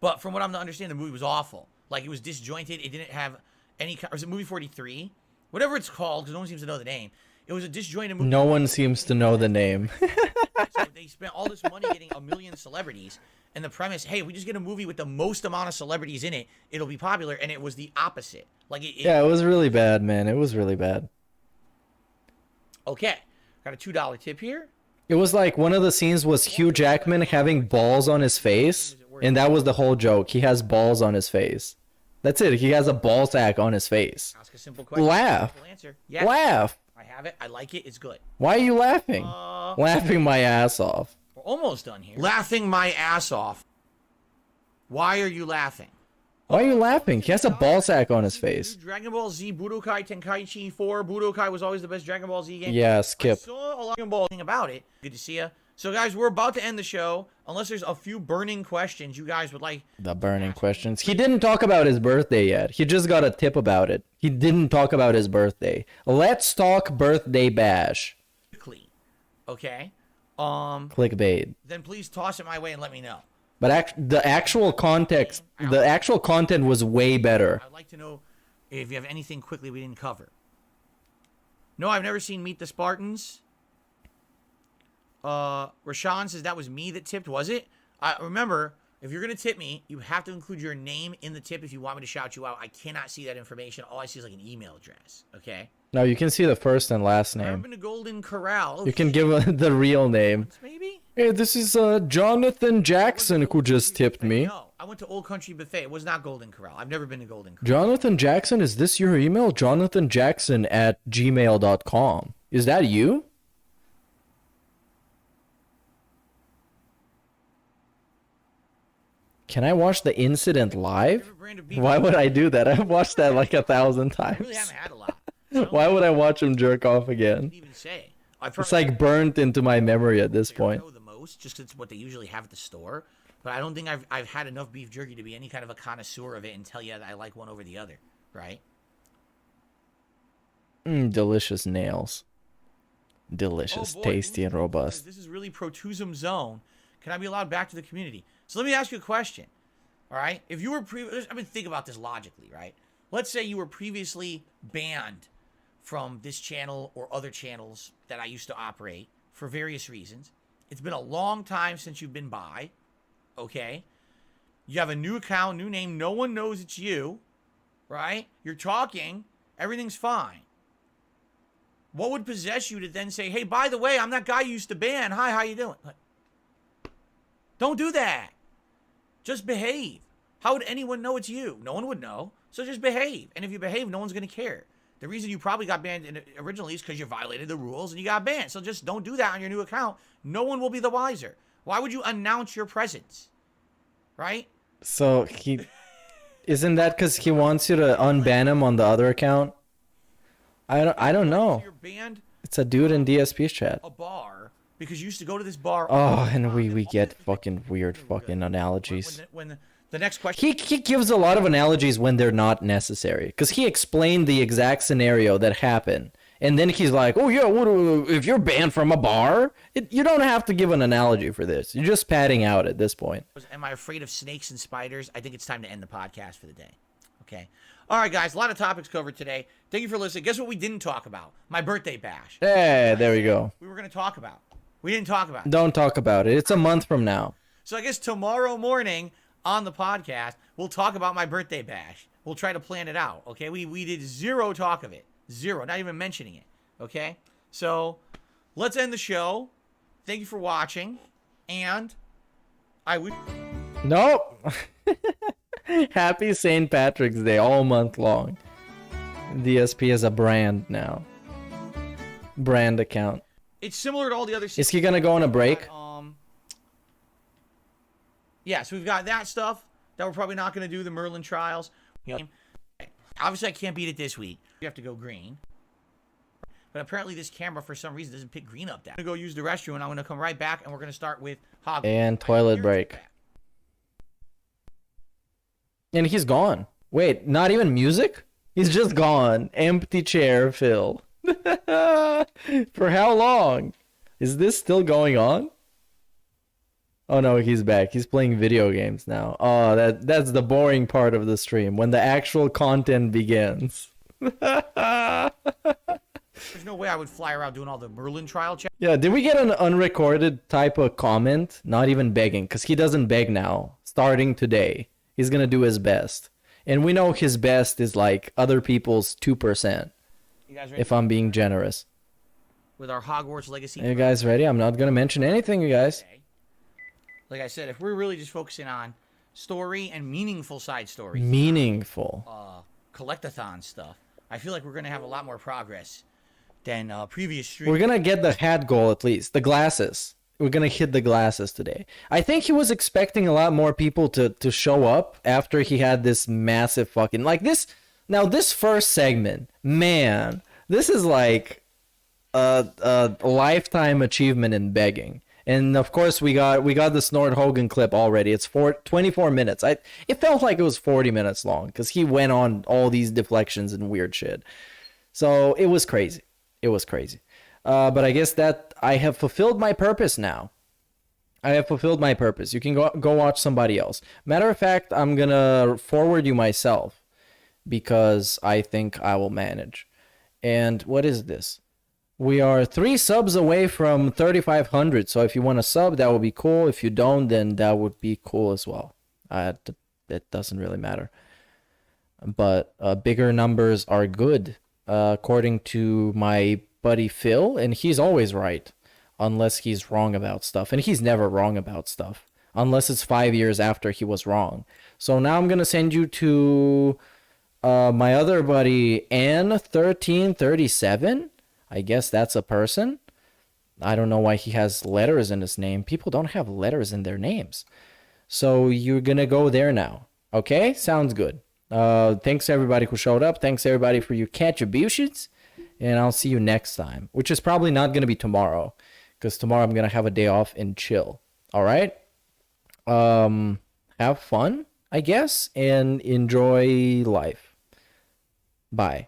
But from what I'm to understand, the movie was awful. Like, it was disjointed. It didn't have any, or was it movie 43? Whatever it's called, because no one seems to know the name. It was a disjointed movie. No one seems to know the name. So they spent all this money getting a million celebrities. And the premise, hey, if we just get a movie with the most amount of celebrities in it, it'll be popular. And it was the opposite. Like, yeah, it was really bad, man. It was really bad. Okay. Got a $2 tip here. It was like one of the scenes was Hugh Jackman having balls on his face. And that was the whole joke. He has balls on his face. That's it. He has a ball sack on his face. Ask a simple question. Laugh. Simple answer. Yes. Laugh. I have it. I like it. It's good. Why are you laughing? Laughing my ass off. We're almost done here. Laughing my ass off. Why are you laughing? Why are you laughing? He has a ball sack on his face. Dragon Ball Z Budokai Tenkaichi 4. Budokai was always the best Dragon Ball Z game. Yeah, skip. I saw a lot of Dragon Ball thing about it. Good to see ya. So, guys, we're about to end the show. Unless there's a few burning questions you guys would like. The burning questions. He didn't talk about his birthday yet. He just got a tip about it. He didn't talk about his birthday. Let's talk birthday bash. Quickly. Okay? Clickbait. Then please toss it my way and let me know. But the actual context, the actual content was way better. I'd like to know if you have anything quickly we didn't cover. No, I've never seen Meet the Spartans. Rashawn says that was me that tipped, was it? Remember, if you're going to tip me, you have to include your name in the tip if you want me to shout you out. I cannot see that information. All I see is like an email address, okay? No, you can see the first and last I've name. been to Golden Corral. Okay. You can give the real name. Maybe? Hey, this is Jonathan Jackson who just tipped me. No, I went to Old Country Buffet. It was not Golden Corral. I've never been to Golden Corral. Jonathan Jackson, is this your email? JonathanJackson@gmail.com. Is that you? Can I watch the incident live? Why would I do that? I've watched that like 1,000 times. I really haven't had a lot. Why would I watch him jerk off again? Even say. It's like burnt into my memory at this point. I know the most, just 'cause it's what they usually have at the store. But I don't think I've had enough beef jerky to be any kind of a connoisseur of it and tell you that I like one over the other, right? Delicious nails. delicious, boy, tasty, and robust. This is really protusum zone. Can I be allowed back to the community? So let me ask you a question. All right, if you were think about this logically, right? Let's say you were previously banned from this channel or other channels that I used to operate for various reasons. It's been a long time since you've been by, okay? You have a new account, new name, no one knows it's you, right? You're talking, everything's fine. What would possess you to then say, hey, by the way, I'm that guy you used to ban. Hi, how you doing? Like, don't do that. Just behave. How would anyone know it's you? No one would know. So just behave. And if you behave, no one's going to care. The reason you probably got banned originally is because you violated the rules and you got banned. So just don't do that on your new account. No one will be the wiser. Why would you announce your presence? Right? So isn't that because he wants you to unban him on the other account? I don't know. So you're banned. It's a dude in DSP's chat. A bar because you used to go to this bar. Oh, and we get fucking weird fucking analogies. When the next question. He gives a lot of analogies when they're not necessary, because he explained the exact scenario that happened, and then he's like, "Oh yeah, if you're banned from a bar, you don't have to give an analogy for this. You're just padding out at this point." Am I afraid of snakes and spiders? I think it's time to end the podcast for the day. Okay. All right, guys. A lot of topics covered today. Thank you for listening. Guess what we didn't talk about? My birthday bash. Hey, there we go. We were going to talk about. We didn't talk about it. Don't talk about it. It's a month from now. So I guess tomorrow morning on the podcast, we'll talk about my birthday bash. We'll try to plan it out, okay? We did zero talk of it. Zero. Not even mentioning it, okay? So let's end the show. Thank you for watching. And I would... Nope. Happy St. Patrick's Day all month long. DSP is a brand now. Brand account. It's similar to all the other... Is he going to go on a break? Yeah, so we've got that stuff that we're probably not going to do, the Merlin trials. Yep. Obviously, I can't beat it this week. You have to go green. But apparently this camera, for some reason, doesn't pick green up that. I'm going to go use the restroom, and I'm going to come right back, and we're going to start with Hogwarts. And toilet break. And he's gone. Wait, not even music? He's just gone. Empty chair, Phil. For how long? Is this still going on? Oh no, he's back. He's playing video games now. Oh, that's the boring part of the stream, when the actual content begins. There's no way I would fly around doing all the Merlin trial checks. Yeah, did we get an unrecorded type of comment? Not even begging, because he doesn't beg now. Starting today, he's gonna do his best. And we know his best is like other people's 2%. You guys ready? If I'm being generous. With our Hogwarts Legacy. Are you guys ready? I'm not gonna mention anything, you guys. Like I said, if we're really just focusing on story and meaningful side stories. Meaningful. Collectathon stuff. I feel like we're going to have a lot more progress than previous streams. We're going to get the hat goal at least. The glasses. We're going to hit the glasses today. I think he was expecting a lot more people to show up after he had this massive fucking... Like this... Now, this first segment, man, this is like a lifetime achievement in begging. And of course, we got the Snort Hogan clip already. It's 24 minutes. It felt like it was 40 minutes long because he went on all these deflections and weird shit. So it was crazy. It was crazy. But I guess that I have fulfilled my purpose now. I have fulfilled my purpose. You can go watch somebody else. Matter of fact, I'm gonna forward you myself because I think I will manage. And what is this? We are 3 subs away from 3,500, so if you want to sub, that would be cool. If you don't, then that would be cool as well. It doesn't really matter. But bigger numbers are good, according to my buddy Phil, and he's always right, unless he's wrong about stuff. And he's never wrong about stuff, unless it's 5 years after he was wrong. So now I'm going to send you to my other buddy, N1337. I guess that's a person. I don't know why he has letters in his name. People don't have letters in their names. So you're going to go there now. Okay? Sounds good. Thanks everybody who showed up. Thanks everybody for your contributions. And I'll see you next time. Which is probably not going to be tomorrow. Because tomorrow I'm going to have a day off and chill. Alright? Have fun, I guess. And enjoy life. Bye.